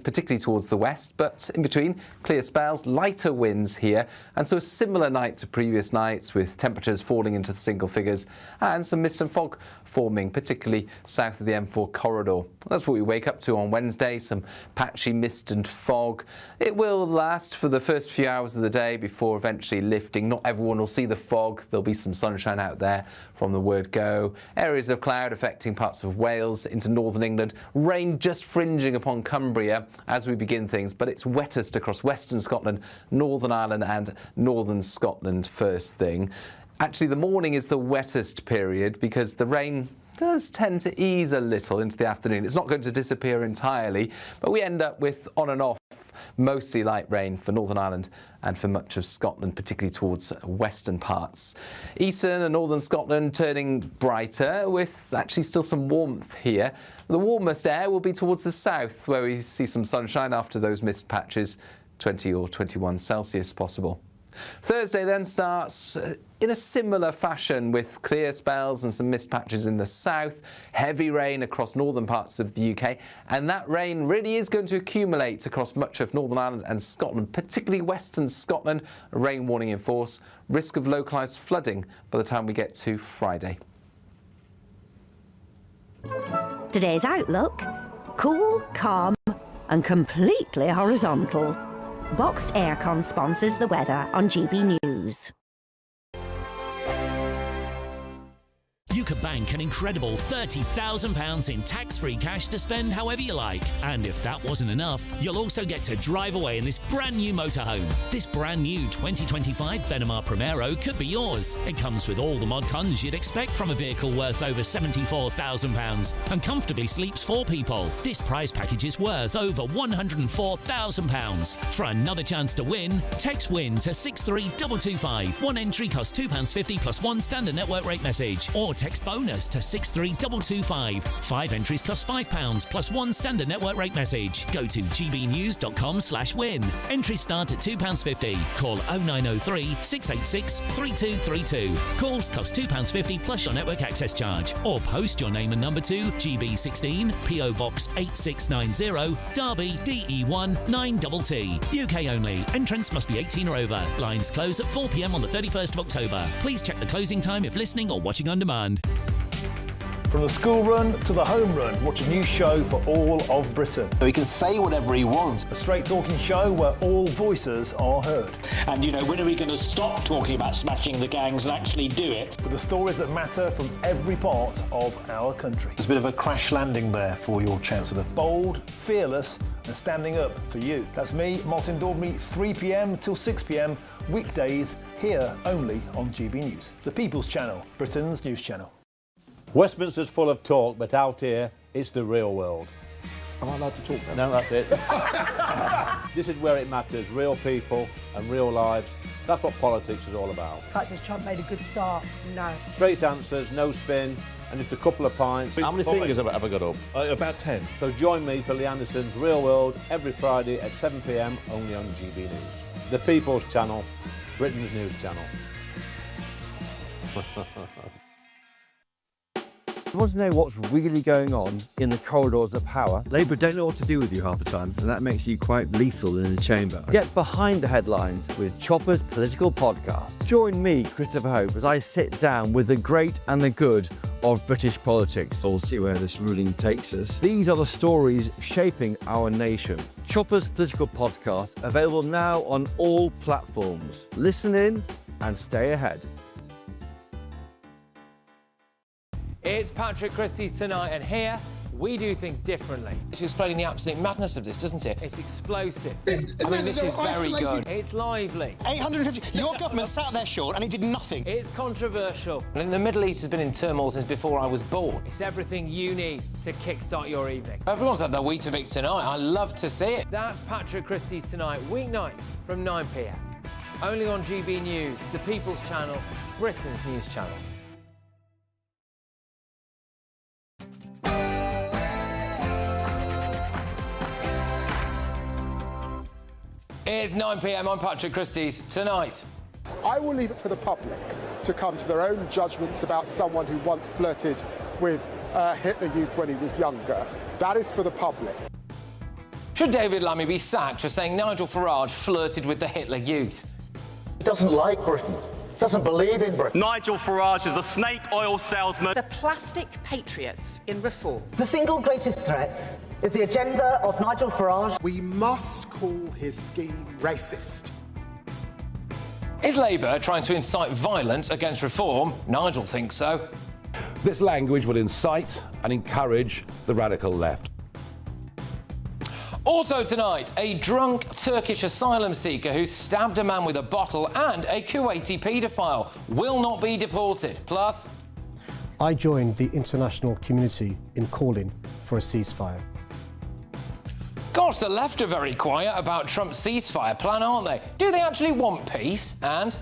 particularly towards the west, but in between, clear spells, lighter winds here, and so a similar night to previous nights with temperatures falling into the single figures and some mist and fog forming, particularly south of the M4 corridor. That's what we wake up to on Wednesday, some patchy mist and fog. It will last for the first few hours of the day before eventually lifting. Not everyone will see the fog. There'll be some sunshine out there from the word go. Areas of cloud affecting parts of Wales into northern England. Rain just fringing upon Cumbria as we begin things, but it's wettest across western Scotland, Northern Ireland and northern Scotland first thing. Actually, the morning is the wettest period because the rain does tend to ease a little into the afternoon. It's not going to disappear entirely, but we end up with on and off mostly light rain for Northern Ireland and for much of Scotland, particularly towards western parts. Eastern and northern Scotland turning brighter with actually still some warmth here. The warmest air will be towards the south where we see some sunshine after those mist patches, 20 or 21 Celsius possible. Thursday then starts in a similar fashion with clear spells and some mist patches in the south, heavy rain across northern parts of the UK, and that rain really is going to accumulate across much of Northern Ireland and Scotland, particularly western Scotland. A rain warning in force, risk of localised flooding by the time we get to Friday. Today's outlook: cool, calm and completely horizontal. Boxed Aircon sponsors the weather on GB News. You could bank an incredible £30,000 in tax-free cash to spend however you like. And if that wasn't enough, you'll also get to drive away in this brand new motorhome. This brand new 2025 Benimar Primero could be yours. It comes with all the mod cons you'd expect from a vehicle worth over £74,000 and comfortably sleeps 4 people. This prize package is worth over £104,000. For another chance to win, text WIN to 63225. One entry costs £2.50 plus one standard network rate message, or text bonus to 63225. 5 entries cost £5 plus one standard network rate message. Go to gbnews.com/win. Entries start at £2.50. Call 0903 686 3232. Calls cost £2.50 plus your network access charge. Or post your name and number to GB16 PO Box 8690 Derby DE1 9TT. UK only. Entrants must be 18 or over. Lines close at 4 p.m. on the 31st of October. Please check the closing time if listening or watching on demand. From the school run to the home run, watch a new show for all of Britain. So he can say whatever he wants. A straight-talking show where all voices are heard. And, you know, when are we going to stop talking about smashing the gangs and actually do it? With the stories that matter from every part of our country. There's a bit of a crash landing there for your Chancellor. Bold, fearless and standing up for you. That's me, Martin Daubney, 3 p.m. till 6 p.m, weekdays, here only on GB News. The People's Channel, Britain's news channel. Westminster's full of talk, but out here, it's the real world. Am I allowed to talk now? No, that's it. This is where it matters, real people and real lives. That's what politics is all about. In fact, has Trump made a good start? No. Straight answers, no spin, and just a couple of pints. How many fingers have I ever got up? About 10. So join me for Lee Anderson's Real World every Friday at 7 p.m, only on GB News. The People's Channel, Britain's news channel. You want to know what's really going on in the corridors of power? Labour don't know what to do with you half the time, and that makes you quite lethal in the chamber. Get behind the headlines with Chopper's political podcast. Join me, Christopher Hope, as I sit down with the great and the good of British politics. We'll see where this ruling takes us. These are the stories shaping our nation. Chopper's political podcast, available now on all platforms. Listen in and stay ahead. It's Patrick Christys tonight, and here we do things differently. It's explaining the absolute madness of this, doesn't it? It's explosive. I mean, this is very good. It's lively. 850. Your government sat there, Sean, and it did nothing. It's controversial. And the Middle East has been in turmoil since before I was born. It's everything you need to kickstart your evening. Everyone's had their Weetabix tonight. I love to see it. That's Patrick Christys tonight, weeknights from 9 p.m. Only on GB News, the People's Channel, Britain's news channel. It's 9 p.m. I'm Patrick Christys. Tonight, I will leave it for the public to come to their own judgments about someone who once flirted with Hitler Youth when he was younger. That is for the public. Should David Lammy be sacked for saying Nigel Farage flirted with the Hitler Youth? He doesn't like Britain, doesn't believe in Britain. Nigel Farage is a snake oil salesman. The plastic patriots in reform. The single greatest threat is the agenda of Nigel Farage. We must call his scheme racist. Is Labour trying to incite violence against reform? Nigel thinks so. This language will incite and encourage the radical left. Also tonight, a drunk Turkish asylum seeker who stabbed a man with a bottle and a Kuwaiti paedophile will not be deported. Plus, I joined the international community in calling for a ceasefire. gosh, the left are very quiet about Trump's ceasefire plan, aren't they? Do they actually want peace? And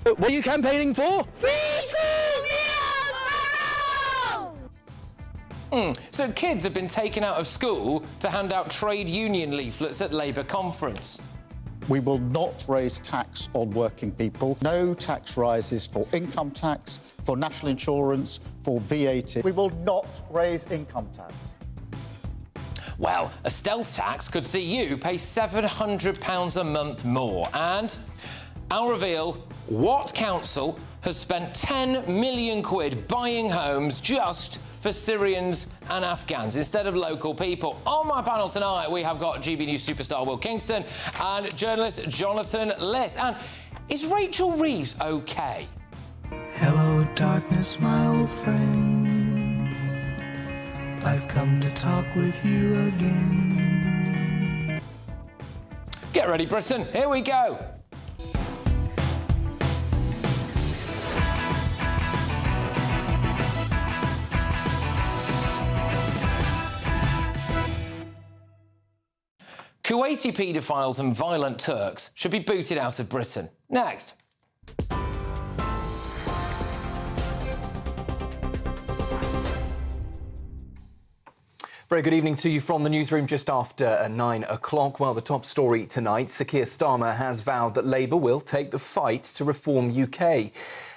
what are you campaigning for? Free school meals for all! So kids have been taken out of school to hand out trade union leaflets at Labour conference. We will not raise tax on working people. No tax rises for income tax, for national insurance, for VAT. We will not raise income tax. Well, a stealth tax could see you pay £700 a month more. And I'll reveal what council has spent 10 million quid buying homes just for Syrians and Afghans instead of local people. On my panel tonight, we have got GB News superstar Will Kingston and journalist Jonathan Liss. And is Rachel Reeves okay? Hello, darkness, my old friend. I've come to talk with you again. Get ready, Britain. Here we go. Kuwaiti paedophiles and violent Turks should be booted out of Britain. Next. Very good evening to you from the newsroom just after 9 o'clock. Well, the top story tonight, Sir Keir Starmer has vowed that Labour will take the fight to reform UK.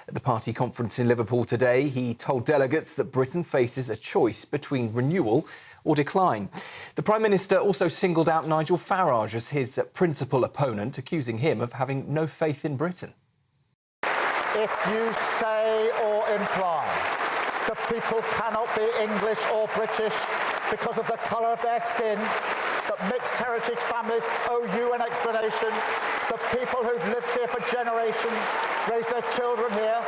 At the party conference in Liverpool today, he told delegates that Britain faces a choice between renewal or decline. The Prime Minister also singled out Nigel Farage as his principal opponent, accusing him of having no faith in Britain. If you say or imply that people cannot be English or British because of the colour of their skin, that mixed heritage families owe you an explanation, that people who've lived here for generations, raised their children here,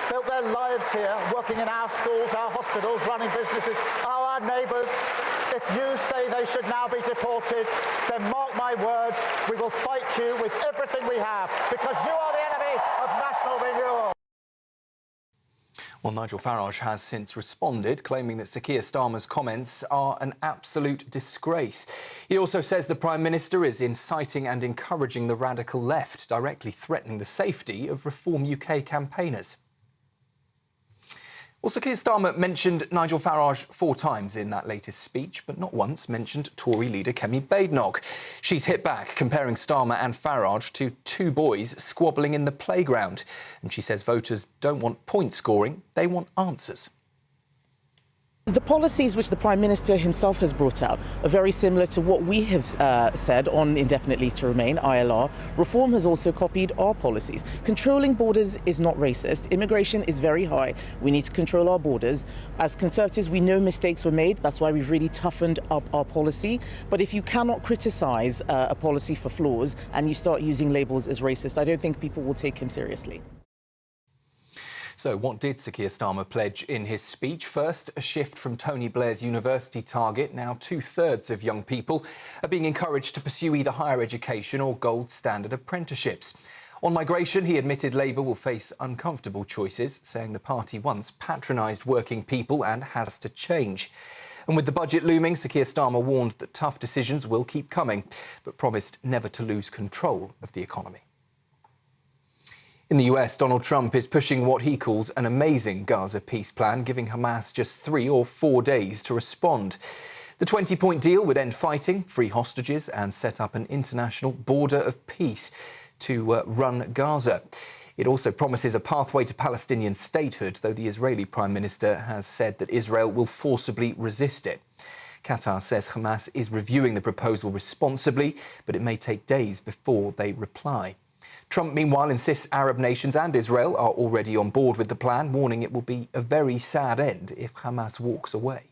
built their lives here, working in our schools, our hospitals, running businesses, our neighbours. If you say they should now be deported, then mark my words, we will fight you with everything we have, because you are the enemy of national renewal. Well, Nigel Farage has since responded, claiming that Sir Keir Starmer's comments are an absolute disgrace. He also says the Prime Minister is inciting and encouraging the radical left, directly threatening the safety of Reform UK campaigners. Well, Sir Keir Starmer mentioned Nigel Farage 4 times in that latest speech, but not once mentioned Tory leader Kemi Badenoch. She's hit back, comparing Starmer and Farage to 2 boys squabbling in the playground. And she says voters don't want point scoring, they want answers. The policies which the Prime Minister himself has brought out are very similar to what we have said on indefinite leave to remain, ILR. Reform has also copied our policies. Controlling borders is not racist. Immigration is very high. We need to control our borders. As Conservatives, we know mistakes were made. That's why we've really toughened up our policy. But if you cannot criticise a policy for flaws and you start using labels as racist, I don't think people will take him seriously. So what did Sir Keir Starmer pledge in his speech? First, a shift from Tony Blair's university target. Now 2/3 of young people are being encouraged to pursue either higher education or gold standard apprenticeships. On migration, he admitted Labour will face uncomfortable choices, saying the party once patronised working people and has to change. And with the budget looming, Sir Keir Starmer warned that tough decisions will keep coming, but promised never to lose control of the economy. In the US, Donald Trump is pushing what he calls an amazing Gaza peace plan, giving Hamas just 3 or 4 days to respond. The 20-point deal would end fighting, free hostages and set up an international border of peace to run Gaza. It also promises a pathway to Palestinian statehood, though the Israeli Prime Minister has said that Israel will forcibly resist it. Qatar says Hamas is reviewing the proposal responsibly, but it may take days before they reply. Trump, meanwhile, insists Arab nations and Israel are already on board with the plan, warning it will be a very sad end if Hamas walks away.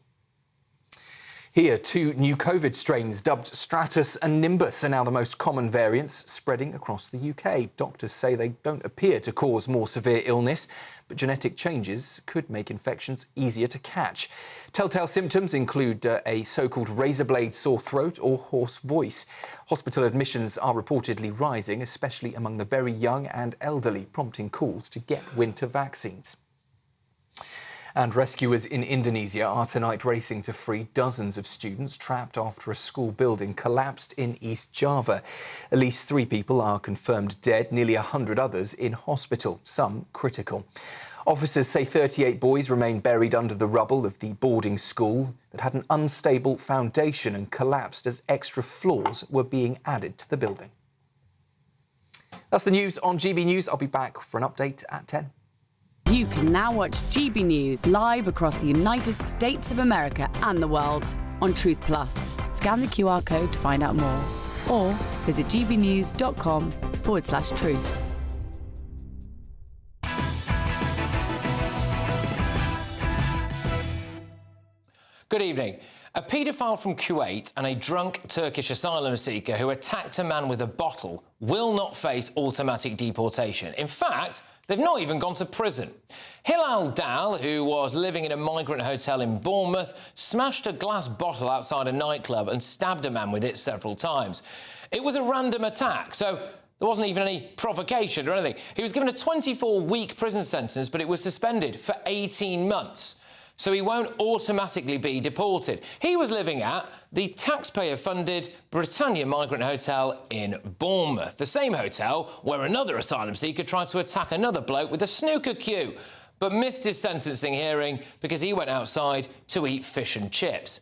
Here, 2 new COVID strains dubbed Stratus and Nimbus are now the most common variants spreading across the UK. Doctors say they don't appear to cause more severe illness, but genetic changes could make infections easier to catch. Telltale symptoms include a so-called razor blade sore throat or hoarse voice. Hospital admissions are reportedly rising, especially among the very young and elderly, prompting calls to get winter vaccines. And rescuers in Indonesia are tonight racing to free dozens of students trapped after a school building collapsed in East Java. At least 3 people are confirmed dead, nearly 100 others in hospital, some critical. Officers say 38 boys remain buried under the rubble of the boarding school that had an unstable foundation and collapsed as extra floors were being added to the building. That's the news on GB News. I'll be back for an update at 10. You can now watch GB News live across the United States of America and the world on Truth Plus. Scan the QR code to find out more or visit gbnews.com/truth. Good evening. A paedophile from Kuwait and a drunk Turkish asylum seeker who attacked a man with a bottle will not face automatic deportation. In fact, they've not even gone to prison. Hilal Dal, who was living in a migrant hotel in Bournemouth, smashed a glass bottle outside a nightclub and stabbed a man with it several times. It was a random attack, so there wasn't even any provocation or anything. He was given a 24-week prison sentence, but it was suspended for 18 months. So he won't automatically be deported. He was living at the taxpayer-funded Britannia Migrant Hotel in Bournemouth, the same hotel where another asylum seeker tried to attack another bloke with a snooker cue, but missed his sentencing hearing because he went outside to eat fish and chips.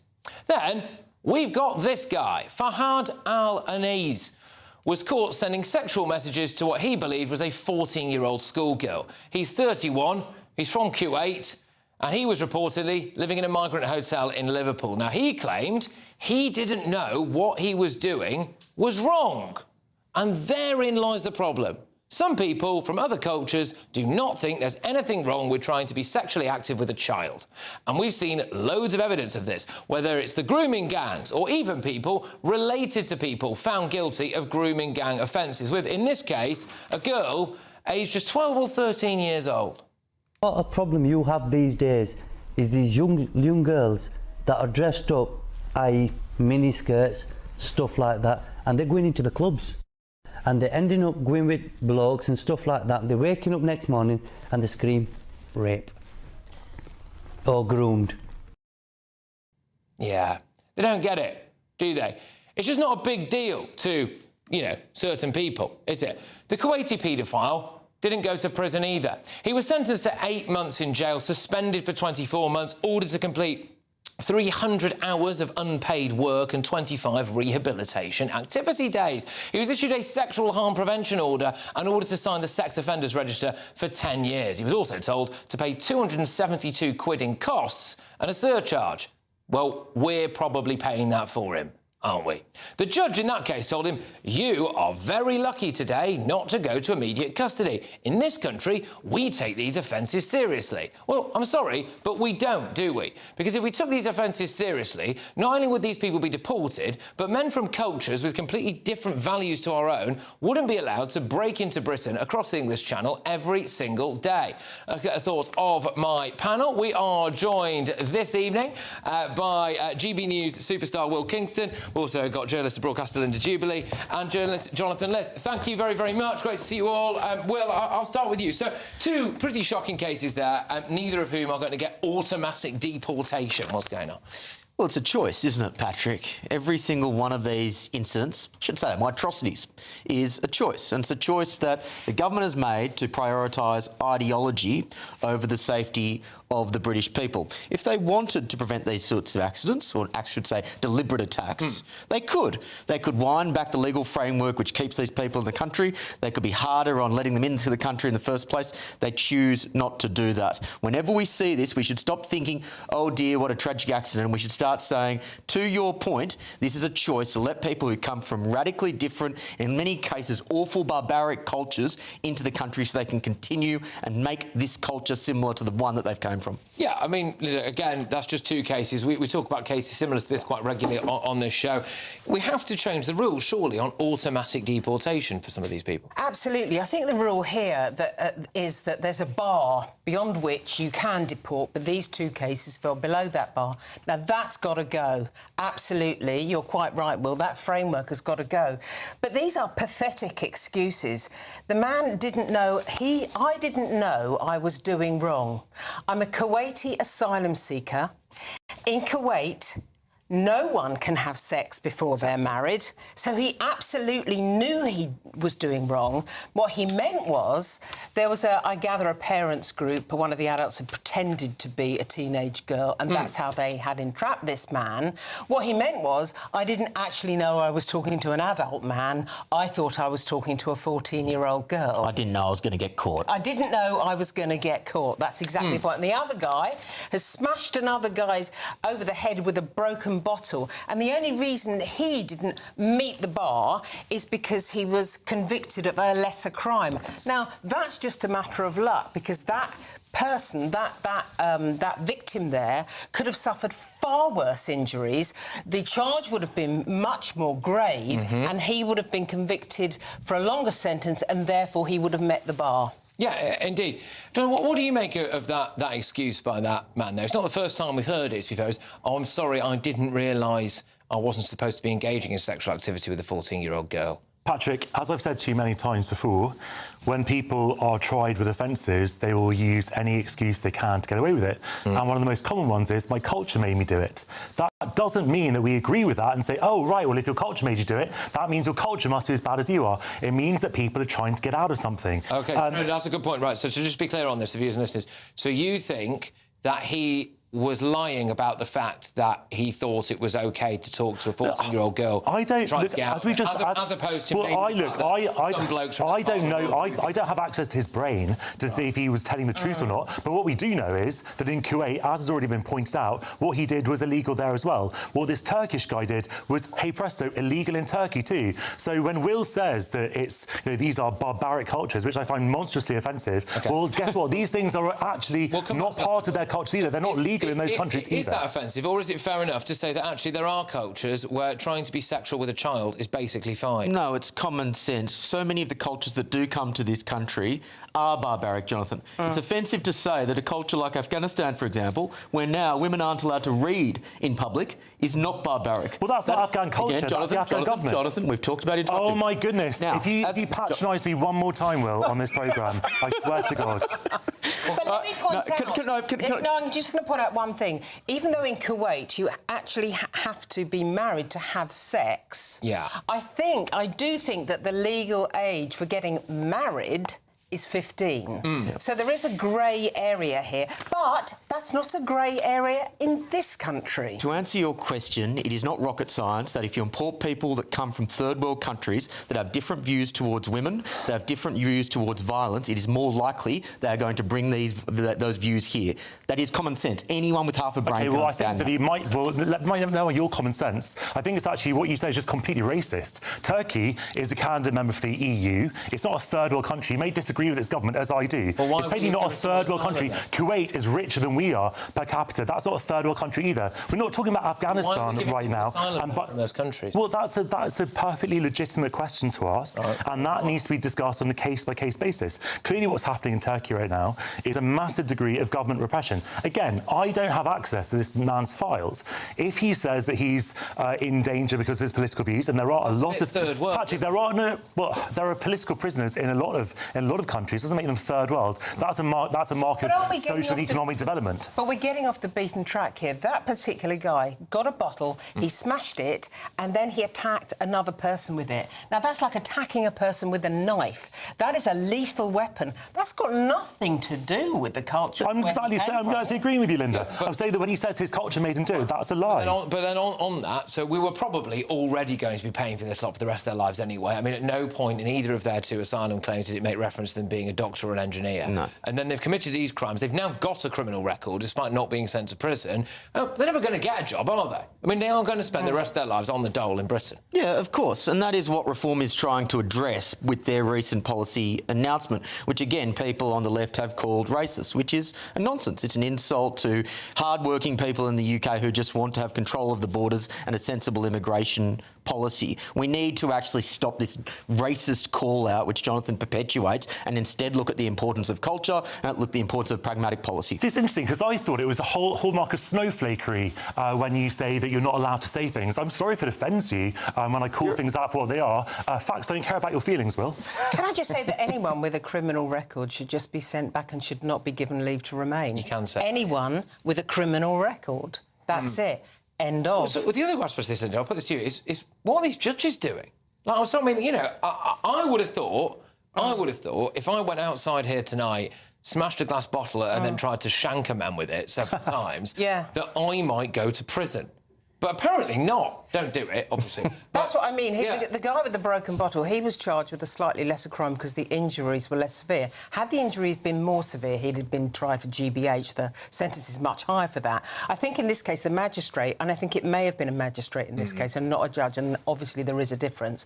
Then we've got this guy, Fahad Al-Anais, was caught sending sexual messages to what he believed was a 14-year-old schoolgirl. He's 31, he's from Kuwait, and he was reportedly living in a migrant hotel in Liverpool. Now, he claimed he didn't know what he was doing was wrong. And therein lies the problem. Some people from other cultures do not think there's anything wrong with trying to be sexually active with a child. And we've seen loads of evidence of this, whether it's the grooming gangs or even people related to people found guilty of grooming gang offences, with, in this case, a girl aged just 12 or 13 years old. What a problem you have these days is these young girls that are dressed up, i.e. mini skirts, stuff like that, and they're going into the clubs. And they're ending up going with blokes and stuff like that. They're waking up next morning and they scream, rape. Or groomed. Yeah, they don't get it, do they? It's just not a big deal to, you know, certain people, is it? The Kuwaiti paedophile didn't go to prison either. He was sentenced to 8 months in jail, suspended for 24 months, ordered to complete 300 hours of unpaid work and 25 rehabilitation activity days. He was issued a sexual harm prevention order and ordered to sign the sex offenders register for 10 years. He was also told to pay 272 quid in costs and a surcharge. Well, we're probably paying that for him, aren't we? The judge in that case told him, you are very lucky today not to go to immediate custody. In this country, we take these offences seriously. Well, I'm sorry, but we don't, do we? Because if we took these offences seriously, not only would these people be deported, but men from cultures with completely different values to our own wouldn't be allowed to break into Britain across the English Channel every single day. Thoughts of my panel. We are joined this evening by GB News superstar Will Kingston. We've also got journalist and broadcaster Linda Jubilee and journalist Jonathan Liss. Thank you very, very much. Great to see you all. Will, I'll start with you. So, 2 pretty shocking cases there, neither of whom are going to get automatic deportation. What's going on? Well, it's a choice, isn't it, Patrick? Every single one of these incidents, I should say atrocities, is a choice. And it's a choice that the government has made to prioritise ideology over the safety of the British people. If they wanted to prevent these sorts of accidents, or I should say deliberate attacks, they could. They could wind back the legal framework which keeps these people in the country. They could be harder on letting them into the country in the first place. They choose not to do that. Whenever we see this, we should stop thinking, oh dear, what a tragic accident, and we should start start saying, to your point, this is a choice to let people who come from radically different, in many cases awful barbaric cultures into the country so they can continue and make this culture similar to the one that they've came from. Yeah, I mean, again, that's just two cases. We talk about cases similar to this quite regularly on this show. We have to change the rules, surely, on automatic deportation for some of these people. Absolutely. I think the rule here is that there's a bar beyond which you can deport, but these two cases fell below that bar. Now, that's got to go. Absolutely. You're quite right, Will. That framework has got to go. But these are pathetic excuses. The man didn't know... I didn't know I was doing wrong. I'm a Kuwaiti asylum seeker. In Kuwait, no one can have sex before they're married, so he absolutely knew he was doing wrong. What he meant was, there was I gather, a parents' group, one of the adults had pretended to be a teenage girl, and that's how they had entrapped this man. What he meant was, I didn't actually know I was talking to an adult man. I thought I was talking to a 14-year-old girl. I didn't know I was going to get caught. I didn't know I was going to get caught. That's exactly the point. And the other guy has smashed another guy over the head with a broken bottle, and the only reason he didn't meet the bar is because he was convicted of a lesser crime. Now, that's just a matter of luck, because that person, that victim there, could have suffered far worse injuries. The charge would have been much more grave, and he would have been convicted for a longer sentence, and therefore he would have met the bar. Yeah, indeed. John, what do you make of that excuse by that man there? It's not the first time we've heard it, to be fair. It's, oh, I'm sorry, I didn't realise I wasn't supposed to be engaging in sexual activity with a 14-year-old girl. Patrick, as I've said to you many times before, when people are tried with offences, they will use any excuse they can to get away with it. And one of the most common ones is, my culture made me do it. That doesn't mean that we agree with that and say, oh, right, well, if your culture made you do it, that means your culture must be as bad as you are. It means that people are trying to get out of something. OK, no, that's a good point. Right, so to just be clear on this, the viewers and listeners, so you think that he was lying about the fact that he thought it was OK to talk to a 14-year-old girl. I don't... Look, as opposed to... Well, I don't know. I don't have access to his brain to see if he was telling the truth or not. But what we do know is that in Kuwait, as has already been pointed out, what he did was illegal there as well. What this Turkish guy did was, hey presto, illegal in Turkey too. So when Will says that it's, you know, these are barbaric cultures, which I find monstrously offensive, well, guess what? These things are actually not part of their culture either. They're not legal in those countries either. Is that offensive, or is it fair enough to say that actually there are cultures where trying to be sexual with a child is basically fine? No, it's common sense. So many of the cultures that do come to this country are barbaric, Jonathan. It's offensive to say that a culture like Afghanistan, for example, where now women aren't allowed to read in public, is not barbaric. Well, that's not Afghan culture, again, that's the Afghan government. Jonathan, we've talked about it. Oh, my goodness. Now, if you patronise me one more time, Will, on this programme, I swear to God. But let me point out... No, I'm just going to point out one thing. Even though in Kuwait you actually have to be married to have sex, I do think that the legal age for getting married is 15. So there is a grey area here, but that's not a grey area in this country. To answer your question, it is not rocket science that if you import people that come from third world countries that have different views towards women, that have different views towards violence, it is more likely they are going to bring those views here. That is common sense. Anyone with half a brain can understand that. I think that he might... Well, let me know your common sense. I think it's actually what you say is just completely racist. Turkey is a candidate member for the EU. It's not a third world country. You may disagree with its government, as I do. It's probably not a third world country. Kuwait is richer than we are per capita. That's not a third world country either. We're not talking about Afghanistan right now. From those countries? Well, that's a perfectly legitimate question to ask, and that needs to be discussed on a case-by-case basis. Clearly, what's happening in Turkey right now is a massive degree of government repression. Again, I don't have access to this man's files. If he says that he's in danger because of his political views, and there are a lot of... Patrick, there are political prisoners in a lot of countries. Doesn't make them third world. That's a mark of social and economic development. But we're getting off the beaten track here. That particular guy got a bottle, he smashed it, and then he attacked another person with it. Now, that's like attacking a person with a knife. That is a lethal weapon. That's got nothing to do with the culture. I'm agreeing with you, Linda. I'm saying that when he says his culture made him do it, that's a lie. But then on that, so we were probably already going to be paying for this lot for the rest of their lives anyway. I mean, at no point in either of their two asylum claims did it make reference to than being a doctor or an engineer. No. And then they've committed these crimes. They've now got a criminal record, despite not being sent to prison. Oh, they're never going to get a job, are they? I mean, they are going to spend the rest of their lives on the dole in Britain. Yeah, of course. And that is what Reform is trying to address with their recent policy announcement, which, again, people on the left have called racist, which is a nonsense. It's an insult to hard-working people in the UK who just want to have control of the borders and a sensible immigration policy. We need to actually stop this racist call-out, which Jonathan perpetuates, and instead look at the importance of culture and look at the importance of pragmatic policy. See, it's interesting, because I thought it was a hallmark of snowflakery when you say that you're not allowed to say things. I'm sorry if it offends you when I call things out for what they are. Facts don't care about your feelings, Will. Can I just say that anyone with a criminal record should just be sent back and should not be given leave to remain? You can say. Anyone with a criminal record. That's it. End of. Well, the other aspect of this, Linda, I'll put this to you, is what are these judges doing? Like, I was talking, you know, I would have thought, if I went outside here tonight, smashed a glass bottle and then tried to shank a man with it several times, that I might go to prison. But apparently not. Don't do it, obviously. That's what I mean. The guy with the broken bottle, he was charged with a slightly lesser crime because the injuries were less severe. Had the injuries been more severe, he'd have been tried for GBH. The sentence is much higher for that. I think in this case, the magistrate, and I think it may have been a magistrate in this case and not a judge, and obviously there is a difference,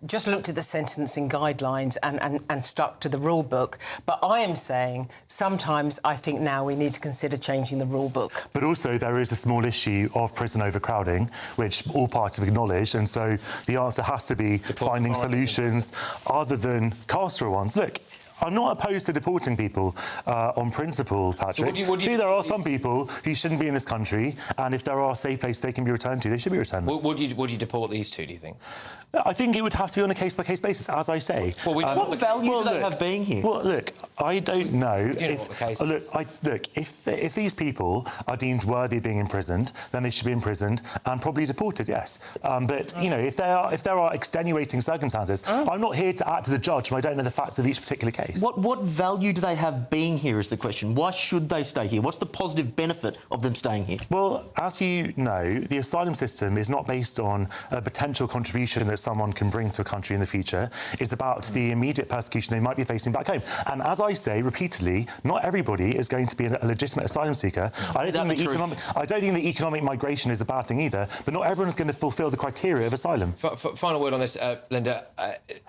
just looked at the sentencing guidelines and stuck to the rule book. But I am saying sometimes I think now we need to consider changing the rule book. But also there is a small issue of prison overcrowding, which all parties have acknowledged, and so the answer has to be finding solutions other than carceral ones. Look, I'm not opposed to deporting people on principle, Patrick. See, there are some people who shouldn't be in this country, and if there are safe places they can be returned to, they should be returned. Would you deport these two, do you think? I think it would have to be on a case-by-case basis, as I say. Well, what value do they have being here? Well, look, I don't know. Look, if these people are deemed worthy of being imprisoned, then they should be imprisoned and probably deported, yes. But, you know, if there are extenuating circumstances, I'm not here to act as a judge when I don't know the facts of each particular case. What value do they have being here is the question. Why should they stay here? What's the positive benefit of them staying here? Well, as you know, the asylum system is not based on a potential contribution that someone can bring to a country in the future. It's about the immediate persecution they might be facing back home. And as I say repeatedly, not everybody is going to be a legitimate asylum seeker. I don't think the economic migration is a bad thing either, but not everyone's going to fulfil the criteria of asylum. Final word on this, Linda.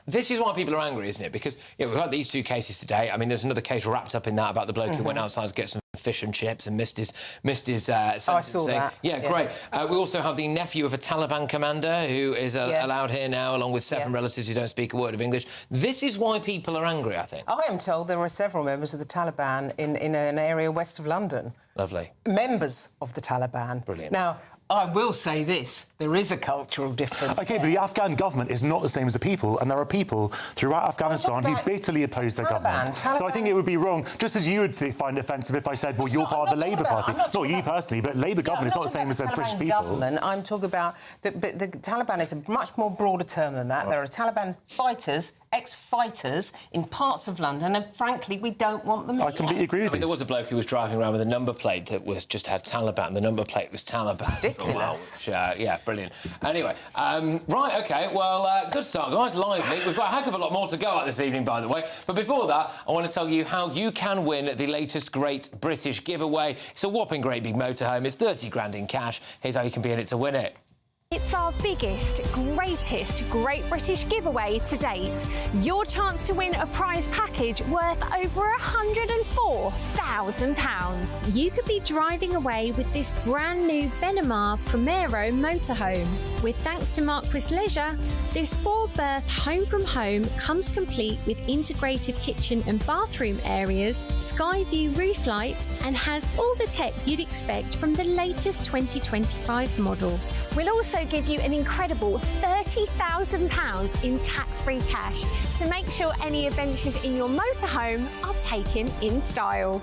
This is why people are angry, isn't it? Because we've had these two cases today. I mean, there's another case wrapped up in that about the bloke who went outside to get some fish and chips and missed his sentencing. I saw that. Yeah, great. We also have the nephew of a Taliban commander who is allowed here now, along with 7 relatives who don't speak a word of English. This is why people are angry, I think. I am told there are several members of the Taliban in an area west of London. Lovely. Members of the Taliban. Brilliant. Now, I will say this, there is a cultural difference. OK, but the Afghan government is not the same as the people, and there are people throughout Afghanistan who bitterly oppose their government. So I think it would be wrong, just as you would find it offensive if I said, well, you're part of the Labour Party. Not you personally, but Labour government is not the same as the British people. Government, I'm talking about... the Taliban is a much more broader term than that. There are Taliban fighters, ex-fighters, in parts of London, and frankly, we don't want them here. I completely agree with you. There was a bloke who was driving around with a number plate that just had Taliban. The number plate was Taliban. Ridiculous. Yeah, brilliant. Anyway, right, OK, well, good start, guys, lively. We've got a heck of a lot more to go at this evening, by the way. But before that, I want to tell you how you can win the latest Great British giveaway. It's a whopping great big motorhome. It's 30 grand in cash. Here's how you can be in it to win it. It's our biggest, greatest Great British giveaway to date. Your chance to win a prize package worth over £104,000. You could be driving away with this brand new Benamar Primero motorhome. With thanks to Marquis Leisure, this 4-berth home from home comes complete with integrated kitchen and bathroom areas, sky view roof lights, and has all the tech you'd expect from the latest 2025 model. We'll also give you an incredible £30,000 in tax-free cash to make sure any adventures in your motorhome are taken in style.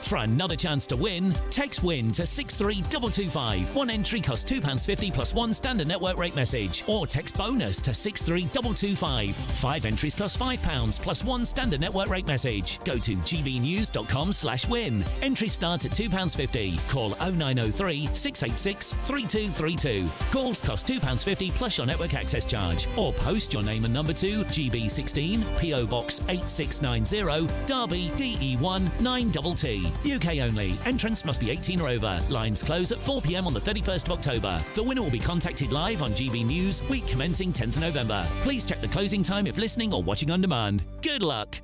For another chance to win, text WIN to 63225. One entry costs £2.50 plus one standard network rate message. Or text BONUS to 63225. 5 entries cost £5 plus one standard network rate message. Go to gbnews.com/win. Entries start at £2.50. Call 0903 686 3232. Calls cost £2.50 plus your network access charge. Or post your name and number to GB16 PO Box 8690 Derby DE1 9TT. UK only. Entrance must be 18 or over. Lines close at 4 p.m. on the 31st of October. The winner will be contacted live on GB News, week commencing 10th November. Please check the closing time if listening or watching on demand. Good luck.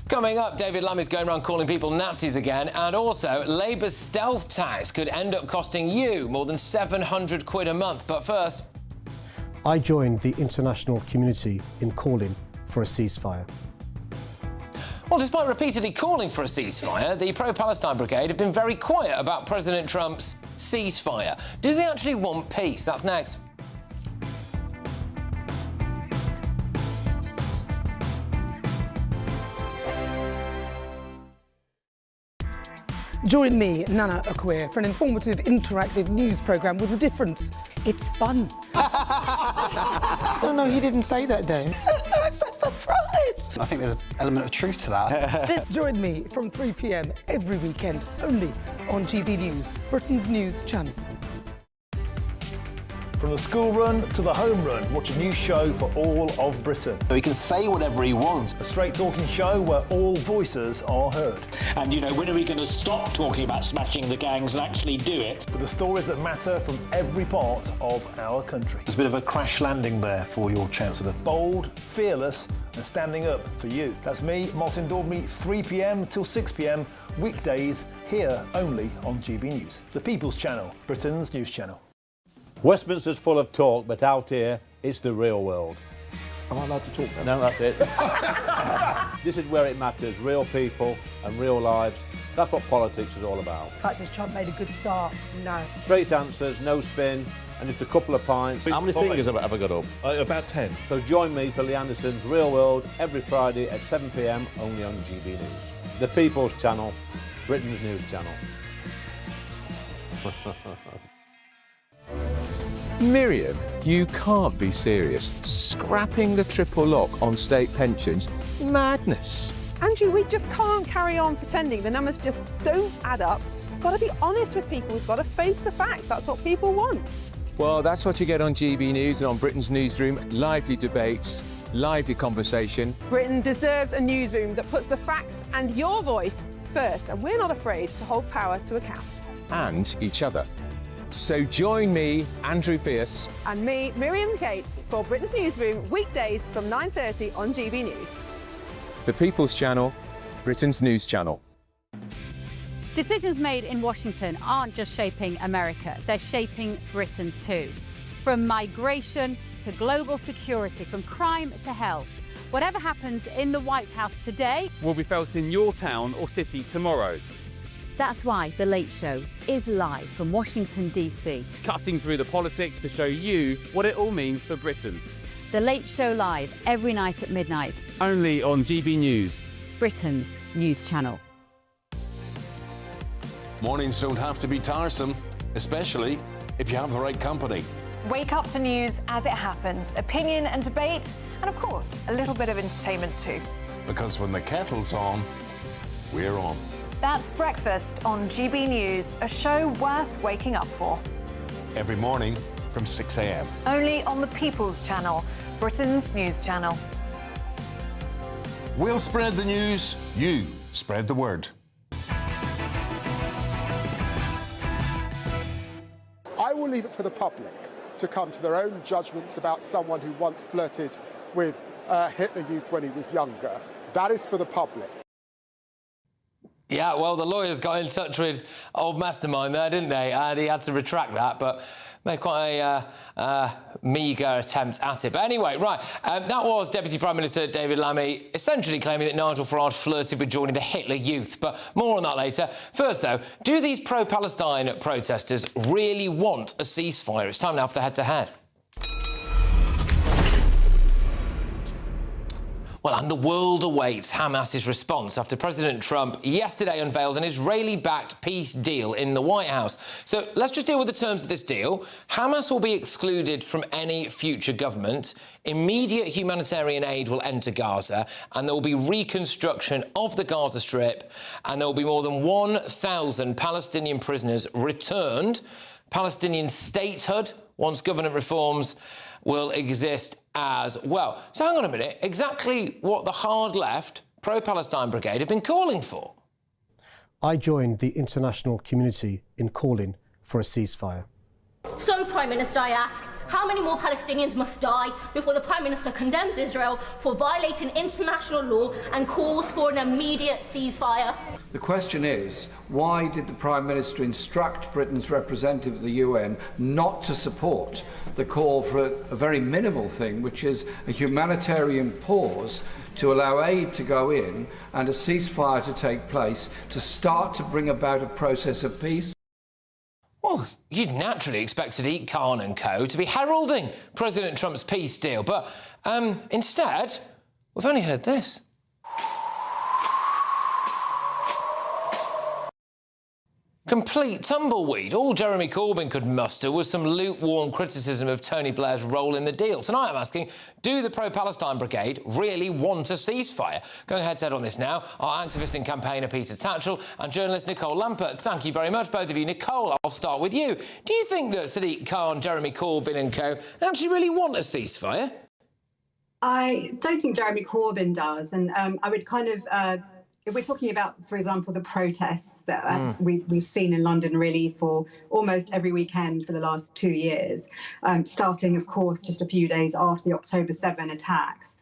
Coming up, David Lammy's going around calling people Nazis again, and also Labour's stealth tax could end up costing you more than £700 a month. But first, I joined the international community in calling for a ceasefire. well, despite repeatedly calling for a ceasefire, the pro-Palestine brigade have been very quiet about President Trump's ceasefire. Do they actually want peace? That's next. Join me, Nana Akwe, for an informative, interactive news programme with a difference. It's fun. No, he didn't say that, though. I'm so surprised. I think there's an element of truth to that. Join me from 3 p.m. every weekend, only on GB News, Britain's news channel. From the school run to the home run, watch a new show for all of Britain. So he can say whatever he wants. A straight-talking show where all voices are heard. And, you know, when are we going to stop talking about smashing the gangs and actually do it? With the stories that matter from every part of our country. There's a bit of a crash landing there for your Chancellor. Bold, fearless and standing up for you. That's me, Martin Daubney, 3 p.m. till 6 p.m, weekdays, here only on GB News. The People's Channel, Britain's news channel. Westminster's full of talk, but out here, it's the real world. Am I allowed to talk now? No, that's it. This is where it matters, real people and real lives. That's what politics is all about. In fact, has Trump made a good start? No. Straight answers, no spin, and just a couple of pints. How many fingers have I got up? About 10. So join me for Lee Anderson's Real World every Friday at 7 p.m, only on GB News. The People's Channel, Britain's news channel. Miriam, you can't be serious. Scrapping the triple lock on state pensions? Madness. Andrew, we just can't carry on pretending. The numbers just don't add up. We've got to be honest with people. We've got to face the facts. That's what people want. Well, that's what you get on GB News and on Britain's Newsroom. Lively debates, lively conversation. Britain deserves a newsroom that puts the facts and your voice first, and we're not afraid to hold power to account. And each other. So join me, Andrew Pearce. And me, Miriam Gates, for Britain's Newsroom, weekdays from 9:30 on GB News. The People's Channel, Britain's news channel. Decisions made in Washington aren't just shaping America, they're shaping Britain too. From migration to global security, from crime to health. Whatever happens in the White House today will be felt in your town or city tomorrow. That's why The Late Show is live from Washington, DC. Cutting through the politics to show you what it all means for Britain. The Late Show live every night at midnight. Only on GB News, Britain's news channel. Mornings don't have to be tiresome, especially if you have the right company. Wake up to news as it happens, opinion and debate, and of course, a little bit of entertainment too. Because when the kettle's on, we're on. That's Breakfast on GB News, a show worth waking up for. Every morning from 6 a.m. Only on the People's Channel, Britain's news channel. We'll spread the news, you spread the word. I will leave it for the public to come to their own judgments about someone who once flirted with Hitler Youth when he was younger. That is for the public. Yeah, well, the lawyers got in touch with old Mastermind there, didn't they? And he had to retract that, but made quite a meagre attempt at it. But anyway, right, that was Deputy Prime Minister David Lammy essentially claiming that Nigel Farage flirted with joining the Hitler Youth. But more on that later. First, though, do these pro-Palestine protesters really want a ceasefire? It's time now for the head-to-head. Well, and the world awaits Hamas's response after President Trump yesterday unveiled an Israeli-backed peace deal in the White House. So let's just deal with the terms of this deal. Hamas will be excluded from any future government. Immediate humanitarian aid will enter Gaza, and there will be reconstruction of the Gaza Strip, and there will be more than 1,000 Palestinian prisoners returned. Palestinian statehood, once government reforms, will exist as well. So hang on a minute, exactly what the hard left pro-Palestine brigade have been calling for. I joined the international community in calling for a ceasefire. So, Prime Minister, I ask, how many more Palestinians must die before the Prime Minister condemns Israel for violating international law and calls for an immediate ceasefire? The question is, why did the Prime Minister instruct Britain's representative of the UN not to support the call for a very minimal thing, which is a humanitarian pause to allow aid to go in and a ceasefire to take place to start to bring about a process of peace? Well, you'd naturally expect Sadiq Khan and co to be heralding President Trump's peace deal, but instead, we've only heard this. Complete tumbleweed. All Jeremy Corbyn could muster was some lukewarm criticism of Tony Blair's role in the deal. Tonight I'm asking, do the pro-Palestine brigade really want a ceasefire? Going head-to-head on this now, our activist and campaigner Peter Tatchell and journalist Nicole Lampert. Thank you very much, both of you. Nicole, I'll start with you. Do you think that Sadiq Khan, Jeremy Corbyn and co actually really want a ceasefire? I don't think Jeremy Corbyn does, and I would kind of... if we're talking about, for example, the protests that we've seen in London really for almost every weekend for the last 2 years, starting, of course, just a few days after the October 7 attacks,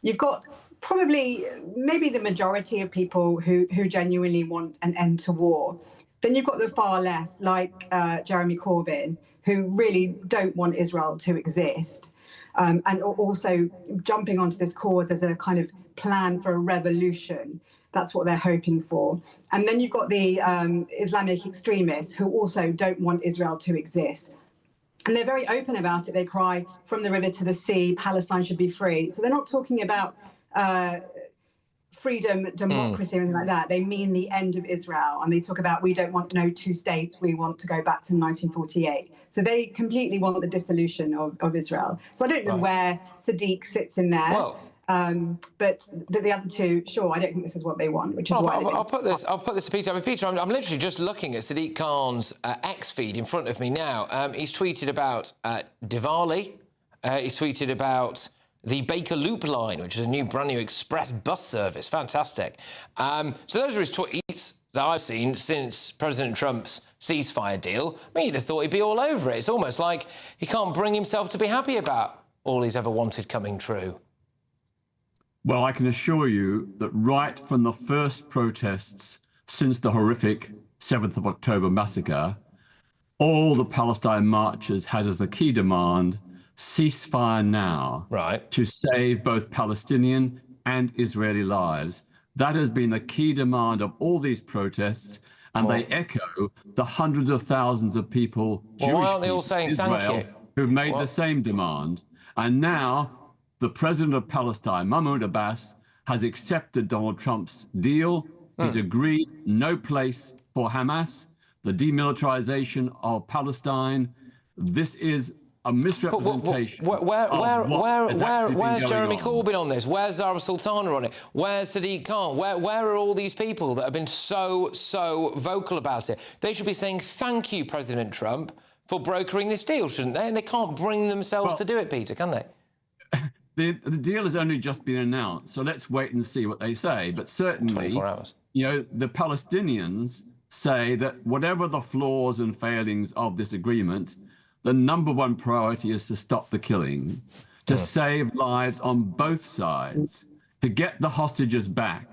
you've got probably maybe the majority of people who genuinely want an end to war. Then you've got the far left, like Jeremy Corbyn, who really don't want Israel to exist, and also jumping onto this cause as a kind of plan for a revolution. That's what they're hoping for. And then you've got the Islamic extremists who also don't want Israel to exist. And they're very open about it. They cry, from the river to the sea, Palestine should be free. So they're not talking about freedom, democracy, or anything like that. They mean the end of Israel. And they talk about, we don't want no two states, we want to go back to 1948. So they completely want the dissolution of Israel. So I don't know where Sadiq sits in there. Well, but the other two, sure, I don't think this is what they want, which is why I'll put this to Peter. I mean, Peter, I'm literally just looking at Sadiq Khan's X feed in front of me now. He's tweeted about Diwali. He's tweeted about the Baker Loop line, which is a brand new express bus service. Fantastic. So those are his tweets that I've seen since President Trump's ceasefire deal. I mean, you'd have thought he'd be all over it. It's almost like he can't bring himself to be happy about all he's ever wanted coming true. Well, I can assure you that right from the first protests since the horrific 7th of October massacre, all the Palestine marchers had as the key demand, ceasefire now, to save both Palestinian and Israeli lives. That has been the key demand of all these protests, and they echo the hundreds of thousands of people, Jewish why aren't they all people saying in Israel, thank you? who've made the same demand. And now the president of Palestine, Mahmoud Abbas, has accepted Donald Trump's deal. He's agreed no place for Hamas, the demilitarization of Palestine. This is a misrepresentation. Where's Jeremy Corbyn on this? Where's Zara Sultana on it? Where's Sadiq Khan? Where are all these people that have been so vocal about it? They should be saying thank you, President Trump, for brokering this deal, shouldn't they? And they can't bring themselves to do it, Peter, can they? The deal has only just been announced, so let's wait and see what they say. But certainly, you know, the Palestinians say that whatever the flaws and failings of this agreement, the #1 priority is to stop the killing, to save lives on both sides, to get the hostages back,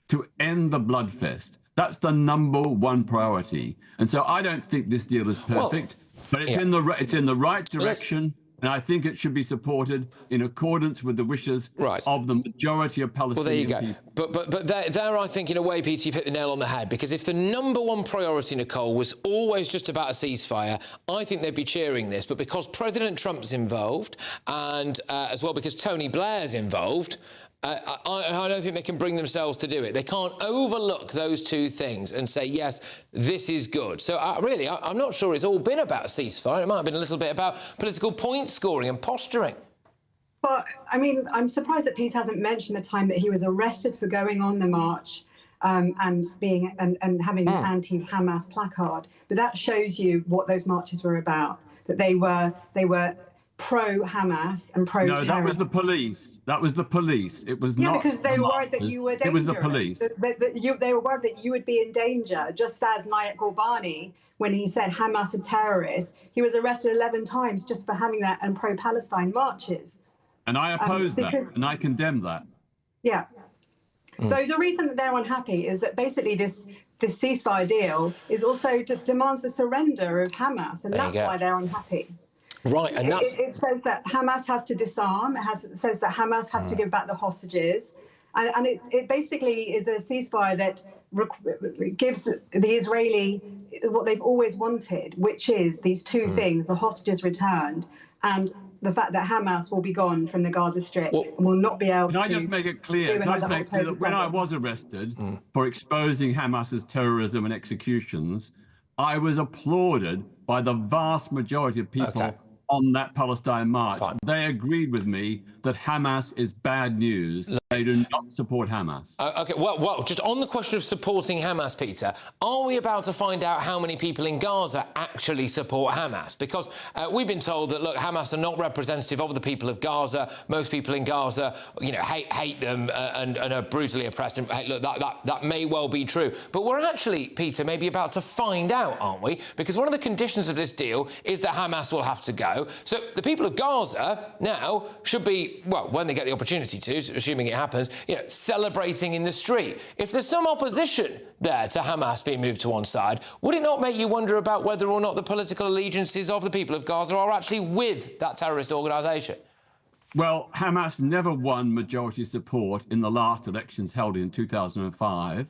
to end the bloodfest. That's the #1 priority. And so I don't think this deal is perfect, but it's in the right direction. And I think it should be supported in accordance with the wishes of the majority of Palestinian people. Well, there you go. But there, I think, in a way, Peter, you've hit the nail on the head. Because if the #1 priority, Nicole, was always just about a ceasefire, I think they'd be cheering this. But because President Trump's involved, and as well because Tony Blair's involved, I don't think they can bring themselves to do it. They can't overlook those two things and say, yes, this is good. So really, I'm not sure it's all been about a ceasefire. It might have been a little bit about political point scoring and posturing. But, I mean, I'm surprised that Pete hasn't mentioned the time that he was arrested for going on the march and having an anti-Hamas placard. But that shows you what those marches were about, that they were pro-Hamas and pro-terror. No, that was the police. That was the police. It was not. Yeah, because they were worried that you were dangerous. It was the police. They were worried that you would be in danger, just as Nayib Ghorbani, when he said Hamas are terrorists, he was arrested 11 times just for having that and pro-Palestine marches. And I oppose that, and I condemn that. Yeah. So the reason that they're unhappy is that basically this ceasefire deal is also demands the surrender of Hamas, and that's why they're unhappy. Right, and that's... It says that Hamas has to disarm. It says that Hamas has to give back the hostages. And it basically is a ceasefire that gives the Israeli what they've always wanted, which is these two things, the hostages returned and the fact that Hamas will be gone from the Gaza Strip and will not be able to... Can I just make it clear? Can I just make clear that when I was arrested for exposing Hamas's terrorism and executions, I was applauded by the vast majority of people on that Palestine march. They agreed with me that Hamas is bad news. They do not support Hamas. OK, well, just on the question of supporting Hamas, Peter, are we about to find out how many people in Gaza actually support Hamas? Because we've been told that, look, Hamas are not representative of the people of Gaza. Most people in Gaza, you know, hate them and are brutally oppressed. And hey, look, that may well be true. But we're actually, Peter, maybe about to find out, aren't we? Because one of the conditions of this deal is that Hamas will have to go. So the people of Gaza now should be, well, when they get the opportunity to, assuming it happens, you know, celebrating in the street. If there's some opposition there to Hamas being moved to one side, would it not make you wonder about whether or not the political allegiances of the people of Gaza are actually with that terrorist organisation? Well, Hamas never won majority support in the last elections held in 2005.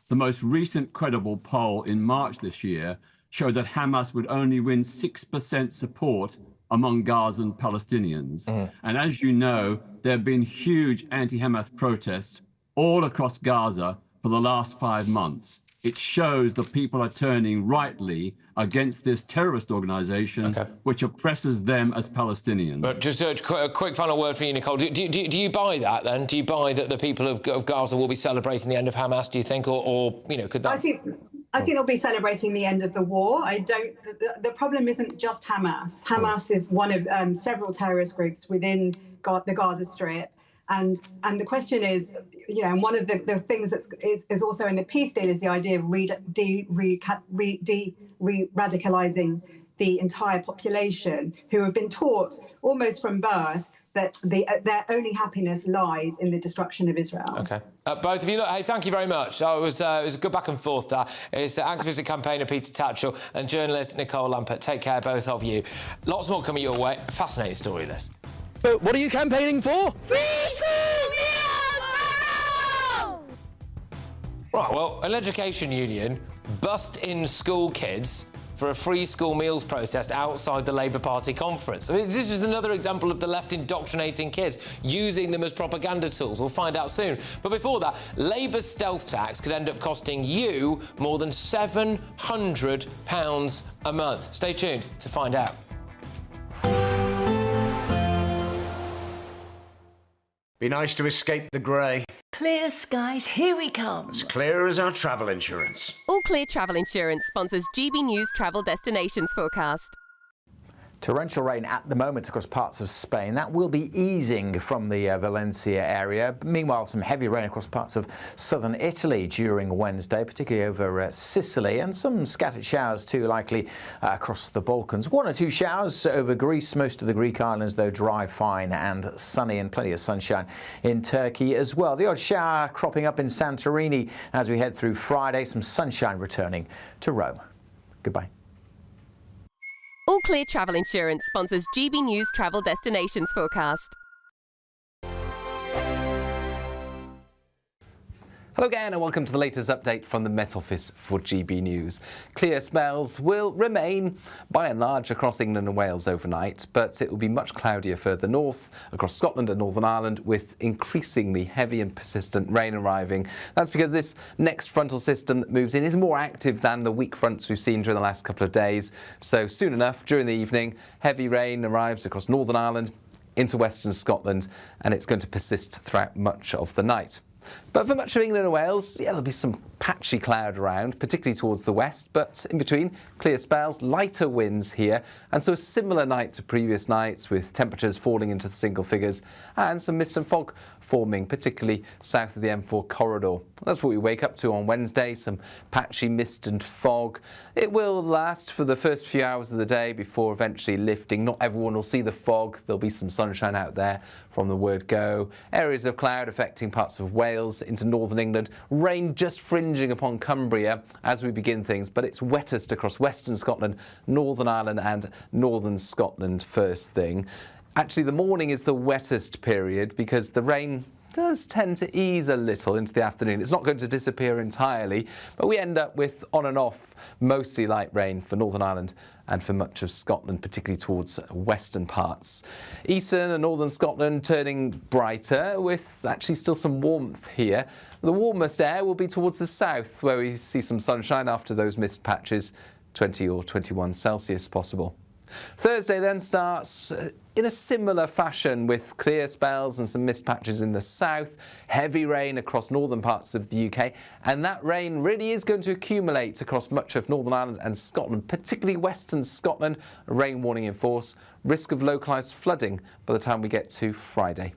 The most recent credible poll in March this year showed that Hamas would only win 6% support among Gazan Palestinians. And as you know, there have been huge anti-Hamas protests all across Gaza for the last 5 months. It shows that people are turning rightly against this terrorist organisation, which oppresses them as Palestinians. But just a quick final word for you, Nicole. Do you buy that, then? Do you buy that the people of Gaza will be celebrating the end of Hamas, do you think? Or you know, could that... I think they'll be celebrating the end of the war. The problem isn't just Hamas. Hamas is one of several terrorist groups within the Gaza Strip. And the question is, you know, and one of the things that is also in the peace deal is the idea of re-radicalizing the entire population who have been taught almost from birth that their only happiness lies in the destruction of Israel. OK. Both of you, look, hey, thank you very much. It was a good back and forth there. It's activist and campaigner Peter Tatchell and journalist Nicole Lampert. Take care, both of you. Lots more coming your way. Fascinating story, this. But what are you campaigning for? Free school meals for all! Right, well, an education union bust in school kids for a free school meals protest outside the Labour Party conference. I mean, this is another example of the left indoctrinating kids, using them as propaganda tools. We'll find out soon. But before that, Labour's stealth tax could end up costing you more than £700 a month. Stay tuned to find out. Be nice to escape the grey. Clear skies, here we come. As clear as our travel insurance. All Clear Travel Insurance sponsors GB News Travel Destinations Forecast. Torrential rain at the moment across parts of Spain. That will be easing from the Valencia area. Meanwhile, some heavy rain across parts of southern Italy during Wednesday, particularly over Sicily, and some scattered showers too likely across the Balkans. 1 or 2 showers over Greece. Most of the Greek islands, though, dry, fine and sunny, and plenty of sunshine in Turkey as well. The odd shower cropping up in Santorini as we head through Friday. Some sunshine returning to Rome. Goodbye. All Clear Travel Insurance sponsors GB News Travel Destinations Forecast. Hello again and welcome to the latest update from the Met Office for GB News. Clear spells will remain by and large across England and Wales overnight, but it will be much cloudier further north across Scotland and Northern Ireland with increasingly heavy and persistent rain arriving. That's because this next frontal system that moves in is more active than the weak fronts we've seen during the last couple of days. So soon enough, during the evening, heavy rain arrives across Northern Ireland into western Scotland, and it's going to persist throughout much of the night. But for much of England and Wales, yeah, there'll be some patchy cloud around, particularly towards the west, but in between, clear spells, lighter winds here, and so a similar night to previous nights with temperatures falling into the single figures and some mist and fog forming, particularly south of the M4 corridor. That's what we wake up to on Wednesday, some patchy mist and fog. It will last for the first few hours of the day before eventually lifting. Not everyone will see the fog. There'll be some sunshine out there from the word go. Areas of cloud affecting parts of Wales into northern England. Rain just fringing upon Cumbria as we begin things, but it's wettest across western Scotland, Northern Ireland and northern Scotland first thing. Actually, the morning is the wettest period because the rain does tend to ease a little into the afternoon. It's not going to disappear entirely, but we end up with on and off mostly light rain for Northern Ireland and for much of Scotland, particularly towards western parts. Eastern and northern Scotland turning brighter with actually still some warmth here. The warmest air will be towards the south where we see some sunshine after those mist patches, 20 or 21 Celsius possible. Thursday then starts in a similar fashion with clear spells and some mist patches in the south, heavy rain across northern parts of the UK, and that rain really is going to accumulate across much of Northern Ireland and Scotland, particularly western Scotland. A rain warning in force, risk of localised flooding by the time we get to Friday.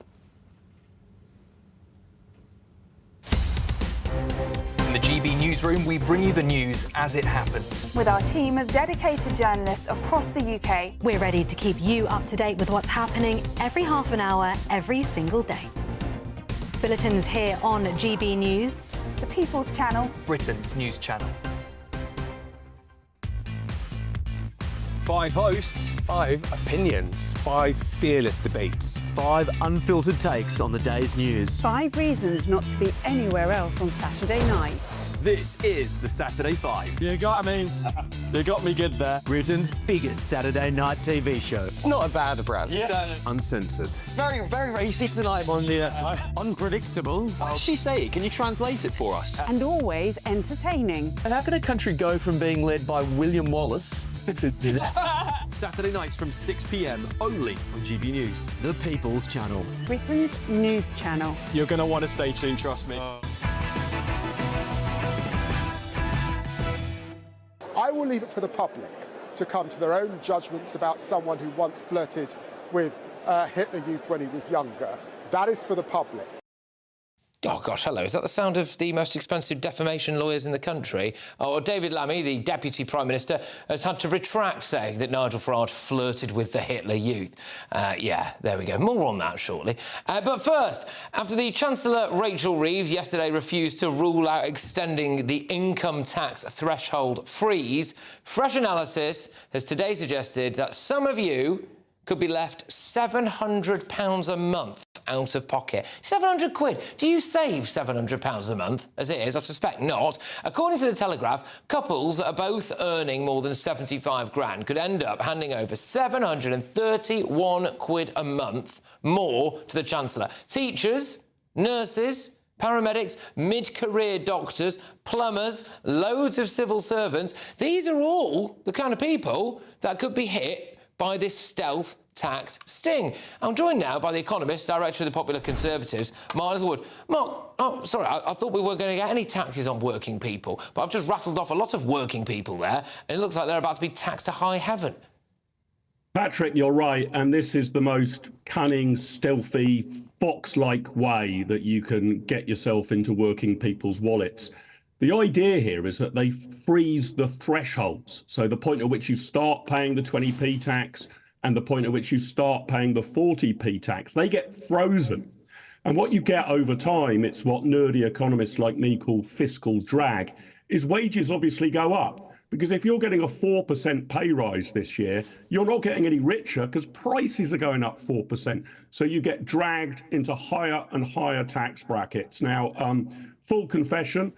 In the GB newsroom, we bring you the news as it happens. With our team of dedicated journalists across the UK, we're ready to keep you up to date with what's happening every half an hour, every single day. Bulletins here on GB News, the People's Channel, Britain's news channel. 5 hosts, 5 opinions, 5 fearless debates, 5 unfiltered takes on the day's news. 5 reasons not to be anywhere else on Saturday night. This is the Saturday 5. You got me good there. Britain's biggest Saturday night TV show. It's not a bad brand. Yeah. Uncensored. Very, very racy tonight. On the unpredictable. What does she say? Can you translate it for us? And always entertaining. And how can a country go from being led by William Wallace Saturday nights from 6 p.m. only on GB News. The People's Channel. Britain's news channel. You're going to want to stay tuned, trust me. I will leave it for the public to come to their own judgments about someone who once flirted with Hitler Youth when he was younger. That is for the public. Oh, gosh, hello. Is that the sound of the most expensive defamation lawyers in the country? Oh, David Lammy, the Deputy Prime Minister, has had to retract saying that Nigel Farage flirted with the Hitler Youth. Yeah, there we go. More on that shortly. But first, after the Chancellor Rachel Reeves yesterday refused to rule out extending the income tax threshold freeze, fresh analysis has today suggested that some of you could be left £700 a month out of pocket. 700 quid. Do you save £700 a month as it is? I suspect not. According to The Telegraph, couples that are both earning more than 75 grand could end up handing over 731 quid a month more to the Chancellor. Teachers, nurses, paramedics, mid-career doctors, plumbers, loads of civil servants. These are all the kind of people that could be hit by this stealth tax sting. I'm joined now by the economist, director of the Popular Conservatives, Mark Littlewood. Mark, sorry, I thought we weren't going to get any taxes on working people, but I've just rattled off a lot of working people there, and it looks like they're about to be taxed to high heaven. Patrick, you're right, and this is the most cunning, stealthy, fox-like way that you can get yourself into working people's wallets. The idea here is that they freeze the thresholds, so the point at which you start paying the 20p tax and the point at which you start paying the 40p tax, they get frozen. And what you get over time, it's what nerdy economists like me call fiscal drag, is wages obviously go up. Because if you're getting a 4% pay rise this year, you're not getting any richer because prices are going up 4%. So you get dragged into higher and higher tax brackets. Now, full confession,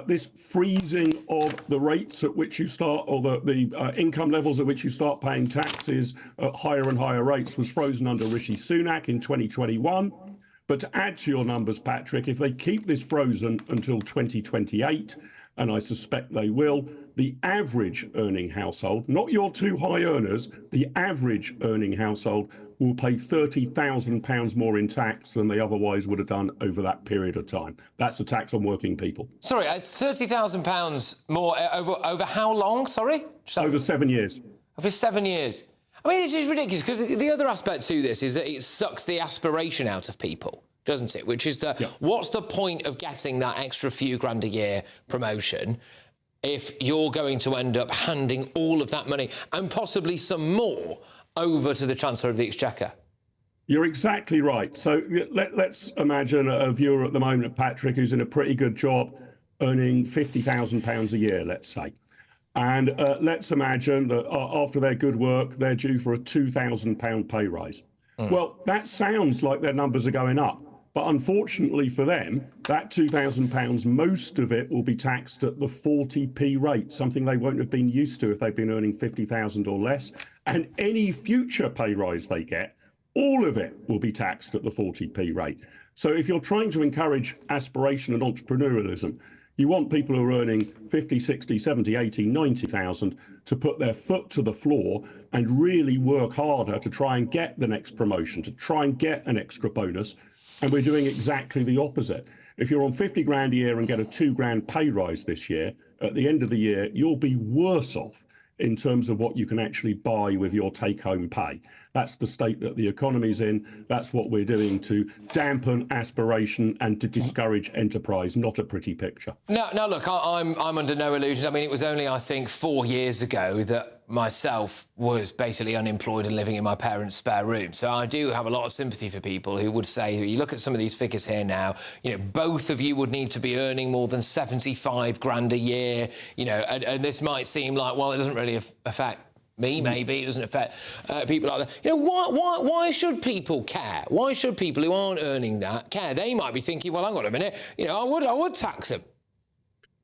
this freezing of the rates at which you start, or the income levels at which you start paying taxes at higher and higher rates was frozen under Rishi Sunak in 2021. But to add to your numbers, Patrick, if they keep this frozen until 2028, and I suspect they will, the average earning household, not your two high earners, the average earning household will pay £30,000 more in tax than they otherwise would have done over that period of time. That's the tax on working people. Sorry, it's £30,000 more over how long, sorry? Over 7 years. Over 7 years. I mean, this is ridiculous, because the other aspect to this is that it sucks the aspiration out of people, doesn't it? Which is what's the point of getting that extra few grand a year promotion if you're going to end up handing all of that money and possibly some more over to the Chancellor of the Exchequer? You're exactly right. So let's imagine a viewer at the moment, Patrick, who's in a pretty good job, earning £50,000 a year, let's say. And let's imagine that after their good work, they're due for a £2,000 pay rise. Well, that sounds like their numbers are going up. But unfortunately for them, that £2,000, most of it will be taxed at the 40p rate, something they won't have been used to if they've been earning 50,000 or less. And any future pay rise they get, all of it will be taxed at the 40p rate. So if you're trying to encourage aspiration and entrepreneurialism, you want people who are earning 50, 60, 70, 80, 90,000 to put their foot to the floor and really work harder to try and get the next promotion, to try and get an extra bonus. And we're doing exactly the opposite. If you're on 50 grand a year and get a 2 grand pay rise this year, at the end of the year, you'll be worse off in terms of what you can actually buy with your take-home pay. That's the state that the economy's in. That's what we're doing to dampen aspiration and to discourage enterprise. Not a pretty picture. No, look, I'm under no illusions. I mean, it was only, I think, 4 years ago that myself was basically unemployed and living in my parents' spare room. So I do have a lot of sympathy for people who would say, you look at some of these figures here now, you know, both of you would need to be earning more than 75 grand a year, you know, and this might seem like, well, it doesn't really affect me, maybe it doesn't affect people like that. You know, why should people care? Why should people who aren't earning that care? They might be thinking, well, hang on a minute, you know, I would tax them.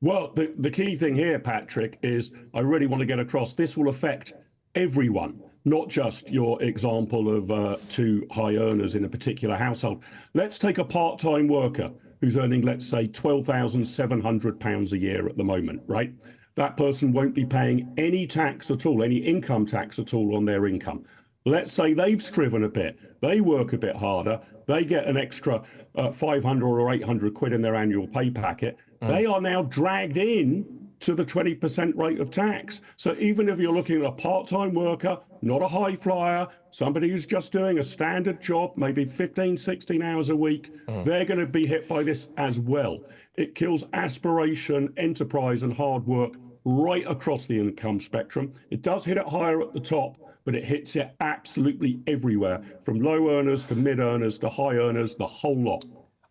Well, the key thing here, Patrick, is I really want to get across this will affect everyone, not just your example of two high earners in a particular household. Let's take a part-time worker who's earning, let's say, £12,700 a year at the moment, right? That person won't be paying any tax at all, any income tax at all on their income. Let's say they've striven a bit, they work a bit harder, they get an extra 500 or 800 quid in their annual pay packet. They are now dragged in to the 20% rate of tax. So even if you're looking at a part-time worker, not a high flyer, somebody who's just doing a standard job, maybe 15, 16 hours a week, they're going to be hit by this as well. It kills aspiration, enterprise and hard work right across the income spectrum. It does hit it higher at the top, but it hits it absolutely everywhere, from low earners to mid earners to high earners, the whole lot.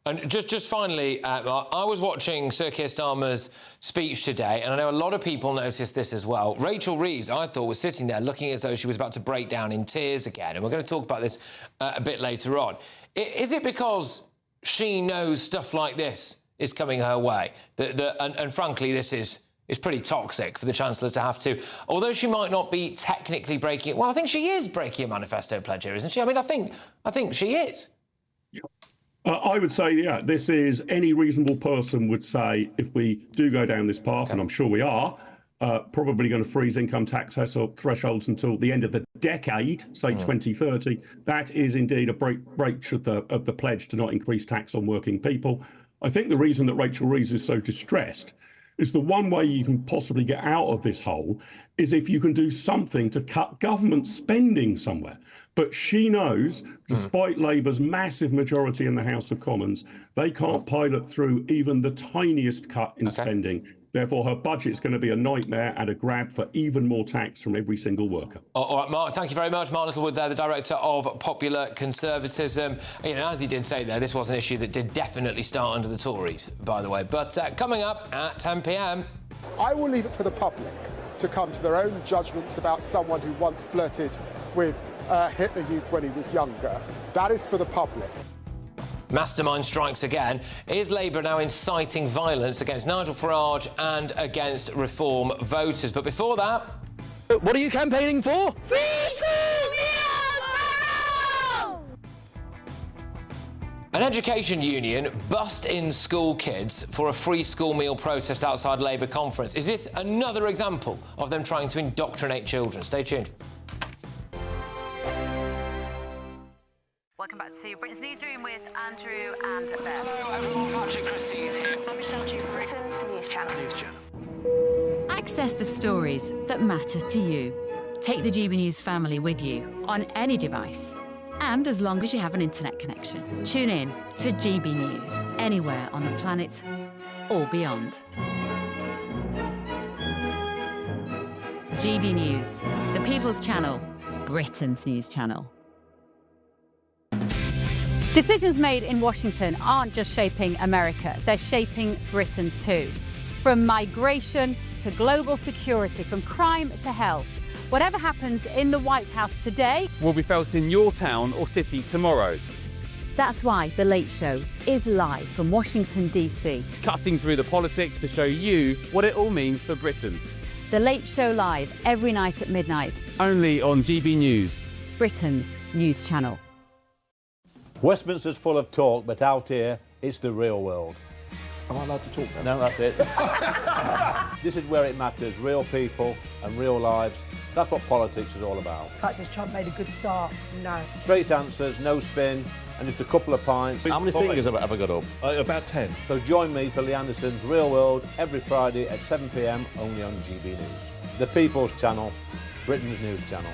And just finally, I was watching Sir Keir Starmer's speech today, and I know a lot of people noticed this as well. Rachel Reeves, I thought, was sitting there looking as though she was about to break down in tears again, and we're going to talk about this a bit later on. Is it because she knows stuff like this is coming her way? And frankly, this is pretty toxic for the Chancellor to have to, although she might not be technically breaking it. Well, I think she is breaking a manifesto pledge here, isn't she? I mean, I think she is. I would say, yeah, this is any reasonable person would say, if we do go down this path, and I'm sure we are, probably going to freeze income tax thresholds until the end of the decade, say 2030. That is indeed a breach of the pledge to not increase tax on working people. I think the reason that Rachel Reeves is so distressed is the one way you can possibly get out of this hole is if you can do something to cut government spending somewhere. But she knows, despite Labour's massive majority in the House of Commons, they can't pilot through even the tiniest cut in spending. Therefore, her budget's going to be a nightmare and a grab for even more tax from every single worker. All right, Mark, thank you very much. Mark Littlewood there, the Director of Popular Conservatism. You know, as he did say there, this was an issue that did definitely start under the Tories, by the way. But coming up at 10 p.m. I will leave it for the public to come to their own judgments about someone who once flirted with Hitler Youth when he was younger. That is for the public. Mastermind strikes again. Is Labour now inciting violence against Nigel Farage and against Reform voters? But before that... What are you campaigning for? Free school meals for all! An education union bust in school kids for a free school meal protest outside Labour conference. Is this another example of them trying to indoctrinate children? Stay tuned. Welcome back to Britain's Newsroom with Andrew and Beth. Hello everyone, Patrick Christys here. I'm Michelle Juber, Britain's News Channel. Access the stories that matter to you. Take the GB News family with you on any device. And as long as you have an internet connection, tune in to GB News anywhere on the planet or beyond. GB News, the People's Channel, Britain's News Channel. Decisions made in Washington aren't just shaping America, they're shaping Britain too. From migration to global security, from crime to health. Whatever happens in the White House today will be felt in your town or city tomorrow. That's why The Late Show is live from Washington, D.C. Cutting through the politics to show you what it all means for Britain. The Late Show live every night at midnight. Only on GB News, Britain's news channel. Westminster's full of talk, but out here, it's the real world. Am I allowed to talk now? No, that's it. This is where it matters, real people and real lives. That's what politics is all about. In fact, has Trump made a good start? No. Straight answers, no spin, and just a couple of pints. How many fingers have I got up? About 10. So join me for Lee Anderson's Real World every Friday at 7 p.m. only on GB News. The People's Channel, Britain's news channel.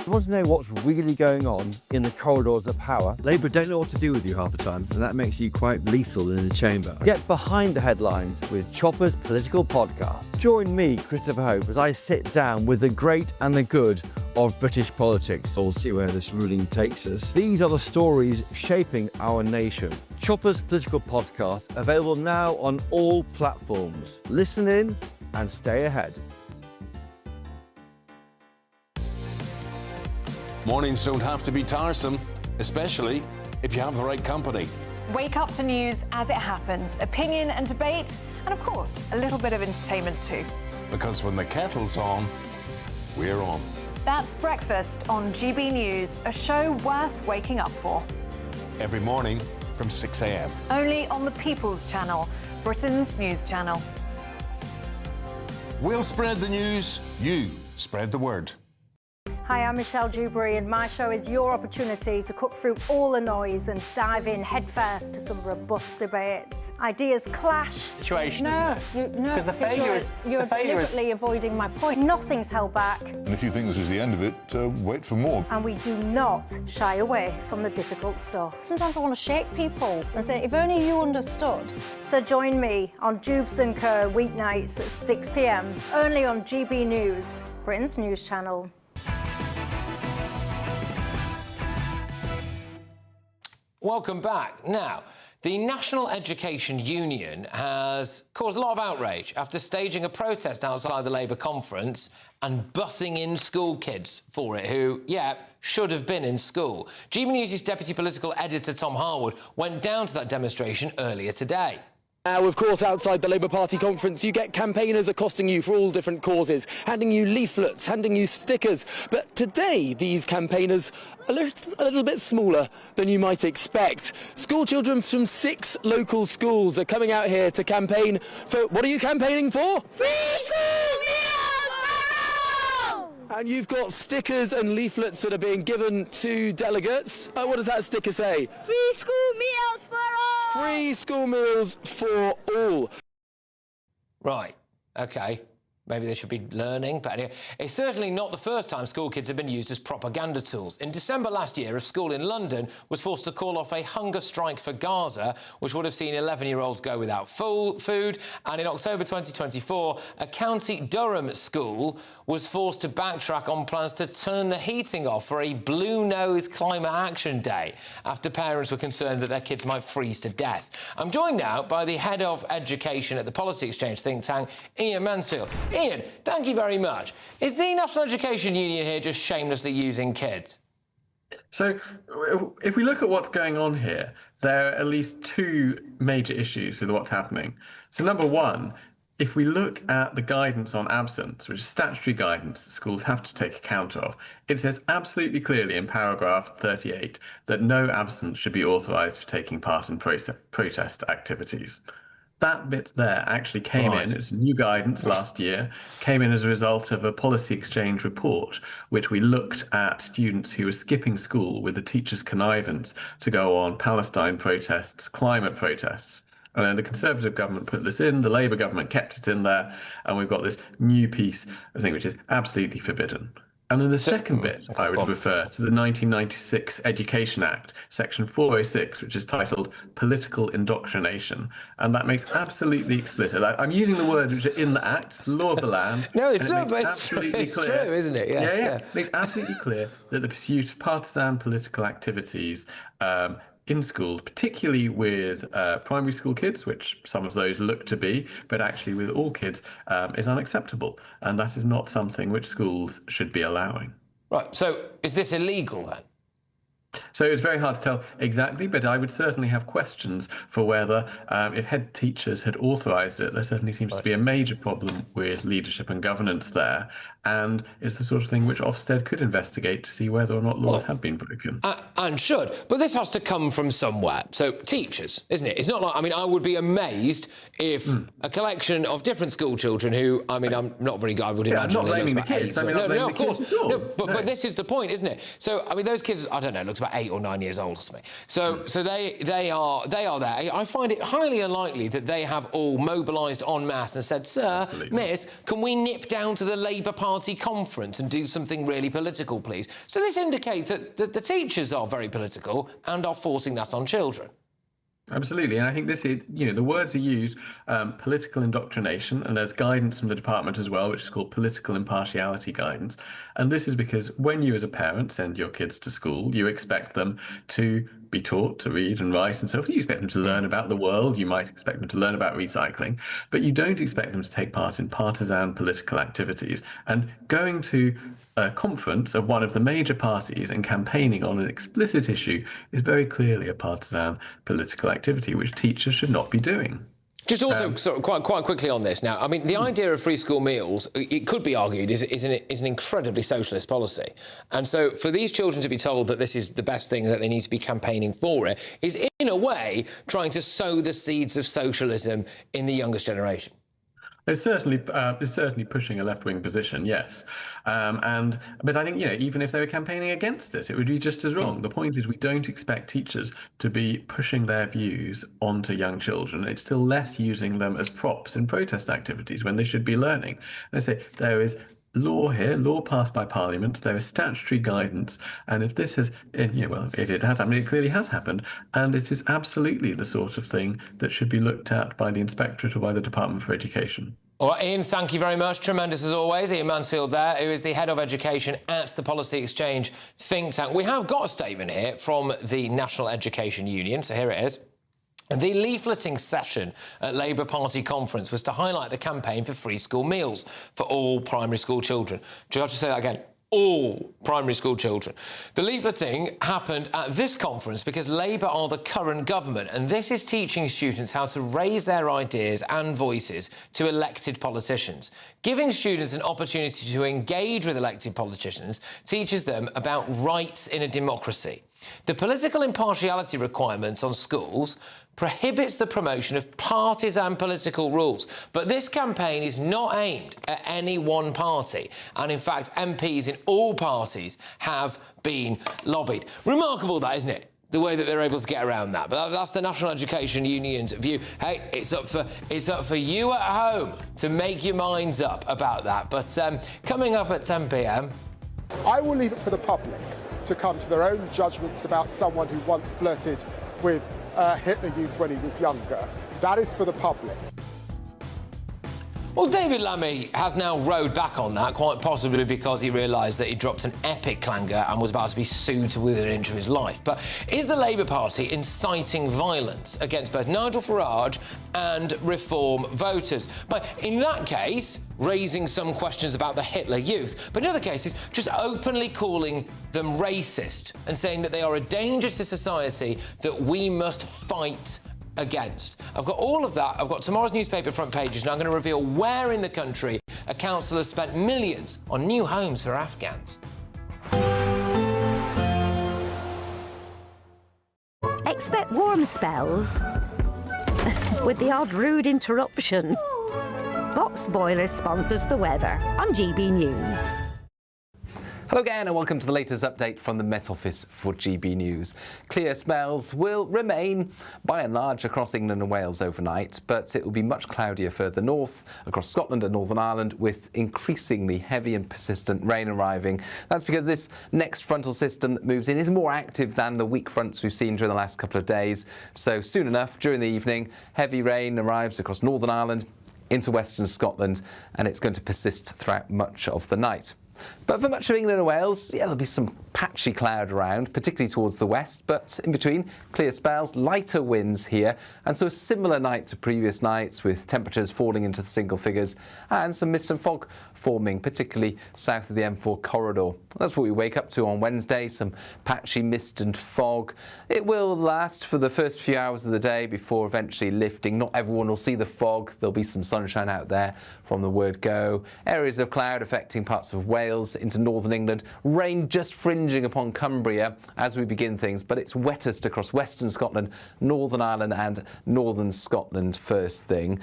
You want to know what's really going on in the corridors of power? Labour don't know what to do with you half the time, and that makes you quite lethal in the chamber. Get behind the headlines with Chopper's political podcast. Join me, Christopher Hope, as I sit down with the great and the good of British politics. We'll see where this ruling takes us. These are the stories shaping our nation. Chopper's political podcast, available now on all platforms. Listen in and stay ahead. Mornings don't have to be tiresome, especially if you have the right company. Wake up to news as it happens, opinion and debate, and of course, a little bit of entertainment too. Because when the kettle's on, we're on. That's Breakfast on GB News, a show worth waking up for. Every morning from 6 a.m. Only on the People's Channel, Britain's news channel. We'll spread the news, you spread the word. Hi, I'm Michelle Juber, and my show is your opportunity to cut through all the noise and dive in headfirst to some robust debates. Ideas clash. Situation, isn't it? No, because the failure is you're deliberately avoiding my point. Nothing's held back. And if you think this is the end of it, wait for more. And we do not shy away from the difficult stuff. Sometimes I want to shake people and say, if only you understood. So join me on Jubes & Co. weeknights at 6 p.m. only on GB News, Britain's news channel. Welcome back. Now, the National Education Union has caused a lot of outrage after staging a protest outside the Labour conference and busing in school kids for it, who, should have been in school. GB News' deputy political editor Tom Harwood went down to that demonstration earlier today. Now, of course, outside the Labour Party conference, you get campaigners accosting you for all different causes, handing you leaflets, handing you stickers. But today, these campaigners are a little bit smaller than you might expect. School children from 6 local schools are coming out here to campaign for... What are you campaigning for? Free school meals for all! And you've got stickers and leaflets that are being given to delegates. What does that sticker say? Free school meals for all! Free school meals for all. Right, OK. Maybe they should be learning, but anyway, it's certainly not the first time school kids have been used as propaganda tools. In December last year, a school in London was forced to call off a hunger strike for Gaza, which would have seen 11-year-olds go without food. And in October 2024, a County Durham school was forced to backtrack on plans to turn the heating off for a Blue Nose Climate Action Day after parents were concerned that their kids might freeze to death. I'm joined now by the Head of Education at the Policy Exchange think tank, Ian Mansfield. Ian, thank you very much. Is the National Education Union here just shamelessly using kids? So, if we look at what's going on here, there are at least two major issues with what's happening. So, number one, if we look at the guidance on absence, which is statutory guidance that schools have to take account of, it says absolutely clearly in paragraph 38 that no absence should be authorised for taking part in protest activities. That bit there actually came in, it's new guidance last year, came in as a result of a policy exchange report, which we looked at students who were skipping school with the teachers' connivance to go on Palestine protests, climate protests. And then the Conservative government put this in, the Labour government kept it in there, and we've got this new piece of thing which is absolutely forbidden. And then the second bit, I would refer to the 1996 Education Act, Section 406, which is titled Political Indoctrination. And that makes absolutely explicit. I'm using the words which are in the Act, it's the law of the land. No, it's not, but it's true, isn't it? Yeah. It makes absolutely clear that the pursuit of partisan political activities in schools, particularly with primary school kids, which some of those look to be, but actually with all kids, is unacceptable. And that is not something which schools should be allowing. Right, so is this illegal then? So it's very hard to tell exactly, but I would certainly have questions for whether, if head teachers had authorised it, there certainly seems to be a major problem with leadership and governance there. And it's the sort of thing which Ofsted could investigate to see whether or not laws have been broken. And should. But this has to come from somewhere. So teachers, isn't it? It's not like, I mean, I would be amazed if a collection of different school children who, I mean, I'm not very good, I would imagine. Not blaming the kids. No, of course. But this is the point, isn't it? So, I mean, those kids, I don't know, looks about 8 or 9 years old or something. So they are there. I find it highly unlikely that they have all mobilised en masse and said, sir, miss, can we nip down to the Labour Party conference and do something really political, please? So this indicates that the teachers are very political and are forcing that on children. Absolutely, and I think this is, the words are used, political indoctrination, and there's guidance from the department as well, which is called political impartiality guidance. And this is because when you as a parent send your kids to school, you expect them to be taught to read and write and so forth. You expect them to learn about the world, you might expect them to learn about recycling, but you don't expect them to take part in partisan political activities. And going to a conference of one of the major parties and campaigning on an explicit issue is very clearly a partisan political activity, which teachers should not be doing. Just also, sort of quite quickly on this now, I mean, the idea of free school meals, it could be argued, is an incredibly socialist policy. And so for these children to be told that this is the best thing, that they need to be campaigning for it, is in a way trying to sow the seeds of socialism in the youngest generation. It's certainly pushing a left-wing position, yes. But I think, even if they were campaigning against it, it would be just as wrong. The point is we don't expect teachers to be pushing their views onto young children. It's still less using them as props in protest activities when they should be learning. And I say there is law here, law passed by Parliament, there is statutory guidance, and if this has, it has happened, it clearly has happened, and it is absolutely the sort of thing that should be looked at by the Inspectorate or by the Department for Education. All right, Ian, thank you very much. Tremendous as always. Ian Mansfield there, who is the Head of Education at the Policy Exchange think tank. We have got a statement here from the National Education Union, so here it is. The leafleting session at Labour Party conference was to highlight the campaign for free school meals for all primary school children. Do I have to say that again? All primary school children. The leafleting happened at this conference because Labour are the current government, and this is teaching students how to raise their ideas and voices to elected politicians. Giving students an opportunity to engage with elected politicians teaches them about rights in a democracy. The political impartiality requirements on schools prohibits the promotion of partisan political rules. But this campaign is not aimed at any one party. And in fact, MPs in all parties have been lobbied. Remarkable that, isn't it? the way that they're able to get around that. But that's the National Education Union's view. Hey, it's up for you at home to make your minds up about that. But coming up at 10 p.m. I will leave it for the public to come to their own judgments about someone who once flirted with Hitler Youth when he was younger. That is for the public. Well, David Lammy has now rowed back on that, quite possibly because he realised that he dropped an epic clanger and was about to be sued to within an inch of his life. But is the Labour Party inciting violence against both Nigel Farage and Reform voters? But in that case, raising some questions about the Hitler Youth, but in other cases, just openly calling them racist and saying that they are a danger to society that we must fight against. I've got all of that. I've got tomorrow's newspaper front pages, and I'm going to reveal where in the country a council has spent millions on new homes for Afghans. Expect warm spells with the odd rude interruption. Box Boiler sponsors the weather on GB News. Hello again and welcome to the latest update from the Met Office for GB News. Clear spells will remain by and large across England and Wales overnight, but it will be much cloudier further north across Scotland and Northern Ireland with increasingly heavy and persistent rain arriving. That's because this next frontal system that moves in is more active than the weak fronts we've seen during the last couple of days. So soon enough, during the evening, heavy rain arrives across Northern Ireland into western Scotland, and it's going to persist throughout much of the night. But for much of England and Wales, there'll be some patchy cloud around, particularly towards the west, but in between, clear spells, lighter winds here, and so a similar night to previous nights with temperatures falling into the single figures and some mist and fog forming, particularly south of the M4 corridor. That's what we wake up to on Wednesday, some patchy mist and fog. It will last for the first few hours of the day before eventually lifting. Not everyone will see the fog. There'll be some sunshine out there from the word go. Areas of cloud affecting parts of Wales into northern England. Rain just fringing upon Cumbria as we begin things, but it's wettest across western Scotland, Northern Ireland and northern Scotland first thing.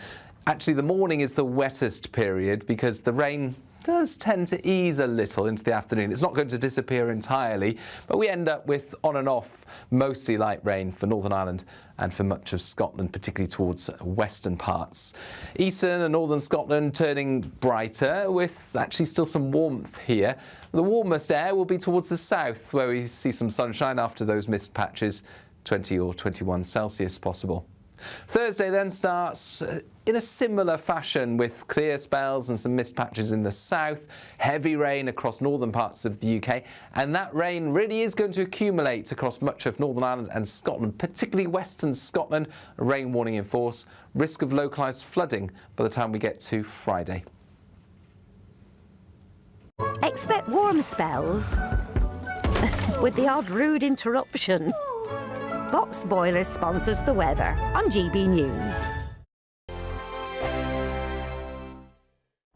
Actually, the morning is the wettest period because the rain does tend to ease a little into the afternoon. It's not going to disappear entirely, but we end up with on and off mostly light rain for Northern Ireland and for much of Scotland, particularly towards western parts. Eastern and northern Scotland turning brighter with actually still some warmth here. The warmest air will be towards the south where we see some sunshine after those mist patches, 20 or 21 Celsius possible. Thursday then starts in a similar fashion with clear spells and some mist patches in the south, heavy rain across northern parts of the UK, and that rain really is going to accumulate across much of Northern Ireland and Scotland, particularly western Scotland. A rain warning in force, risk of localised flooding by the time we get to Friday. Expect warm spells with the odd rude interruption. Box Boiler sponsors the weather on GB News.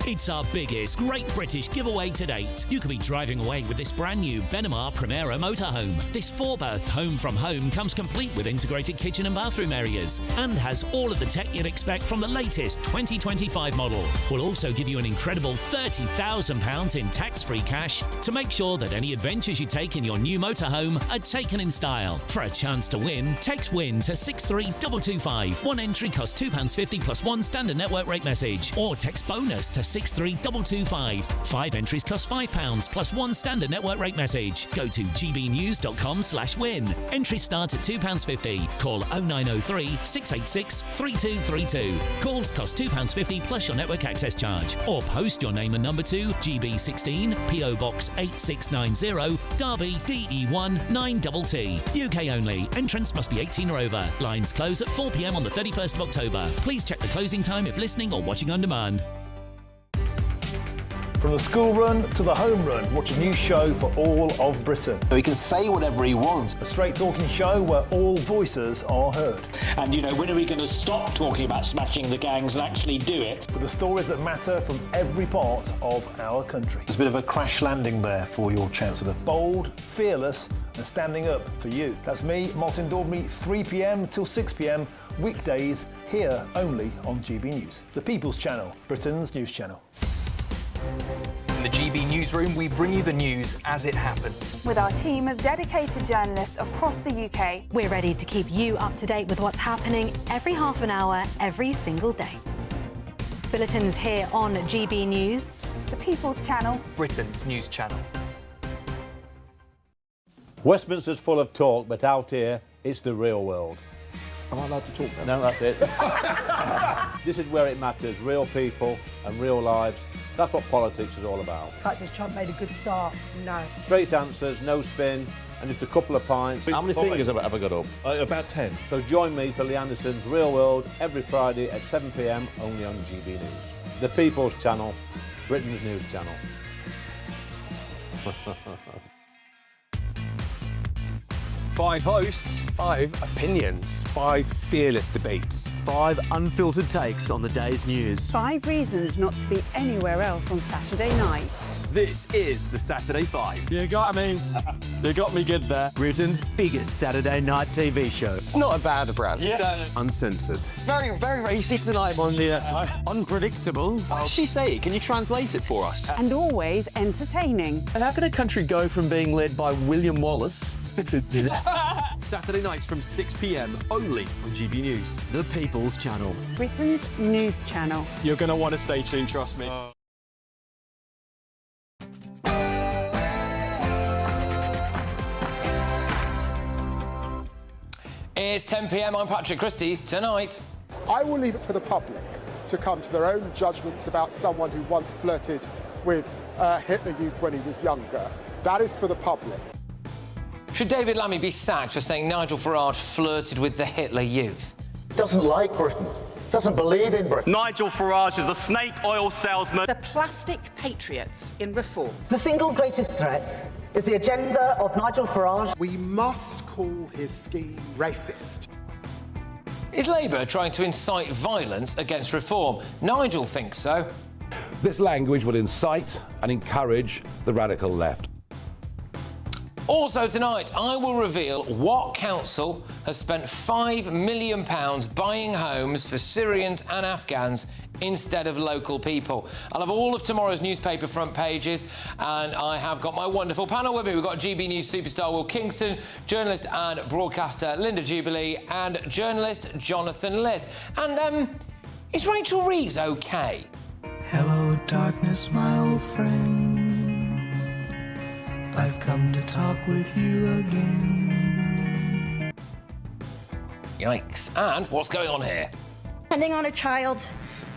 It's our biggest Great British giveaway to date. You could be driving away with this brand new Benamar Primera motorhome. This 4-berth home from home comes complete with integrated kitchen and bathroom areas and has all of the tech you'd expect from the latest 2025 model. We'll also give you an incredible £30,000 in tax-free cash to make sure that any adventures you take in your new motorhome are taken in style. For a chance to win, text WIN to 63225. One entry costs £2.50 plus one standard network rate message, or text BONUS to 63225. 5 entries cost £5 plus one standard network rate message. Go to gbnews.com/win. Entries start at £2.50. Call 0903 686 3232. Calls cost £2.50 plus your network access charge. Or post your name and number to GB16 PO Box 8690 Derby DE1 9TT. UK only. Entrance must be 18 or over. Lines close at 4 p.m. on the 31st of October. Please check the closing time if listening or watching on demand. From the school run to the home run, watch a new show for all of Britain. He can say whatever he wants. A straight talking show where all voices are heard. And, you know, when are we going to stop talking about smashing the gangs and actually do it? With the stories that matter from every part of our country. There's a bit of a crash landing there for your Chancellor. Bold, fearless and standing up for you. That's me, Martin Daubney, 3 p.m. till 6 p.m, weekdays, here only on GB News. The People's Channel, Britain's news channel. the GB Newsroom, we bring you the news as it happens. With our team of dedicated journalists across the UK. We're ready to keep you up to date with what's happening every half an hour, every single day. Bulletins here on GB News. The People's Channel. Britain's news channel. Westminster's full of talk, but out here, it's the real world. Am I allowed to talk now? No, that's it. This is where it matters, real people and real lives. That's what politics is all about. In fact, has Trump made a good start? No. Straight answers, no spin, and just a couple of pints. How many fingers have I got up? About 10. So join me for Lee Anderson's Real World every Friday at 7 p.m. only on GB News. The People's Channel, Britain's news channel. 5 hosts, 5 opinions, 5 fearless debates, 5 unfiltered takes on the day's news. 5 reasons not to be anywhere else on Saturday night. This is the Saturday 5. You got me. You got me good there. Britain's biggest Saturday night TV show. It's not a bad brand. Yeah. Uncensored. Very, very racy tonight. On the unpredictable. What does she say? Can you translate it for us? And always entertaining. And how can a country go from being led by William Wallace Saturday nights from 6 p.m. only on GB News, the People's Channel. Britain's news channel. You're going to want to stay tuned, trust me. It's 10 p.m. I'm Patrick Christys. Tonight, I will leave it for the public to come to their own judgments about someone who once flirted with Hitler Youth when he was younger. That is for the public. should David Lammy be sacked for saying Nigel Farage flirted with the Hitler Youth? Doesn't like Britain. Doesn't believe in Britain. Nigel Farage is a snake oil salesman. The plastic patriots in reform. The single greatest threat is the agenda of Nigel Farage. We must call his scheme racist. Is Labour trying to incite violence against reform? Nigel thinks so. This language will incite and encourage the radical left. Also tonight, I will reveal what council has spent £5 million buying homes for Syrians and Afghans instead of local people. I'll have all of tomorrow's newspaper front pages, and I have got my wonderful panel with me. We've got GB News superstar Will Kingston, journalist and broadcaster Linda Jubilee, and journalist Jonathan Liss. And, is Rachel Reeves okay? Hello, darkness, my old friend. I've come to talk with you again. Yikes. And what's going on here? Depending on a child's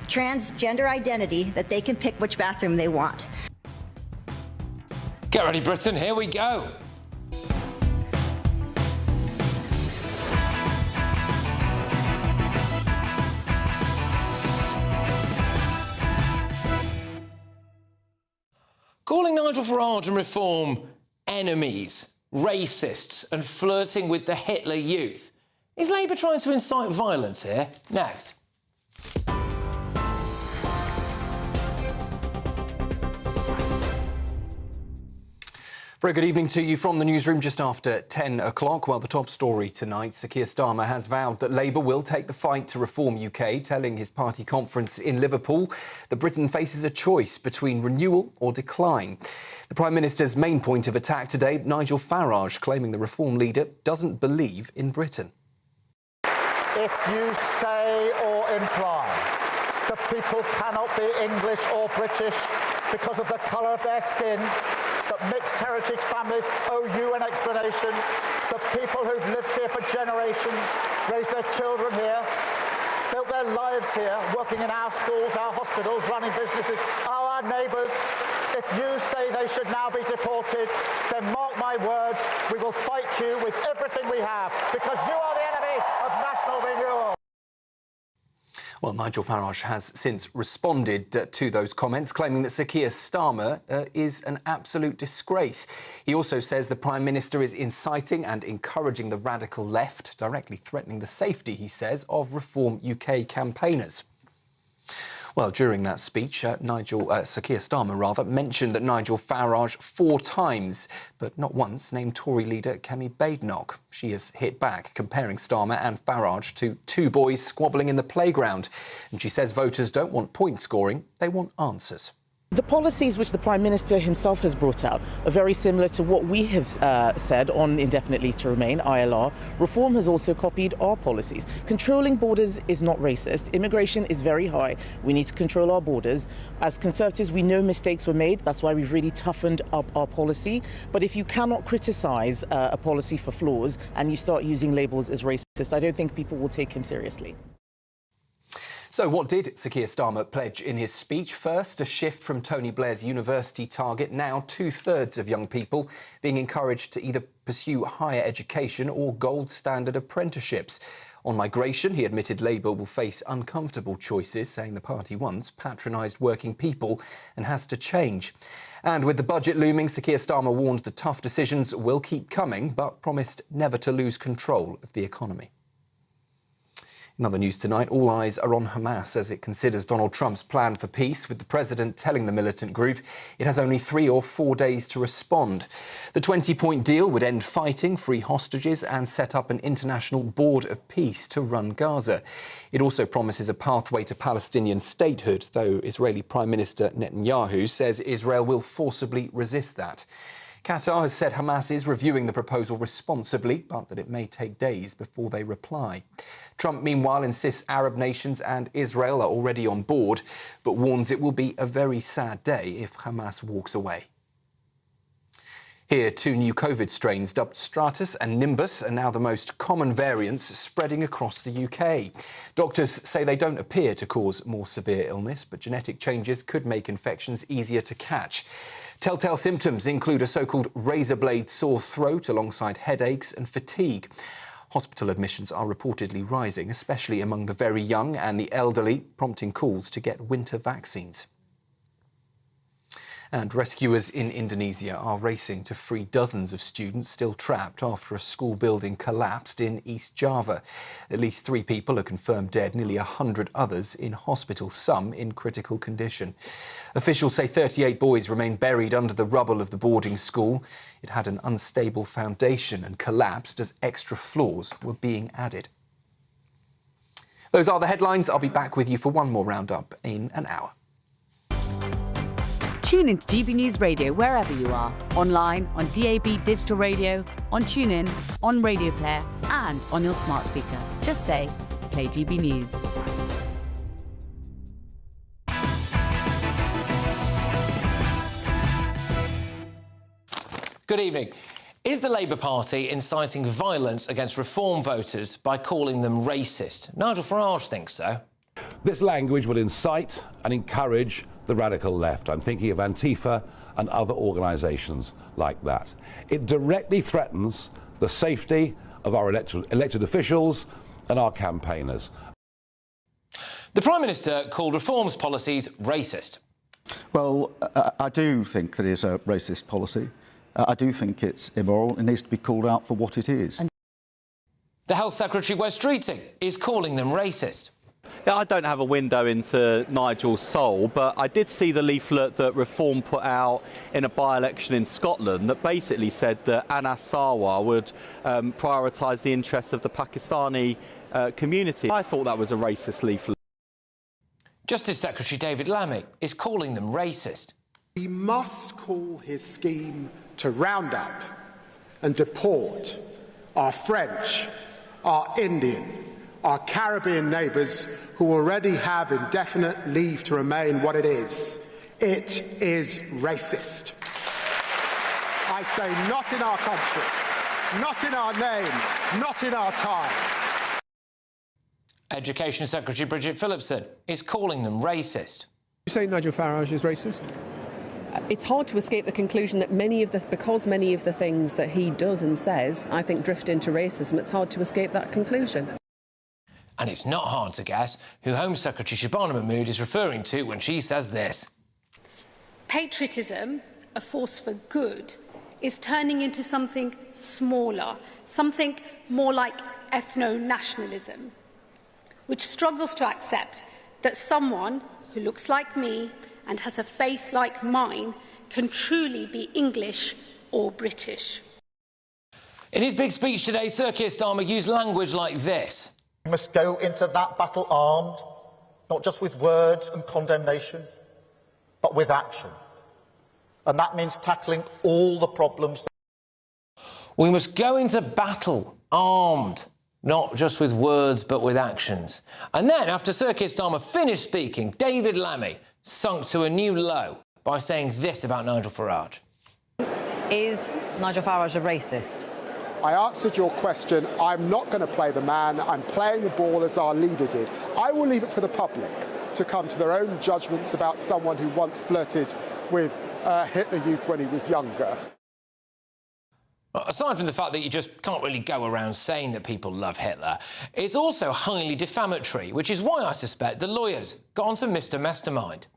transgender identity, that they can pick which bathroom they want. Get ready, Britain. Here we go. Calling Nigel Farage and Reform enemies, racists and flirting with the Hitler Youth. Is Labour trying to incite violence here? Next. Very good evening to you from the newsroom just after 10 o'clock. Well, the top story tonight, Sir Keir Starmer has vowed that Labour will take the fight to reform UK, telling his party conference in Liverpool that Britain faces a choice between renewal or decline. The Prime Minister's main point of attack today, Nigel Farage, claiming the Reform leader doesn't believe in Britain. If you say or imply that people cannot be English or British because of the colour of their skin, that mixed heritage families owe you an explanation, that people who've lived here for generations, raised their children here, built their lives here, working in our schools, our hospitals, running businesses, are our neighbours. If you say they should now be deported, then mark my words, we will fight you with everything we have, because you are the enemy of national renewal. Well, Nigel Farage has since responded to those comments, claiming that Sir Keir Starmer is an absolute disgrace. He also says the Prime Minister is inciting and encouraging the radical left, directly threatening the safety, he says, of Reform UK campaigners. Well, during that speech, Sir Keir Starmer mentioned that Nigel Farage 4 times, but not once named Tory leader Kemi Badenoch. She has hit back, comparing Starmer and Farage to 2 boys squabbling in the playground. And she says voters don't want point scoring, they want answers. The policies which the Prime Minister himself has brought out are very similar to what we have said on indefinite leave to remain, ILR. Reform has also copied our policies. Controlling borders is not racist. Immigration is very high. We need to control our borders. As Conservatives, we know mistakes were made. That's why we've really toughened up our policy. But if you cannot criticise a policy for flaws and you start using labels as racist, I don't think people will take him seriously. So what did Sir Keir Starmer pledge in his speech? First, a shift from Tony Blair's university target. Now 2/3 of young people being encouraged to either pursue higher education or gold standard apprenticeships. On migration, he admitted Labour will face uncomfortable choices, saying the party once patronised working people and has to change. And with the budget looming, Sir Keir Starmer warned the tough decisions will keep coming, but promised never to lose control of the economy. In other news tonight, all eyes are on Hamas as it considers Donald Trump's plan for peace, with the president telling the militant group it has only 3 or 4 days to respond. The 20-point deal would end fighting, free hostages and set up an international board of peace to run Gaza. It also promises a pathway to Palestinian statehood, though Israeli Prime Minister Netanyahu says Israel will forcibly resist that. Qatar has said Hamas is reviewing the proposal responsibly, but that it may take days before they reply. Trump, meanwhile, insists Arab nations and Israel are already on board, but warns it will be a very sad day if Hamas walks away. Here, 2 new COVID strains dubbed Stratus and Nimbus are now the most common variants spreading across the UK. Doctors say they don't appear to cause more severe illness, but genetic changes could make infections easier to catch. Telltale symptoms include a so-called razor blade sore throat alongside headaches and fatigue. Hospital admissions are reportedly rising, especially among the very young and the elderly, prompting calls to get winter vaccines. And rescuers in Indonesia are racing to free dozens of students still trapped after a school building collapsed in East Java. At least 3 people are confirmed dead, nearly 100 others in hospital, some in critical condition. Officials say 38 boys remain buried under the rubble of the boarding school. It had an unstable foundation and collapsed as extra floors were being added. Those are the headlines. I'll be back with you for one more roundup in an hour. Tune into GB News Radio wherever you are, online, on DAB digital radio, on TuneIn, on Radio Player and on your smart speaker. Just say, play GB News. Good evening. Is the Labour Party inciting violence against Reform voters by calling them racist? Nigel Farage thinks so. This language will incite and encourage the radical left. I'm thinking of Antifa and other organisations like that. It directly threatens the safety of our elected officials and our campaigners. The Prime Minister called Reform's policies racist. Well, I do think that it's a racist policy. I do think it's immoral. It needs to be called out for what it is. The Health Secretary, Wes Streeting, is calling them racist. Yeah, I don't have a window into Nigel's soul, but I did see the leaflet that Reform put out in a by-election in Scotland that basically said that Anas Sarwar would prioritise the interests of the Pakistani community. I thought that was a racist leaflet. Justice Secretary David Lammy is calling them racist. He must call his scheme to round up and deport our French, our Indian, our Caribbean neighbours who already have indefinite leave to remain what it is. It is racist. I say not in our country, not in our name, not in our time. Education Secretary Bridget Phillipson is calling them racist. You say Nigel Farage is racist? It's hard to escape the conclusion that because many of the things that he does and says, I think, drift into racism, it's hard to escape that conclusion. And it's not hard to guess who Home Secretary Shabana Mahmood is referring to when she says this. Patriotism, a force for good, is turning into something smaller, something more like ethno-nationalism, which struggles to accept that someone who looks like me and has a faith like mine can truly be English or British. In his big speech today, Sir Keir Starmer used language like this. We must go into that battle armed, not just with words and condemnation, but with action. And that means tackling all the problems. We must go into battle armed, not just with words but with actions. And then, after Sir Keir Starmer finished speaking, David Lammy sunk to a new low by saying this about Nigel Farage. Is Nigel Farage a racist? I answered your question. I'm not going to play the man. I'm playing the ball as our leader did. I will leave it for the public to come to their own judgments about someone who once flirted with Hitler Youth when he was younger. Aside from the fact that you just can't really go around saying that people love Hitler, it's also highly defamatory, which is why I suspect the lawyers got onto Mr. Mastermind.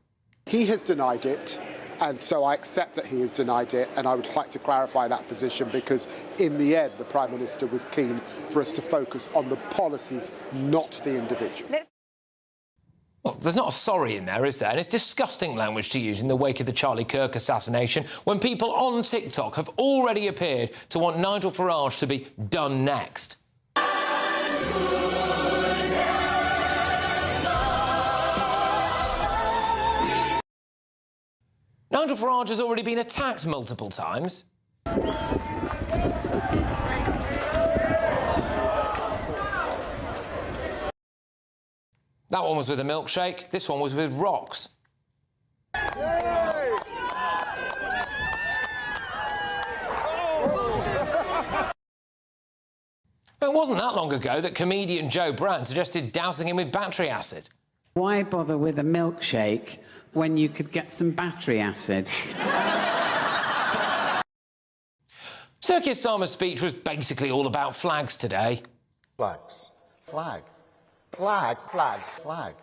He has denied it, and so I accept that he has denied it, and I would like to clarify that position because, in the end, the Prime Minister was keen for us to focus on the policies, not the individual. Well, there's not a sorry in there, is there? And it's disgusting language to use in the wake of the Charlie Kirk assassination when people on TikTok have already appeared to want Nigel Farage to be done next. Nigel Farage has already been attacked multiple times. That one was with a milkshake, this one was with rocks. It wasn't that long ago that comedian Joe Brand suggested dousing him with battery acid. Why bother with a milkshake when you could get some battery acid? Sir Keir Starmer's speech was basically all about flags today. Flags. Flag. Flag, flags, flag.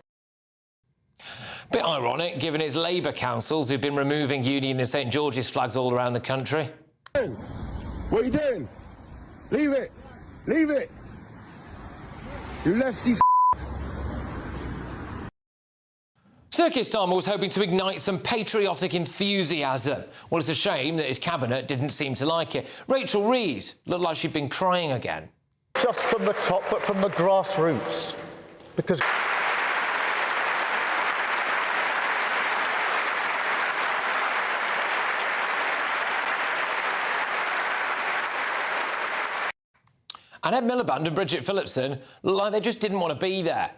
Bit ironic, given it's Labour councils who've been removing Union and St George's flags all around the country. What are you doing? Leave it! Leave it! You lefty Sir Keir Starmer was hoping to ignite some patriotic enthusiasm. Well, it's a shame that his cabinet didn't seem to like it. Rachel Reid looked like she'd been crying again. Just from the top, but from the grassroots. Because and Ed Miliband and Bridget Phillipson looked like they just didn't want to be there.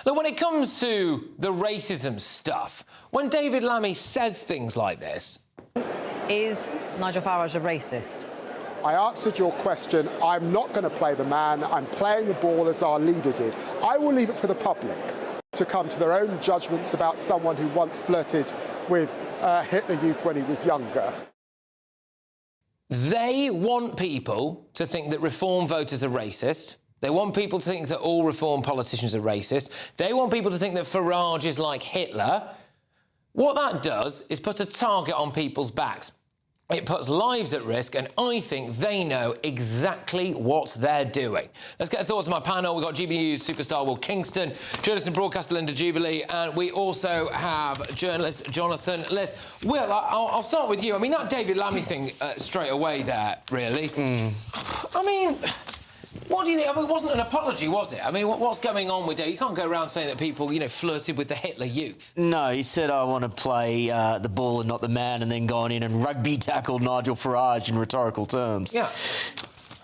Look, when it comes to the racism stuff, when David Lammy says things like this... Is Nigel Farage a racist? I answered your question. I'm not going to play the man. I'm playing the ball as our leader did. I will leave it for the public to come to their own judgments about someone who once flirted with Hitler Youth when he was younger. They want people to think that Reform voters are racist. They want people to think that all Reform politicians are racist. They want people to think that Farage is like Hitler. What that does is put a target on people's backs. It puts lives at risk, and I think they know exactly what they're doing. Let's get the thoughts of my panel. We've got GBNews superstar Will Kingston, journalist and broadcaster Linda Jubilee, and we also have journalist Jonathan Liss. Will, I'll start with you. I mean, that David Lammy thing straight away there, really. I mean... What do you think? I mean, it wasn't an apology, was it? I mean, what's going on with it? You can't go around saying that people, you know, flirted with the Hitler Youth. No, he said, I want to play the ball and not the man, and then gone in and rugby tackled Nigel Farage in rhetorical terms. Yeah.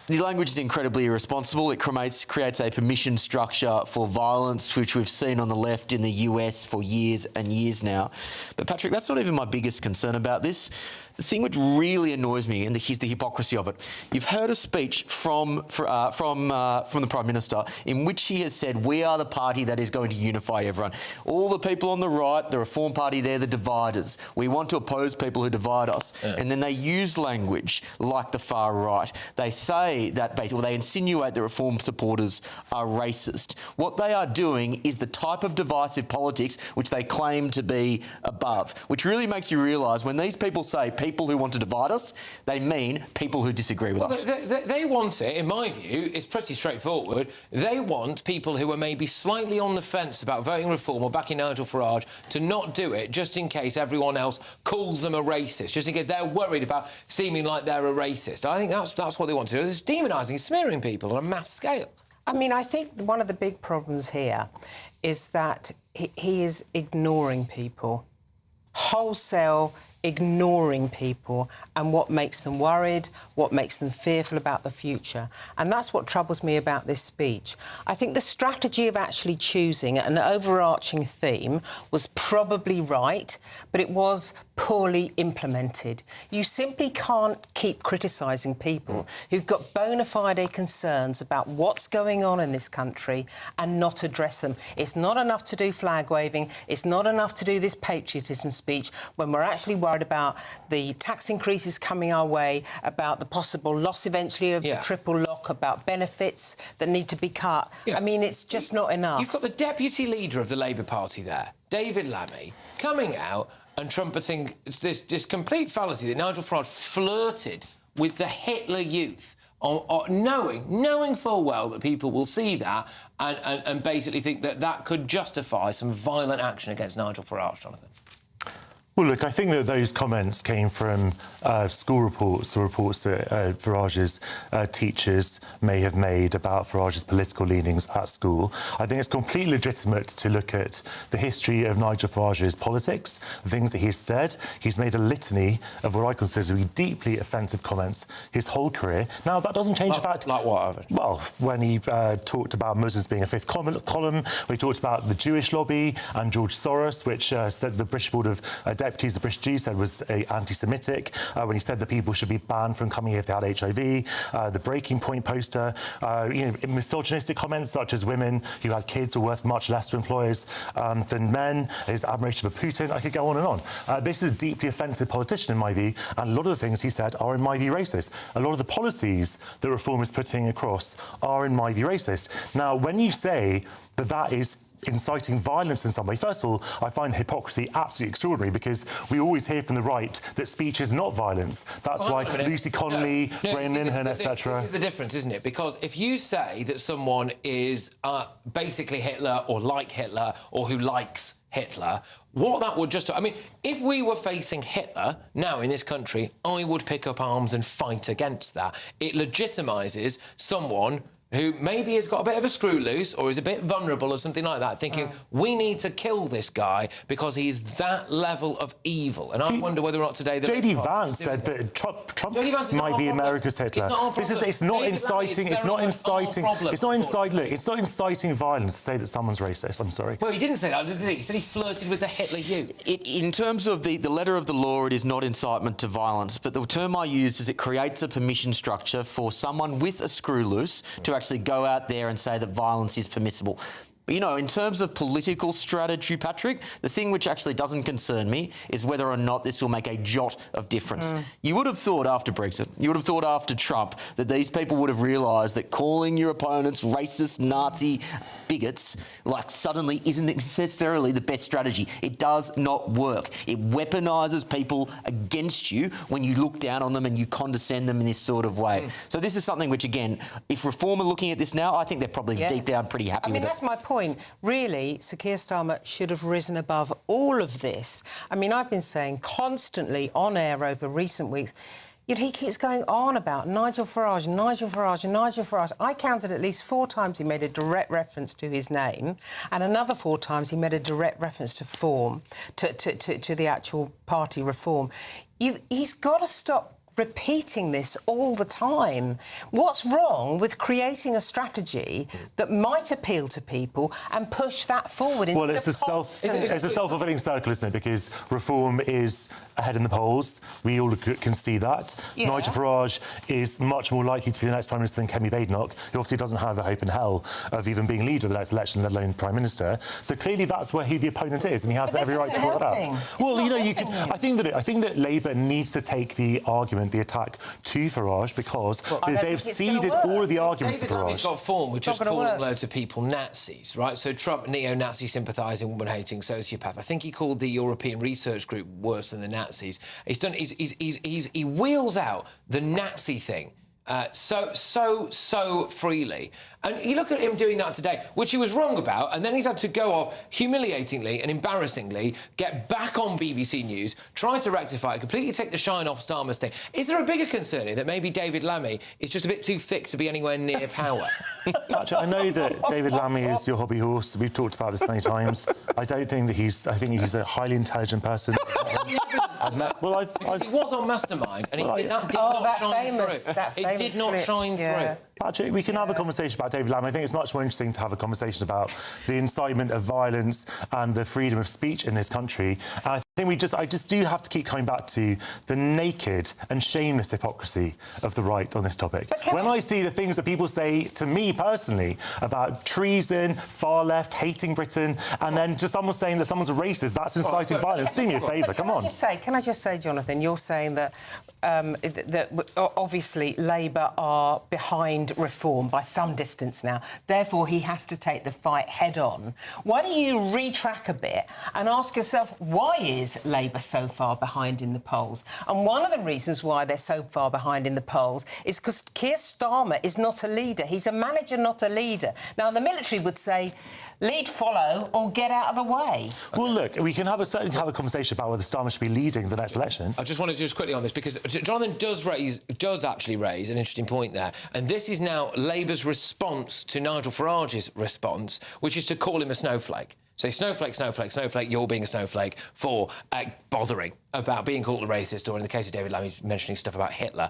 The language is incredibly irresponsible. It creates a permission structure for violence, which we've seen on the left in the US for years and years now. But, Patrick, that's not even my biggest concern about this. The thing which really annoys me, and here's the hypocrisy of it, you've heard a speech from the Prime Minister in which he has said, we are the party that is going to unify everyone. All the people on the right, the Reform Party, they're the dividers. We want to oppose people who divide us. Yeah. And then they use language like the far right. They say that basically, they insinuate that Reform supporters are racist. What they are doing is the type of divisive politics which they claim to be above, which really makes you realise when these people say people who want to divide us, they mean people who disagree with us. They want it, in my view, it's pretty straightforward. They want people who are maybe slightly on the fence about voting Reform or backing Nigel Farage to not do it just in case everyone else calls them a racist, just in case they're worried about seeming like they're a racist. I think that's what they want to do. It's demonising, smearing people on a mass scale. I mean, I think one of the big problems here is that he is ignoring people, wholesale ignoring people and what makes them worried, what makes them fearful about the future. And that's what troubles me about this speech. I think the strategy of actually choosing an overarching theme was probably right, but it was poorly implemented. You simply can't keep criticising people who've got bona fide concerns about what's going on in this country and not address them. It's not enough to do flag waving. It's not enough to do this patriotism speech when we're actually worried about the tax increases coming our way, about the possible loss eventually of the triple lock, about benefits that need to be cut. I mean, it's just not enough. You've got the deputy leader of the Labour Party there, David Lammy, coming out and trumpeting this complete fallacy that Nigel Farage flirted with the Hitler Youth, knowing full well that people will see that and basically think that that could justify some violent action against Nigel Farage, Jonathan. Well, look, I think that those comments came from school reports, the reports that Farage's teachers may have made about Farage's political leanings at school. I think it's completely legitimate to look at the history of Nigel Farage's politics, the things that he's said. He's made a litany of what I consider to be deeply offensive comments his whole career. Now, that doesn't change the fact... Like what? Well, when he talked about Muslims being a fifth column, when he talked about the Jewish lobby and George Soros, which said the British Board of Deputies, the British Jews said was anti-Semitic, when he said that people should be banned from coming here if they had HIV, the Breaking Point poster, misogynistic comments such as women who had kids were worth much less to employers than men, his admiration of Putin. I could go on and on. This is a deeply offensive politician, in my view, and a lot of the things he said are, in my view, racist. A lot of the policies that Reform is putting across are, in my view, racist. Now, when you say that that is inciting violence in some way. First of all, I find hypocrisy absolutely extraordinary because we always hear from the right that speech is not violence. That's why Lucy Connolly, Graham Linehan, etc. This is the difference, isn't it? Because if you say that someone is basically Hitler or like Hitler or who likes Hitler, what that would just... I mean, if we were facing Hitler now in this country, I would pick up arms and fight against that. It legitimises someone who maybe has got a bit of a screw loose or is a bit vulnerable or something like that, thinking, we need to kill this guy because he's that level of evil. And I wonder whether or not today... J.D. Vance said that Trump might be America's Hitler. It's not inciting violence to say that someone's racist. I'm sorry. Well, he didn't say that, did he? He said he flirted with the Hitler Youth. In terms of the letter of the law, it is not incitement to violence, but the term I used is it creates a permission structure for someone with a screw loose to actually go out there and say that violence is permissible. But, you know, in terms of political strategy, Patrick, the thing which actually doesn't concern me is whether or not this will make a jot of difference. You would have thought after Brexit, you would have thought after Trump, that these people would have realised that calling your opponents racist, Nazi bigots, like, suddenly isn't necessarily the best strategy. It does not work. It weaponises people against you when you look down on them and you condescend them in this sort of way. So this is something which, again, if Reform are looking at this now, I think they're probably deep down pretty happy with it. That's my point. Really, Sir Keir Starmer should have risen above all of this. I mean, I've been saying constantly on air over recent weeks, he keeps going on about Nigel Farage, Nigel Farage and Nigel Farage. I counted at least 4 times he made a direct reference to his name, and another 4 times he made a direct reference to to the actual party Reform. He's got to stop repeating this all the time. What's wrong with creating a strategy that might appeal to people and push that forward? Well, it's a self-fulfilling circle, isn't it? Because Reform is ahead in the polls. We all can see that. Yeah. Nigel Farage is much more likely to be the next Prime Minister than Kemi Badenoch, who obviously doesn't have a hope in hell of even being leader of the next election, let alone Prime Minister. So clearly that's who the opponent is, and he has every right to call it out. Well, you know, I think that Labour needs to take the argument, the attack to Farage, because they've ceded all of the arguments to Farage. David Lammy's got form with just calling loads of people Nazis, right? So Trump, neo-Nazi sympathising, woman-hating sociopath. I think he called the European Research Group worse than the Nazis. He wheels out the Nazi thing so freely. And you look at him doing that today, which he was wrong about, and then he's had to go off humiliatingly and embarrassingly, get back on BBC News, try to rectify it, completely take the shine off Starmer's thing. Is there a bigger concern here that maybe David Lammy is just a bit too thick to be anywhere near power? Actually, I know that David Lammy is your hobby horse. We've talked about this many times. I don't think that I think he's a highly intelligent person. He was on Mastermind, and it did not shine through. It did not shine through. Patrick, we can have a conversation about David Lammy. I think it's much more interesting to have a conversation about the incitement of violence and the freedom of speech in this country. And I think I just do have to keep coming back to the naked and shameless hypocrisy of the right on this topic. When I see the things that people say to me personally about treason, far left, hating Britain, and then just someone saying that someone's a racist, that's inciting violence. Do me a favour, come on. Can I just say, Jonathan, you're saying that obviously Labour are behind reform by some distance now. Therefore, he has to take the fight head-on. Why don't you retrack a bit and ask yourself, why is Labour so far behind in the polls? And one of the reasons why they're so far behind in the polls is because Keir Starmer is not a leader. He's a manager, not a leader. Now, the military would say, lead, follow, or get out of the way. Well, look, we can certainly have a conversation about whether Starmer should be leading the next election. I just wanted to just quickly on this, because Jonathan does actually raise an interesting point there, and this is now Labour's response to Nigel Farage's response, which is to call him a snowflake. Say, snowflake, snowflake, snowflake, you're being a snowflake for bothering about being called a racist, or in the case of David Lammy, mentioning stuff about Hitler.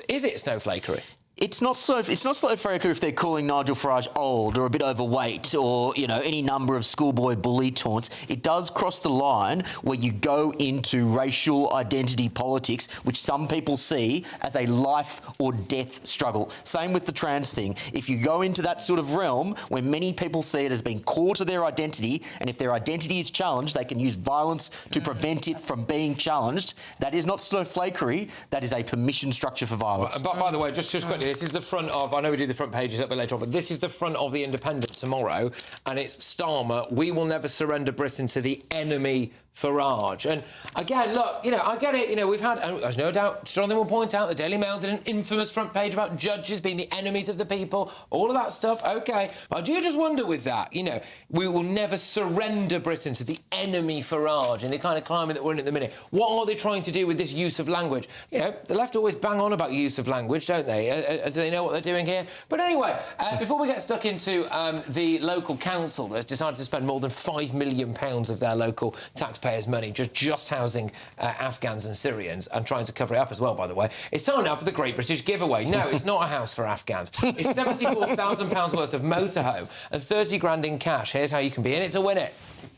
Is it snowflakery? It's not snowflakery if they're calling Nigel Farage old or a bit overweight or, you know, any number of schoolboy bully taunts. It does cross the line where you go into racial identity politics, which some people see as a life or death struggle. Same with the trans thing. If you go into that sort of realm where many people see it as being core to their identity, and if their identity is challenged, they can use violence to prevent it from being challenged. That is not snowflakery. That is a permission structure for violence. But by the way, just quickly, this is the front of... I know we do the front pages a bit later on, but this is the front of The Independent tomorrow, and it's Starmer, we will never surrender Britain to the enemy Farage. And again, look, you know, I get it, you know, we've had... There's no doubt, Jonathan will point out, the Daily Mail did an infamous front page about judges being the enemies of the people, all of that stuff, OK. But I do just wonder with that, you know, we will never surrender Britain to the enemy Farage in the kind of climate that we're in at the minute. What are they trying to do with this use of language? You know, the left always bang on about use of language, don't they? Do they know what they're doing here? But anyway, before we get stuck into the local council that's decided to spend more than £5 million of their local taxpayers' money just housing Afghans and Syrians, and trying to cover it up as well, by the way, it's time now for the Great British Giveaway. No, it's not a house for Afghans. It's £74,000 worth of motorhome and 30 grand in cash. Here's how you can be in it to win it.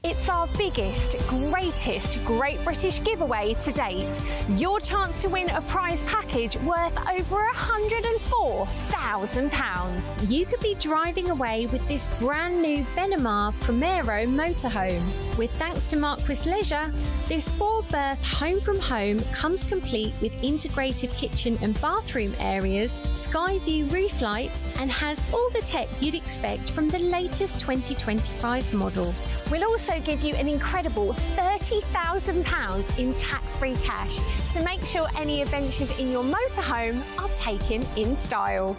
It's our biggest, greatest Great British giveaway to date. Your chance to win a prize package worth over £104,000. You could be driving away with this brand new Benamar Primero motorhome. With thanks to Marquis Leisure, this 4-berth home from home comes complete with integrated kitchen and bathroom areas, sky view roof lights, and has all the tech you'd expect from the latest 2025 model. We'll also give you an incredible £30,000 in tax-free cash to make sure any adventures in your motorhome are taken in style.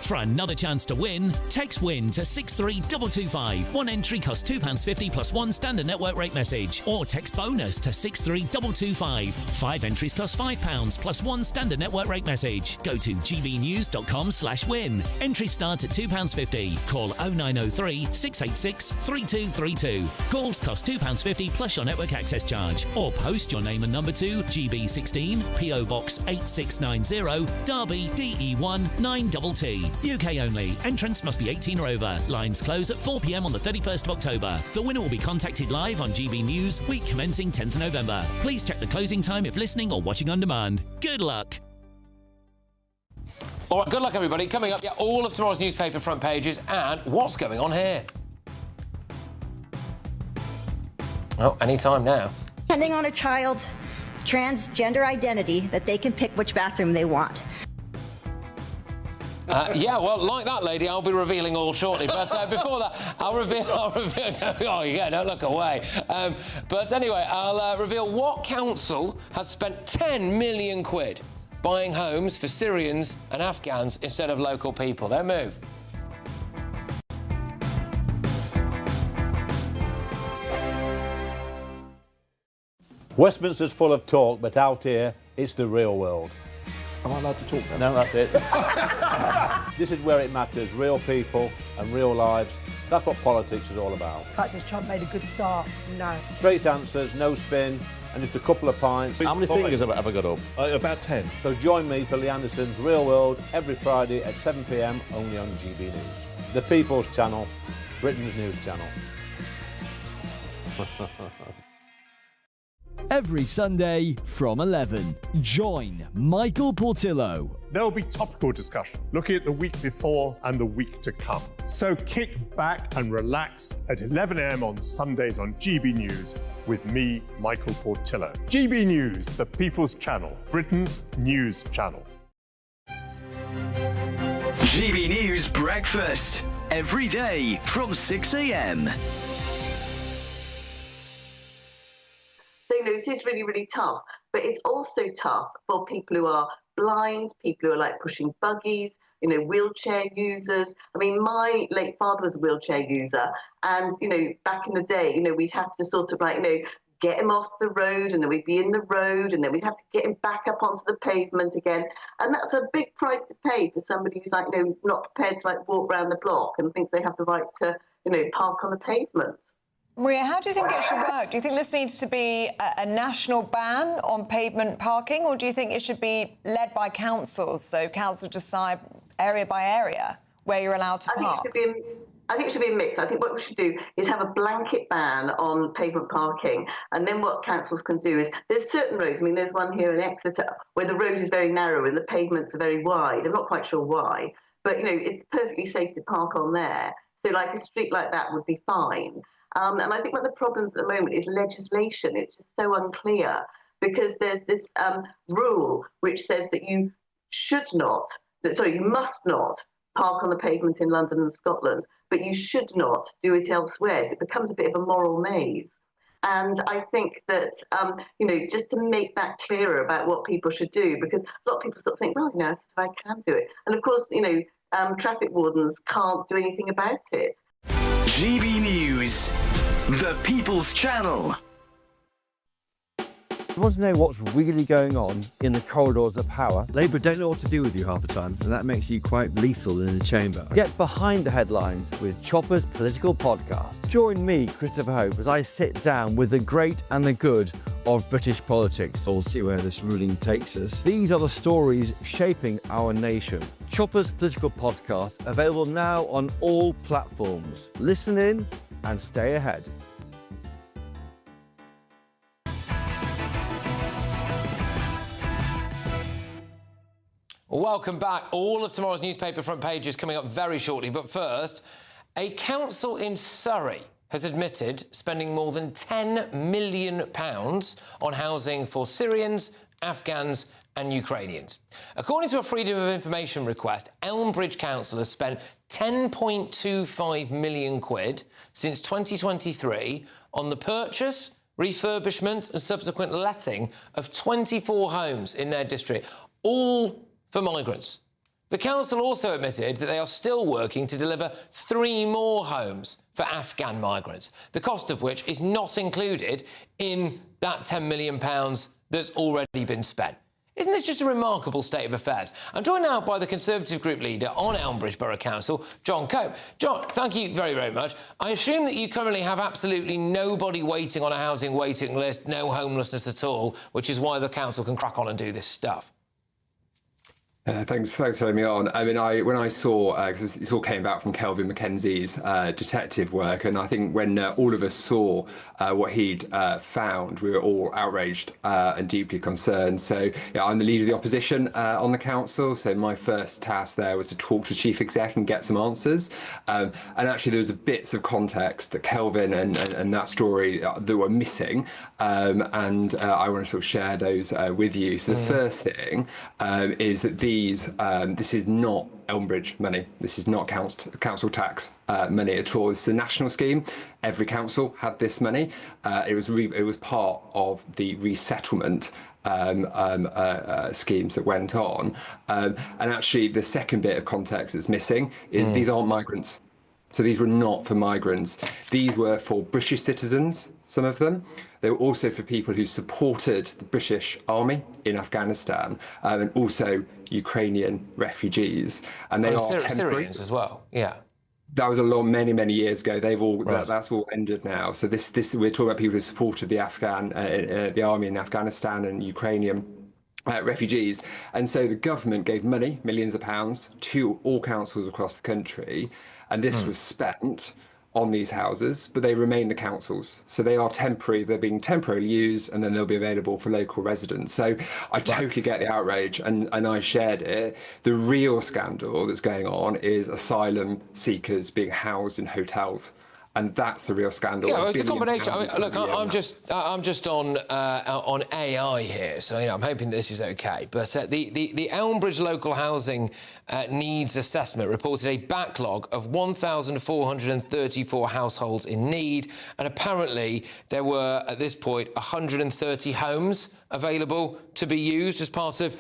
For another chance to win, text WIN to 63225. One entry costs £2.50 plus one standard network rate message. Or text BONUS to 63225. 5 entries cost £5 plus one standard network rate message. Go to gbnews.com/win. Entries start at £2.50. Call 0903 686 3232. Calls cost £2.50 plus your network access charge. Or post your name and number to GB16 PO Box 8690 Derby DE1 9TT. UK only. Entrance must be 18 or over. Lines close at 4 p.m. on the 31st of October. The winner will be contacted live on GB News, week commencing 10th of November. Please check the closing time if listening or watching on demand. Good luck. All right, good luck, everybody. Coming up, all of tomorrow's newspaper front pages and what's going on here. Oh, any time now. Depending on a child's transgender identity, that they can pick which bathroom they want. Yeah, well, like that lady, I'll be revealing all shortly. But before that, I'll reveal... Oh, yeah, don't look away. But anyway, I'll reveal what council has spent £10 million buying homes for Syrians and Afghans instead of local people. Don't move. Westminster's full of talk, but out here, it's the real world. Am I allowed to talk No, now? that's it. This is where it matters, real people and real lives. That's what politics is all about. In fact, has Trump made a good start? No. Straight answers, no spin, and just a couple of pints. How many fingers have I got up? About 10. So join me for Lee Anderson's Real World every Friday at 7 p.m, only on GB News. The People's Channel, Britain's news channel. Every Sunday from 11, join Michael Portillo. There will be topical discussion, looking at the week before and the week to come. So kick back and relax at 11 a.m. on Sundays on GB News with me, Michael Portillo. GB News, the People's Channel, Britain's news channel. GB News Breakfast, every day from 6 a.m. So, it is really, really tough, but it's also tough for people who are blind, people who are like pushing buggies, wheelchair users. I mean, my late father was a wheelchair user, and, back in the day, we'd have to sort of get him off the road, and then we'd be in the road, and then we'd have to get him back up onto the pavement again. And that's a big price to pay for somebody who's not prepared to walk around the block and thinks they have the right to, park on the pavement. Maria, how do you think it should work? Do you think this needs to be a national ban on pavement parking, or do you think it should be led by councils, so councils decide area by area where you're allowed to park? I think it should be a mix. I think what we should do is have a blanket ban on pavement parking, and then what councils can do is, there's certain roads, I mean, there's one here in Exeter where the road is very narrow and the pavements are very wide. I'm not quite sure why, but, it's perfectly safe to park on there. So, a street like that would be fine. And I think one of the problems at the moment is legislation. It's just so unclear, because there's this rule which says that you must not park on the pavement in London and Scotland, but you should not do it elsewhere. So it becomes a bit of a moral maze. And I think that, just to make that clearer about what people should do, because a lot of people sort of think, well, I can do it. And of course, traffic wardens can't do anything about it. GB News, the People's Channel. You want to know what's really going on in the corridors of power? Labour don't know what to do with you half the time, and that makes you quite lethal in the chamber. Get behind the headlines with Chopper's political podcast. Join me, Christopher Hope, as I sit down with the great and the good of British politics. We'll see where this ruling takes us. These are the stories shaping our nation. Chopper's political podcast, available now on all platforms. Listen in and stay ahead. Welcome back. All of tomorrow's newspaper front pages coming up very shortly. But first, a council in Surrey has admitted spending more than £10 million on housing for Syrians, Afghans and Ukrainians. According to a Freedom of Information request, Elmbridge Council has spent £10.25 million since 2023 on the purchase, refurbishment and subsequent letting of 24 homes in their district, all for migrants. The council also admitted that they are still working to deliver 3 more homes for Afghan migrants, the cost of which is not included in that £10 million that's already been spent. Isn't this just a remarkable state of affairs? I'm joined now by the Conservative Group Leader on Elmbridge Borough Council, John Cope. John, thank you very, very much. I assume that you currently have absolutely nobody waiting on a housing waiting list, no homelessness at all, which is why the council can crack on and do this stuff. Thanks for having me on. I mean, when I saw, because this all came back from Kelvin Mackenzie's detective work, and I think when all of us saw what he'd found, we were all outraged and deeply concerned. So yeah, I'm the leader of the opposition on the council, so my first task there was to talk to the chief exec and get some answers. And actually there was bits of context that Kelvin and that story that were missing, and I want to sort of share those with you. So the first thing is that this is not Elmbridge money. This is not council tax money at all. This is a national scheme. Every council had this money. It was part of the resettlement schemes that went on. And actually, the second bit of context that's missing is these aren't migrants. So these were not for migrants. These were for British citizens, some of them. They were also for people who supported the British army in Afghanistan, and also Ukrainian refugees. And they are temporary. Syrians as well, yeah. That was many years ago. That's all ended now. So this we're talking about people who supported the the army in Afghanistan and Ukrainian refugees. And so the government gave money, millions of pounds, to all councils across the country, and this was spent on these houses, but they remain the councils. So they are temporary, they're being temporarily used, and then they'll be available for local residents. So I totally get the outrage, and I shared it. The real scandal that's going on is asylum seekers being housed in hotels. And that's the real scandal. Yeah, well, it's a combination. I mean, look, I'm just on AI here, so I'm hoping this is okay. But the Elmbridge local housing needs assessment reported a backlog of 1,434 households in need, and apparently there were at this point 130 homes available to be used as part of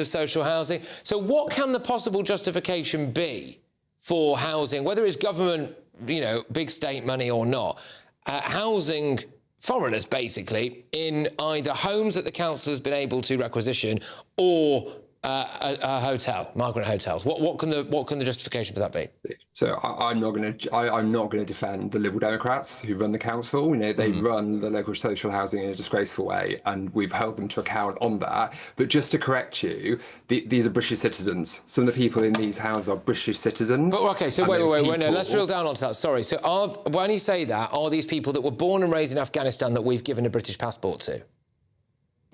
social housing. So, what can the possible justification be for housing, whether it's government, big state money or not, housing foreigners basically in either homes that the council has been able to requisition or a hotel, migrant hotels? What can the justification for that be? So I'm not going to defend the Liberal Democrats who run the council. They run the local social housing in a disgraceful way, and we've held them to account on that. But just to correct you, these are British citizens. Some of the people in these houses are British citizens. But okay, so wait, no, let's drill down onto that. Sorry. So when you say that, are these people that were born and raised in Afghanistan that we've given a British passport to?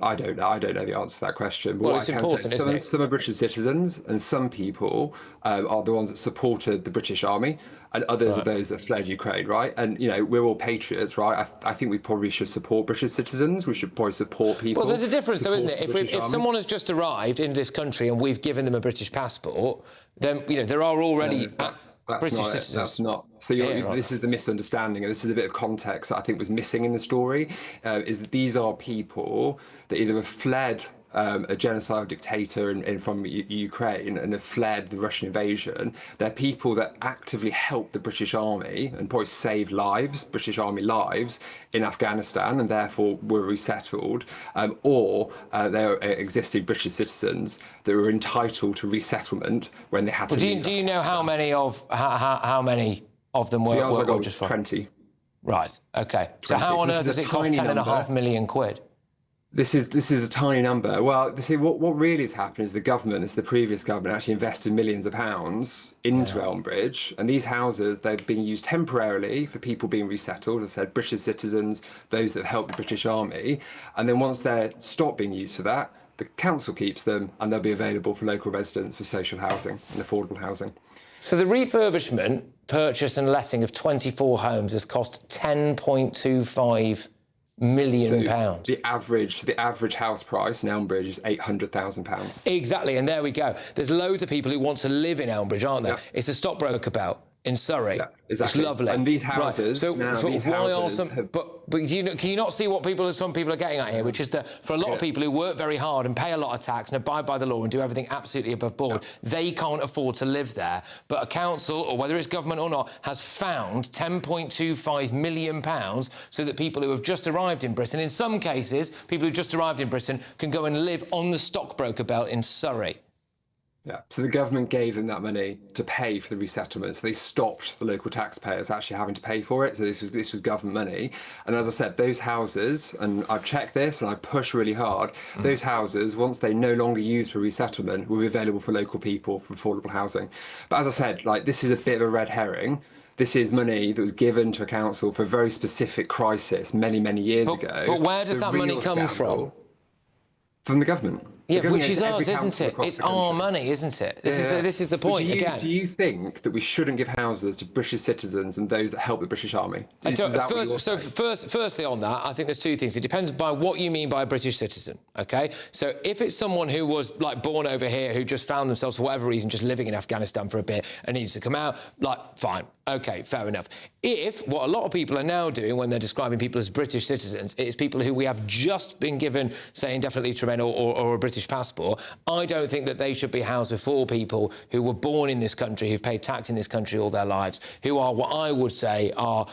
I don't know the answer to that question. But well, it's important, isn't it? Some are British citizens, and some people are the ones that supported the British army, and others are those that fled Ukraine, right? And, we're all patriots, right? I think we probably should support British citizens. We should probably support people. Well, there's a difference, though, isn't it? If someone has just arrived in this country and we've given them a British passport, then, there are already that's British not citizens. That's not. So this is the misunderstanding, and this is a bit of context that I think was missing in the story, is that these are people that either have fled a genocidal dictator from Ukraine and have fled the Russian invasion. They're people that actively helped the British army and probably saved British army lives in Afghanistan, and therefore were resettled, or they're existing British citizens that were entitled to resettlement when they had to leave. Do you know how many of them were just 20? Right. Okay. 20. So how on earth does it cost £10.5 million? This is a tiny number. Well, what really has happened is the government, the previous government, actually invested millions of pounds into Elmbridge, and these houses, they've been used temporarily for people being resettled, as I said, British citizens, those that helped the British army, and then once they're stopped being used for that, the council keeps them, and they'll be available for local residents for social housing and affordable housing. So the refurbishment, purchase and letting of 24 homes has cost £10.25 million. The average house price in Elmbridge is £800,000. Exactly, and there we go. There's loads of people who want to live in Elmbridge, aren't there? Yeah. It's a stockbroker belt in Surrey. Yeah, exactly. It's lovely. And these houses, but can you not see what some people are getting at here, which is that for a lot of people who work very hard and pay a lot of tax and abide by the law and do everything absolutely above board, they can't afford to live there. But a council, or whether it's government or not, has found £10.25 million so that people who have just arrived in Britain, in some cases, people who just arrived in Britain, can go and live on the stockbroker belt in Surrey. Yeah, so the government gave them that money to pay for the resettlement. So they stopped the local taxpayers actually having to pay for it. So this was government money. And as I said, those houses, and I've checked this and I push really hard, those houses, once they no longer used for resettlement, will be available for local people for affordable housing. But as I said, this is a bit of a red herring. This is money that was given to a council for a very specific crisis many, many years ago. But where does that money come from? From the government. Yeah, Because, which is every ours, isn't council it? across It's the country. our money, isn't it? This is the But point, again. Do you think that we shouldn't give houses to British citizens and those that help the British Army? Firstly on that, I think there's two things. It depends by what you mean by a British citizen, OK? So if it's someone who was, like, born over here, who just found themselves, for whatever reason, just living in Afghanistan for a bit and needs to come out, like, fine, OK, fair enough. If what a lot of people are now doing when they're describing people as British citizens, it's people who we have just been given, say, indefinite leave to remain or a British passport, I don't think that they should be housed before people who were born in this country, who've paid tax in this country all their lives, who are what I would say are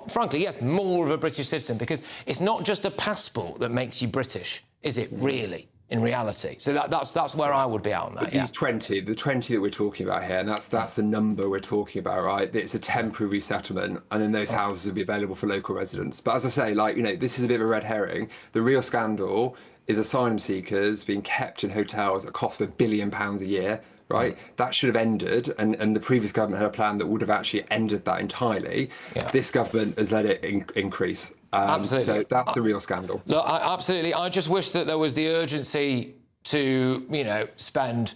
frankly, yes, more of a British citizen, because it's not just a passport that makes you British, is it, really? In reality. So that's where I would be out on that. But these 20, the 20 that we're talking about here, and that's the number we're talking about, right? It's a temporary resettlement, and then those houses will be available for local residents. But as I say, like, this is a bit of a red herring. The real scandal is asylum seekers being kept in hotels at a cost of £1 billion a year. Right, that should have ended, and the previous government had a plan that would have actually ended that entirely. Yeah. This government has let it increase. Absolutely. So that's the real scandal. Look, absolutely. I just wish that there was the urgency to, spend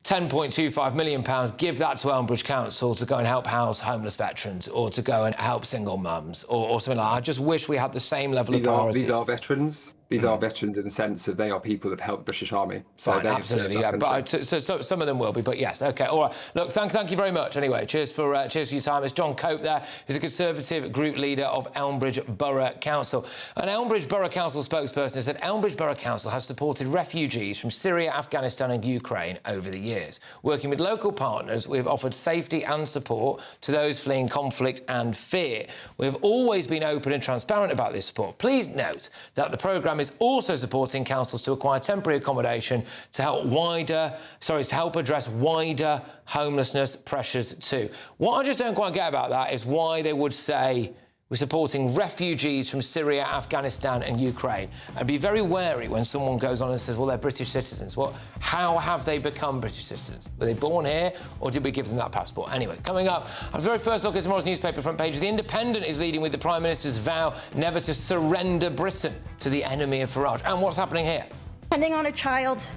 £10.25 million, give that to Elmbridge Council to go and help house homeless veterans, or to go and help single mums, or something like that. I just wish we had the same level of priorities. These are veterans. These are veterans in the sense of they are people that help the British Army. So Fine, absolutely, yeah. But so some of them will be, but yes, OK, all right. Look, thank you very much. Anyway, cheers for your time. It's John Cope there, who's the Conservative group leader of Elmbridge Borough Council. An Elmbridge Borough Council spokesperson has said Elmbridge Borough Council has supported refugees from Syria, Afghanistan and Ukraine over the years. Working with local partners, we've offered safety and support to those fleeing conflict and fear. We've always been open and transparent about this support. Please note that the programme is also supporting councils to acquire temporary accommodation to help address wider homelessness pressures too. What I just don't quite get about that is why they would say we're supporting refugees from Syria, Afghanistan and Ukraine. I'd be very wary when someone goes on and says, well, they're British citizens. Well, how have they become British citizens? Were they born here, or did we give them that passport? Anyway, coming up, our very first look at tomorrow's newspaper front page. The Independent is leading with the Prime Minister's vow never to surrender Britain to the enemy of Farage. And what's happening here? Depending on a child's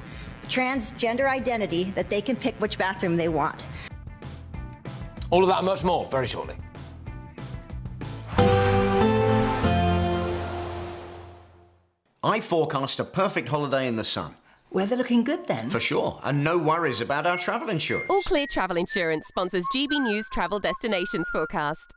transgender identity, that they can pick which bathroom they want. All of that and much more very shortly. I forecast a perfect holiday in the sun. Weather looking good then? For sure, and no worries about our travel insurance. All Clear Travel Insurance sponsors GBNews Travel Destinations Forecast.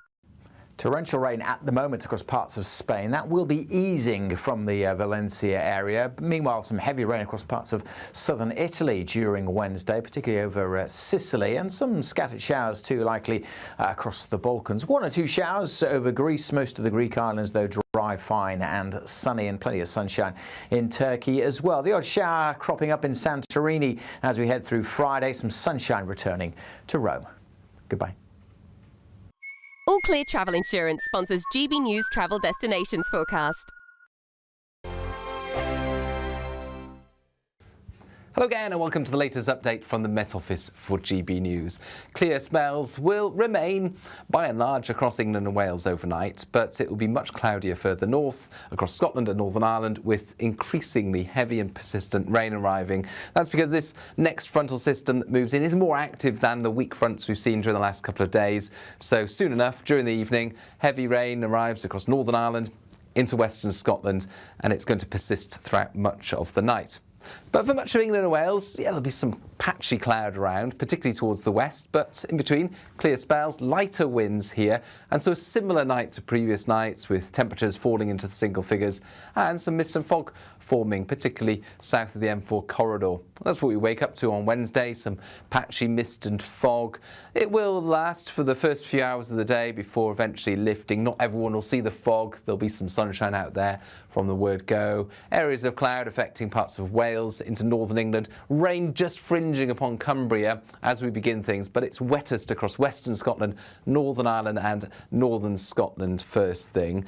Torrential rain at the moment across parts of Spain. That will be easing from the Valencia area. Meanwhile, some heavy rain across parts of southern Italy during Wednesday, particularly over Sicily, and some scattered showers too likely across the Balkans. 1 or 2 showers over Greece, most of the Greek islands though dry, fine and sunny, and plenty of sunshine in Turkey as well. The odd shower cropping up in Santorini as we head through Friday. Some sunshine returning to Rome. Goodbye. All Clear Travel Insurance sponsors GBNews Travel Destinations Forecast. Hello again and welcome to the latest update from the Met Office for GB News. Clear spells will remain by and large across England and Wales overnight, but it will be much cloudier further north across Scotland and Northern Ireland, with increasingly heavy and persistent rain arriving. That's because this next frontal system that moves in is more active than the weak fronts we've seen during the last couple of days. So soon enough, during the evening, heavy rain arrives across Northern Ireland into western Scotland, and it's going to persist throughout much of the night. But for much of England and Wales, there'll be some patchy cloud around, particularly towards the west, but in between, clear spells, lighter winds here, and so a similar night to previous nights, with temperatures falling into the single figures and some mist and fog forming, particularly south of the M4 corridor. That's what we wake up to on Wednesday, some patchy mist and fog. It will last for the first few hours of the day before eventually lifting. Not everyone will see the fog. There'll be some sunshine out there from the word go. Areas of cloud affecting parts of Wales into northern England. Rain just fringing upon Cumbria as we begin things, but it's wettest across western Scotland, Northern Ireland and northern Scotland first thing.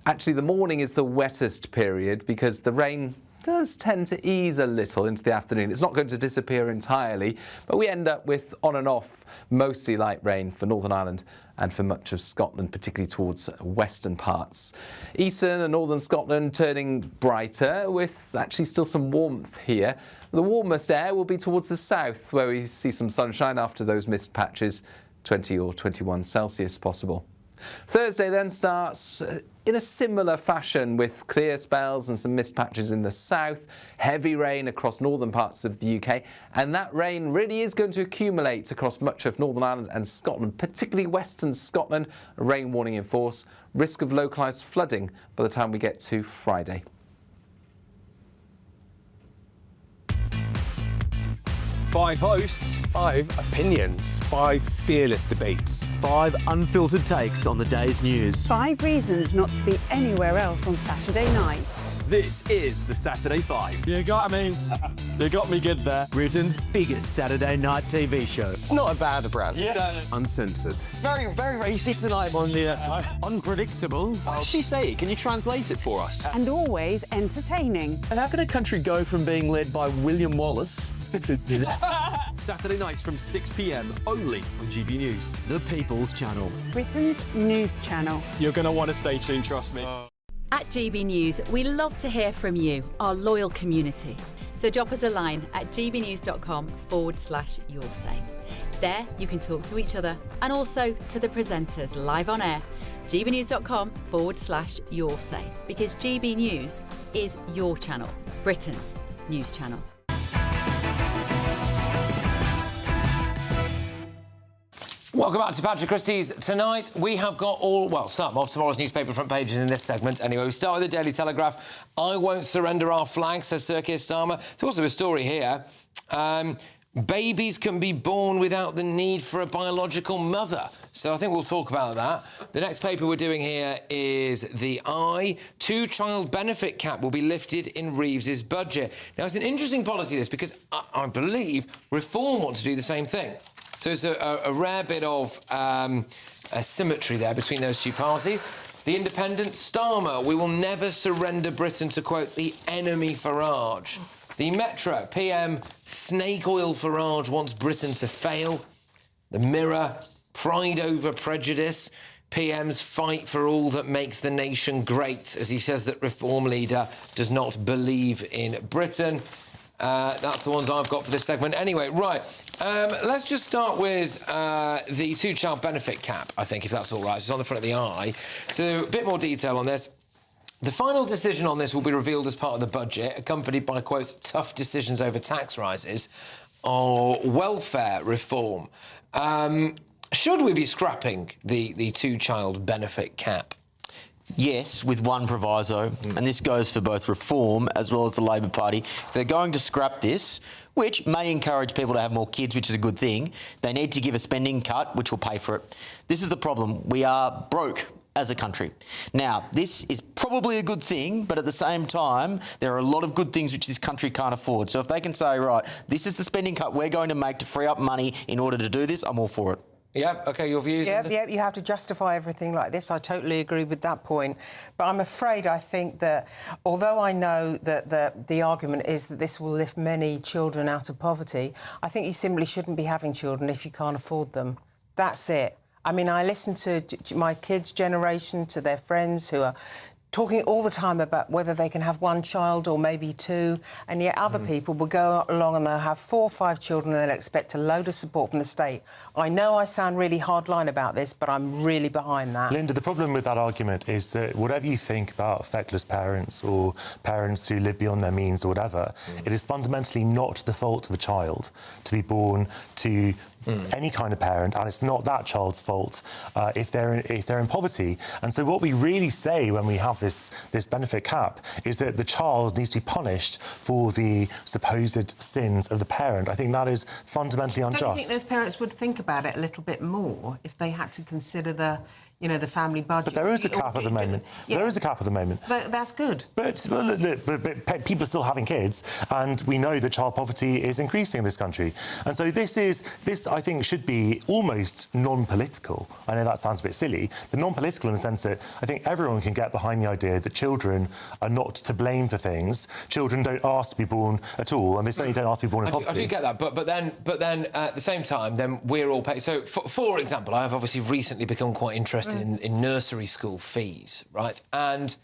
Actually, the morning is the wettest period because the rain does tend to ease a little into the afternoon. It's not going to disappear entirely, but we end up with on and off mostly light rain for Northern Ireland and for much of Scotland, particularly towards western parts. Eastern and northern Scotland turning brighter, with actually still some warmth here. The warmest air will be towards the south, where we see some sunshine after those mist patches, 20 or 21 Celsius possible. Thursday then starts in a similar fashion, with clear spells and some mist patches in the south, heavy rain across northern parts of the UK, and that rain really is going to accumulate across much of Northern Ireland and Scotland, particularly western Scotland. A rain warning in force, risk of localised flooding by the time we get to Friday. Five hosts, 5 opinions, 5 fearless debates, 5 unfiltered takes on the day's news. 5 reasons not to be anywhere else on Saturday night. This is the Saturday 5. You got me good there. Britain's biggest Saturday night TV show. It's not a bad brand. Yeah. Uncensored. Very, very racy tonight. On the unpredictable. What did she say? Can you translate it for us? And always entertaining. And how can a country go from being led by William Wallace Saturday nights from 6 p.m. only on GB News, the People's Channel. Britain's news channel. You're going to want to stay tuned, trust me. At GB News, we love to hear from you, our loyal community. So drop us a line at gbnews.com/yoursay. There you can talk to each other and also to the presenters live on air. gbnews.com/yoursay, because GB News is your channel, Britain's news channel. Welcome back to Patrick Christys. Tonight we have got some of tomorrow's newspaper front pages in this segment. Anyway, we start with the Daily Telegraph. I won't surrender our flag, says Sir Keir Starmer. There's also a story here. Babies can be born without the need for a biological mother. So I think we'll talk about that. The next paper we're doing here is the Eye. 2-child benefit cap will be lifted in Reeves's budget. Now, it's an interesting policy, this, because I believe Reform want to do the same thing. So it's a rare bit of symmetry there between those two parties. The Independent, Starmer, we will never surrender Britain to, quotes, the enemy Farage. The Metro, PM, snake oil Farage wants Britain to fail. The Mirror, pride over prejudice. PM's fight for all that makes the nation great, as he says that Reform leader does not believe in Britain. That's the ones I've got for this segment. Anyway, right. Let's just start with the 2-child benefit cap, I think, if that's all right. It's on the front of the Eye. So a bit more detail on this. The final decision on this will be revealed as part of the budget, accompanied by, quotes, tough decisions over tax rises or welfare reform. Should we be scrapping the 2-child benefit cap? Yes, with one proviso, and this goes for both Reform as well as the Labor Party. If they're going to scrap this, which may encourage people to have more kids, which is a good thing, they need to give a spending cut, which will pay for it. This is the problem. We are broke as a country. Now, this is probably a good thing, but at the same time, there are a lot of good things which this country can't afford. So if they can say, right, this is the spending cut we're going to make to free up money in order to do this, I'm all for it. Yeah, OK, your views? Yeah, you have to justify everything like this. I totally agree with that point. But I'm afraid I think that, although I know that the argument is that this will lift many children out of poverty, I think you simply shouldn't be having children if you can't afford them. That's it. I mean, I listen to my kids' generation, to their friends who are talking all the time about whether they can have 1 child or maybe 2, and yet other people will go along and they'll have 4 or 5 children and they'll expect a load of support from the state. I know I sound really hardline about this, but I'm really behind that. Linda, the problem with that argument is that whatever you think about feckless parents or parents who live beyond their means or whatever, it is fundamentally not the fault of a child to be born to any kind of parent, and it's not that child's fault if they're in poverty. And so what we really say when we have this benefit cap is that the child needs to be punished for the supposed sins of the parent. I think that is fundamentally unjust. Don't you think those parents would think about it a little bit more if they had to consider the, you know, the family budget. But there is a cap at the moment. Yeah. There is a cap at the moment. But that's good. But people are still having kids, and we know that child poverty is increasing in this country. And so this, I think, should be almost non-political. I know that sounds a bit silly, but non-political in the sense that I think everyone can get behind the idea that children are not to blame for things. Children don't ask to be born at all, and they certainly don't ask to be born in poverty. I do get that, but then at the same time, then we're all paying. So, for example, I've obviously recently become quite interested in nursery school fees, right? And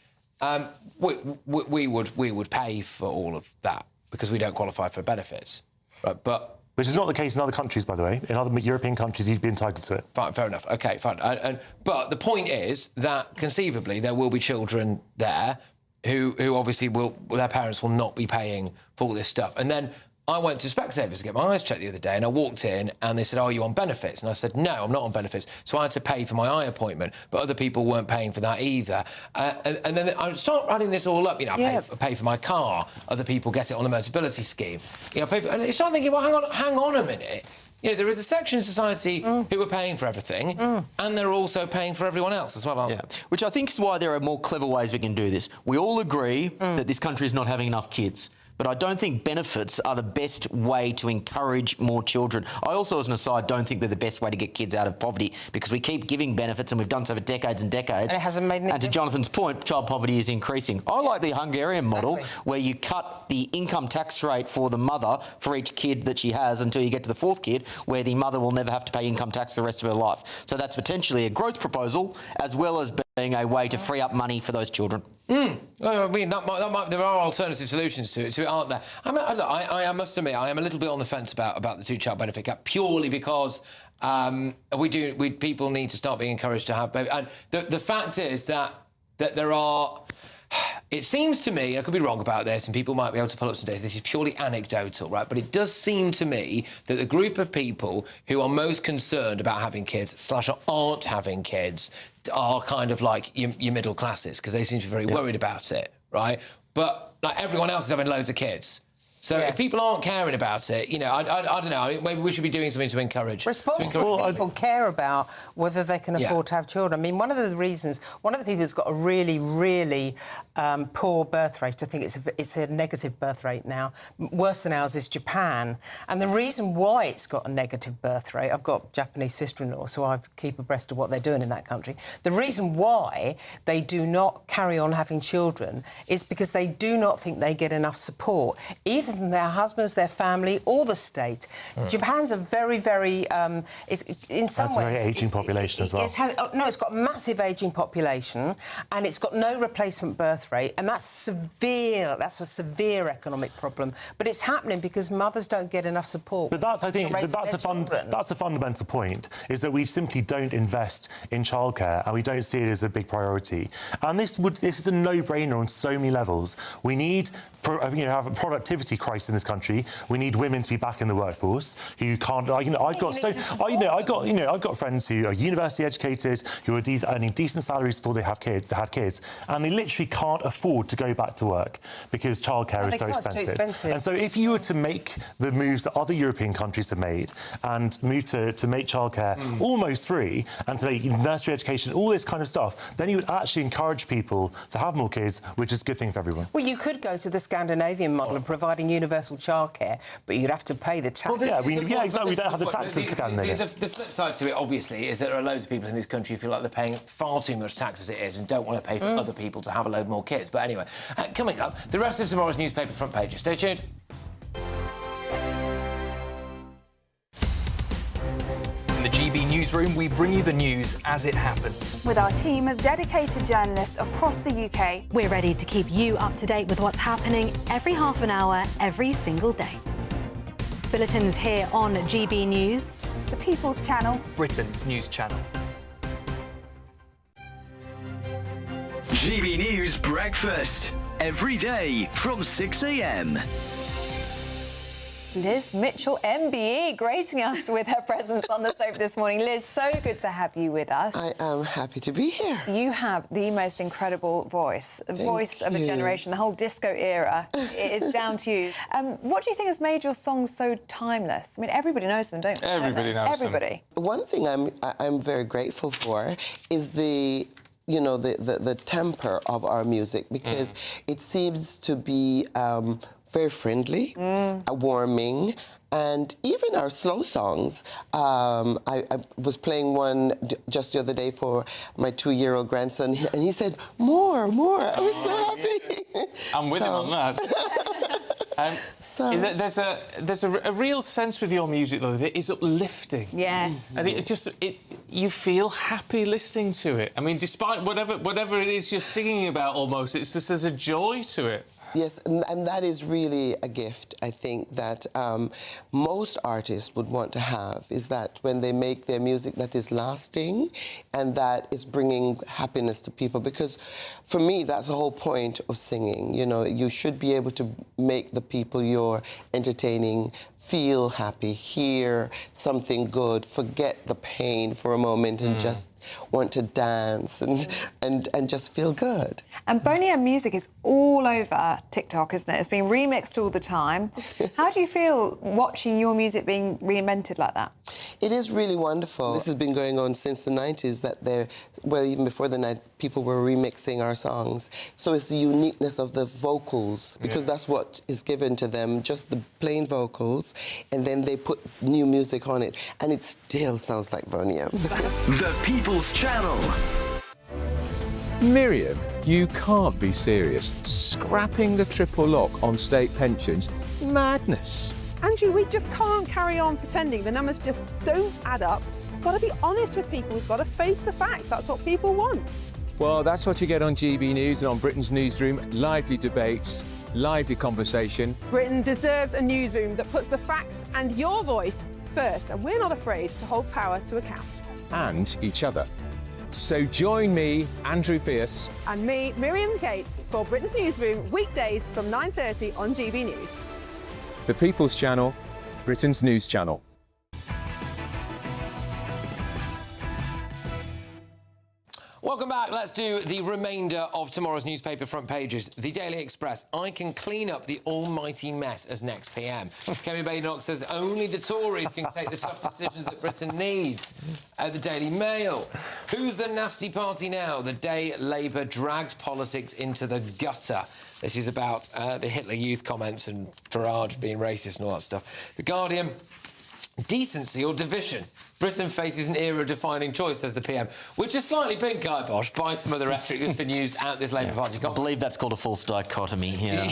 we would pay for all of that because we don't qualify for benefits, right? But which is not the case in other countries, by the way. In other European countries, you'd be entitled to it. Fine, fair enough. OK, fine. But the point is that conceivably there will be children there who obviously their parents will not be paying for all this stuff. And then I went to Specsavers to get my eyes checked the other day, and I walked in and they said, "Oh, are you on benefits?" And I said, "No, I'm not on benefits." So I had to pay for my eye appointment, but other people weren't paying for that either. And then I start running this all up. You know, I pay for my car. Other people get it on the Motability scheme. You know, and you start thinking, well, hang on a minute. You know, there is a section in society who are paying for everything, and they're also paying for everyone else as well, aren't they? Which I think is why there are more clever ways we can do this. We all agree that this country is not having enough kids. But I don't think benefits are the best way to encourage more children. I also, as an aside, don't think they're the best way to get kids out of poverty because we keep giving benefits and we've done so for decades and decades. And it hasn't made any difference. And to Jonathan's point, child poverty is increasing. I like the Hungarian model where you cut the income tax rate for the mother for each kid that she has until you get to the fourth kid, where the mother will never have to pay income tax the rest of her life. So that's potentially a growth proposal as well as being a way to free up money for those children. I mean, there are alternative solutions to it, aren't there? I must admit, I am a little bit on the fence about the two-child benefit cap, purely because people need to start being encouraged to have babies. And the fact is that there are... It seems to me, I could be wrong about this, and people might be able to pull up some data, this is purely anecdotal, right? But it does seem to me that the group of people who are most concerned about having kids / aren't having kids are kind of like your middle classes, because they seem to be very worried about it, right? But like everyone else is having loads of kids. So if people aren't caring about it, you know, I don't know, maybe we should be doing something to encourage... Responsible people care about whether they can afford to have children. I mean, one of the people who's got a really, really poor birth rate, I think it's a negative birth rate now, worse than ours, is Japan. And the reason why it's got a negative birth rate, I've got Japanese sister-in-law, so I keep abreast of what they're doing in that country. The reason why they do not carry on having children is because they do not think they get enough support, either from their husbands, their family, or the state. Japan's a very, very... in some ways... That's a very ageing population as well. It's got a massive ageing population, and it's got no replacement birth rate, and that's severe. That's a severe economic problem. But it's happening because mothers don't get enough support. But that's the fundamental point, is that we simply don't invest in childcare, and we don't see it as a big priority. And this is a no-brainer on so many levels. We need... have a productivity crisis in this country. We need women to be back in the workforce who can't. I've got friends who are university educated, who are earning decent salaries before they had kids, and they literally can't afford to go back to work because childcare is so expensive. And so, if you were to make the moves that other European countries have made and move to make childcare almost free and to make nursery education, all this kind of stuff, then you would actually encourage people to have more kids, which is a good thing for everyone. Well, you could go to the Scandinavian model of providing universal childcare, but you'd have to pay the tax. Exactly. We don't have the tax of Scandinavia. The flip side to it, obviously, is that there are loads of people in this country who feel like they're paying far too much tax as it is and don't want to pay for other people to have a load more kids. But anyway, coming up, the rest of tomorrow's newspaper front pages. Stay tuned. In the GB newsroom, we bring you the news as it happens. With our team of dedicated journalists across the UK, we're ready to keep you up to date with what's happening every half an hour, every single day. Bulletins here on GB News, the People's Channel, Britain's news channel. GB News Breakfast, every day from 6 a.m. Liz Mitchell, MBE, gracing us with her presence on the sofa this morning. Liz, so good to have you with us. I am happy to be here. You have the most incredible voice, the voice of a generation, the whole disco era. It is down to you. What do you think has made your songs so timeless? I mean, everybody knows them, don't they? Everybody knows them. Everybody. One thing I'm very grateful for is the temper of our music, because it seems to be very friendly, warming, and even our slow songs. I was playing one just the other day for my 2-year-old grandson, and he said, more. I was so happy. I'm with him on that. There's a real sense with your music, though, that it is uplifting. Yes. And you feel happy listening to it. I mean, despite whatever it is you're singing about, almost, it's just there's a joy to it. Yes, and that is really a gift, I think, that most artists would want to have, is that when they make their music that is lasting and that is bringing happiness to people. Because for me, that's the whole point of singing. You know, you should be able to make the people you're entertaining feel happy, hear something good, forget the pain for a moment and just want to dance and just feel good. And Boney M music is all over TikTok, isn't it? It's being remixed all the time. How do you feel watching your music being reinvented like that? It is really wonderful. This has been going on since the 90s, even before the 90s, people were remixing our songs. So it's the uniqueness of the vocals, because that's what is given to them, just the plain vocals, and then they put new music on it, and it still sounds like Boney M. The People's Channel. Miriam, you can't be serious. Scrapping the triple lock on state pensions? Madness. Andrew, we just can't carry on pretending. The numbers just don't add up. We've got to be honest with people. We've got to face the facts. That's what people want. Well, that's what you get on GB News and on Britain's Newsroom. Lively debates, lively conversation. Britain deserves a newsroom that puts the facts and your voice first, and we're not afraid to hold power to account. And each other. So join me, Andrew Pearce. And me, Miriam Gates, for Britain's Newsroom, weekdays from 9:30 on GB News. The People's Channel, Britain's news channel. Welcome back. Let's do the remainder of tomorrow's newspaper front pages. The Daily Express. I can clean up the almighty mess as next PM. Kemi Badenoch says only the Tories can take the tough decisions that Britain needs. The Daily Mail. Who's the nasty party now? The day Labour dragged politics into the gutter. This is about the Hitler Youth comments and Farage being racist and all that stuff. The Guardian. Decency or division? Britain faces an era-defining choice, says the PM, which is slightly been kiboshed by some of the rhetoric that's been used at this Labour Party conference. I believe that's called a false dichotomy here.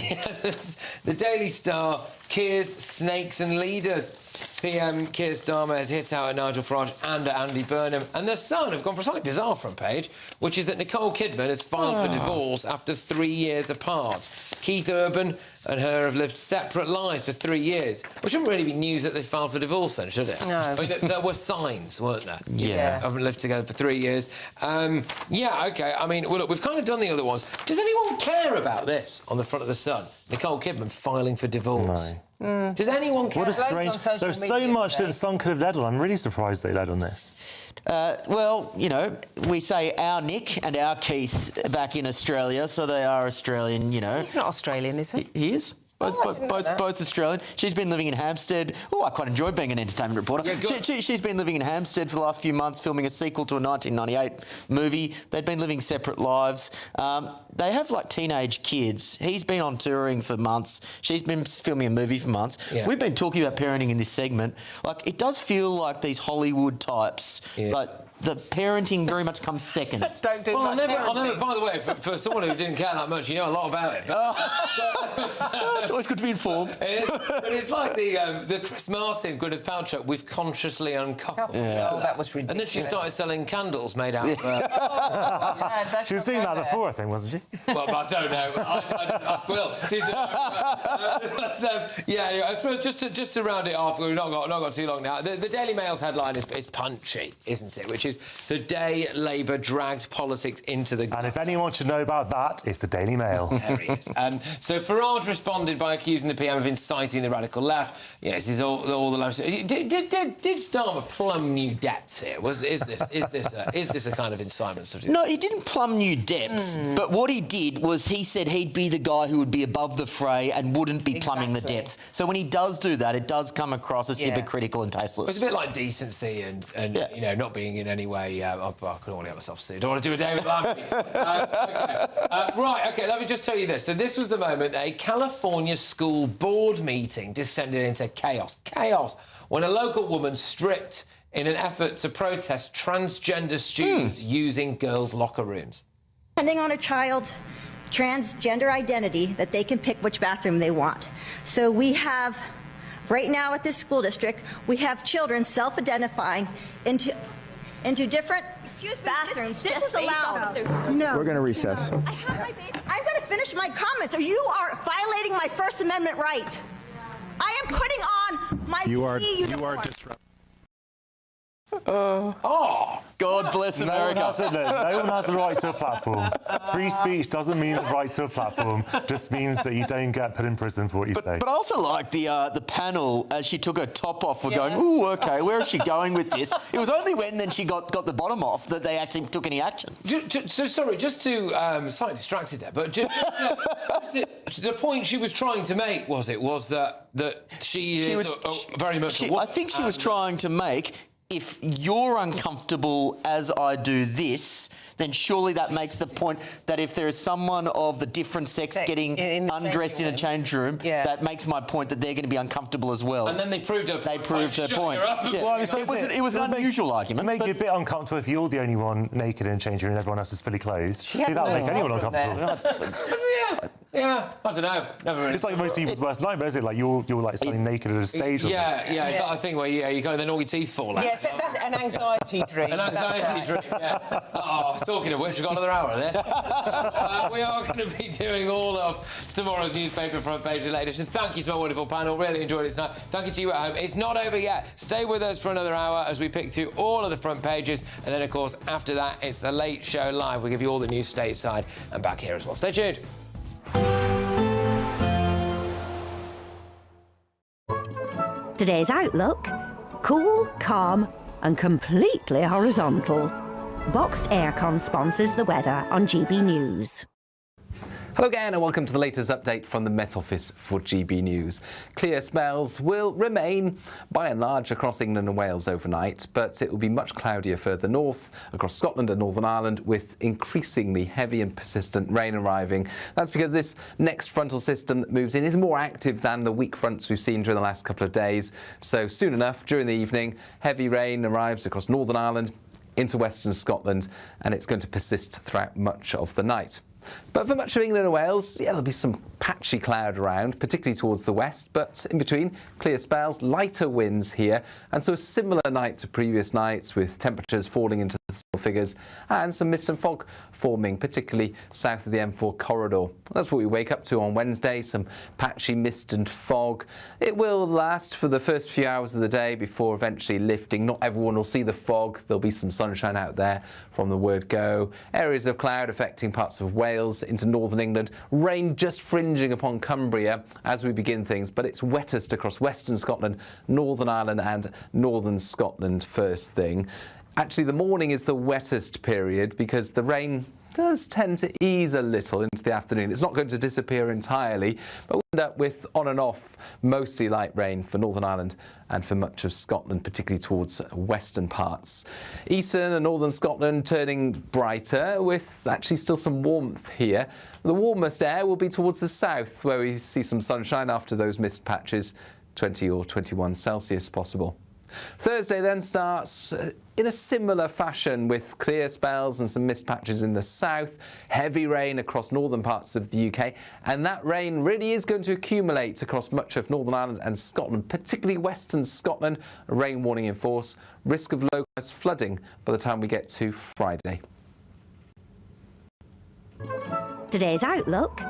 The Daily Star, Keir's snakes and leaders. PM Keir Starmer has hit out at Nigel Farage and at Andy Burnham. And The Sun have gone for a slightly bizarre front page, which is that Nicole Kidman has filed for divorce after 3 years apart. Keith Urban and her have lived separate lives for 3 years. Which shouldn't really be news that they filed for divorce then, should it? No. I mean, there were signs, weren't there? Yeah. Haven't lived together for 3 years. Yeah, OK. I mean, well, look, we've kind of done the other ones. Does anyone care about this on the front of The Sun? Nicole Kidman filing for divorce. No. Does anyone care? What a strange... There's so much that the Sun could have led on. I'm really surprised they led on this. Well, you know, we say our Nick and our Keith back in Australia, so they are Australian, you know. He's not Australian, is he? He is. Both Australian. She's been living in Hampstead. Oh, I quite enjoy being an entertainment reporter. Yeah, she's been living in Hampstead for the last few months, filming a sequel to a 1998 movie. They'd been living separate lives. They have, like, teenage kids. He's been on touring for months. She's been filming a movie for months. Yeah. We've been talking about parenting in this segment. Like, it does feel like these Hollywood types, like, the parenting very much comes second. Don't do I'll never, by the way, for someone who didn't care that much, you know a lot about it. It's always good to be informed. But it's like the Chris Martin, Gwyneth Paltrow, we've consciously uncoupled. Yeah. Oh, that was ridiculous. And then she started selling candles made out of... She was singing that before, I think, wasn't she? Well, I don't know. I ask Will. Yeah, I suppose just to round it off, we've not got too long now. The Daily Mail's headline is punchy, isn't it? Which is the day Labour dragged politics into the... And if anyone should know about that, it's the Daily Mail. There he is. So Farage responded by accusing the PM of inciting the radical left. Yes, this is all the language. Did Starmer plumb new depths here? Is this a kind of incitement stuff? No, he didn't plumb new depths, but what he did was he said he'd be the guy who would be above the fray and wouldn't be plumbing the depths. So when he does do that, it does come across as hypocritical and tasteless. It's a bit like decency and you know, not being in any way... I couldn't want to get myself sued. I don't want to do a David Lamb. Right, OK, let me just tell you this. So this was the moment a California school board meeting descended into chaos. Chaos. When a local woman stripped in an effort to protest transgender students using girls' locker rooms. Depending on a child's transgender identity, that they can pick which bathroom they want. So we have, right now at this school district, we have children self-identifying into different bathrooms. This is allowed. No. We're going to recess. I have my baby. I'm going to finish my comments, or you are violating my First Amendment right. I am putting on my uniform. You are disrupting. God bless America. No one has the right to a platform. Free speech doesn't mean the right to a platform. Just means that you don't get put in prison for what you say. But I also like the panel as she took her top off for going, ooh, OK, where is she going with this? It was only when then she got the bottom off that they actually took any action. So, sorry, just to... slightly distracted there, but the point she was trying to make was that she is very much... I think she was trying to make... If you're uncomfortable as I do this, then surely that makes the point that if there is someone of the different sex getting undressed in a change room, that makes my point that they're going to be uncomfortable as well. And then they proved her point. Well, it was an unusual argument. It would make you a bit uncomfortable if you're the only one naked in a change room and everyone else is fully clothed. That would make anyone uncomfortable. Yeah, I don't know. Never really. It's like most people's worst nightmare, isn't it? Like you're like standing naked at a stage. Yeah. It's that thing where you kind of then all your teeth fall out. Yes, that's an anxiety dream. An anxiety dream. Yeah. Oh, talking of which, we've got another hour of this. We are going to be doing all of tomorrow's newspaper front page edition. Thank you to my wonderful panel. Really enjoyed it tonight. Thank you to you at home. It's not over yet. Stay with us for another hour as we pick through all of the front pages, and then of course after that it's the Late Show Live. We give you all the news stateside and back here as well. Stay tuned. Today's outlook: cool, calm and completely horizontal. Boxed Aircon sponsors the weather on GB News. Hello again and welcome to the latest update from the Met Office for GB News. Clear spells will remain by and large across England and Wales overnight, but it will be much cloudier further north across Scotland and Northern Ireland, with increasingly heavy and persistent rain arriving. That's because this next frontal system that moves in is more active than the weak fronts we've seen during the last couple of days. So soon enough, during the evening, heavy rain arrives across Northern Ireland into western Scotland, and it's going to persist throughout much of the night. But for much of England and Wales, there'll be some patchy cloud around, particularly towards the west, but in between, clear spells, lighter winds here, and so a similar night to previous nights, with temperatures falling into the single figures and some mist and fog forming, particularly south of the M4 corridor. That's what we wake up to on Wednesday, some patchy mist and fog. It will last for the first few hours of the day before eventually lifting. Not everyone will see the fog. There'll be some sunshine out there from the word go. Areas of cloud affecting parts of Wales into northern England. Rain just fringing upon Cumbria as we begin things, but it's wettest across western Scotland, Northern Ireland and northern Scotland first thing. Actually, the morning is the wettest period because the rain does tend to ease a little into the afternoon. It's not going to disappear entirely, but we'll end up with on and off mostly light rain for Northern Ireland and for much of Scotland, particularly towards western parts. Eastern and northern Scotland turning brighter, with actually still some warmth here. The warmest air will be towards the south, where we see some sunshine after those mist patches, 20 or 21 Celsius possible. Thursday then starts in a similar fashion, with clear spells and some mist patches in the south, heavy rain across northern parts of the UK, and that rain really is going to accumulate across much of Northern Ireland and Scotland, particularly western Scotland. A rain warning in force, risk of localised flooding by the time we get to Friday. Today's outlook: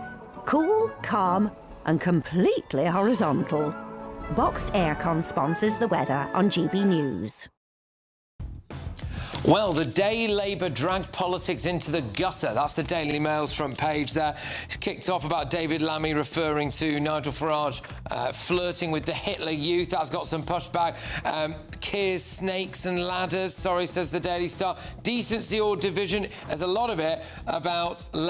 cool, calm and completely horizontal. Boxed Aircon sponsors the weather on GB News. Well, the day Labour dragged politics into the gutter. That's the Daily Mail's front page there. It's kicked off about David Lammy referring to Nigel Farage flirting with the Hitler Youth. That's got some pushback. Keir's snakes and ladders, sorry, says the Daily Star. Decency or division. There's a lot of it about Labour.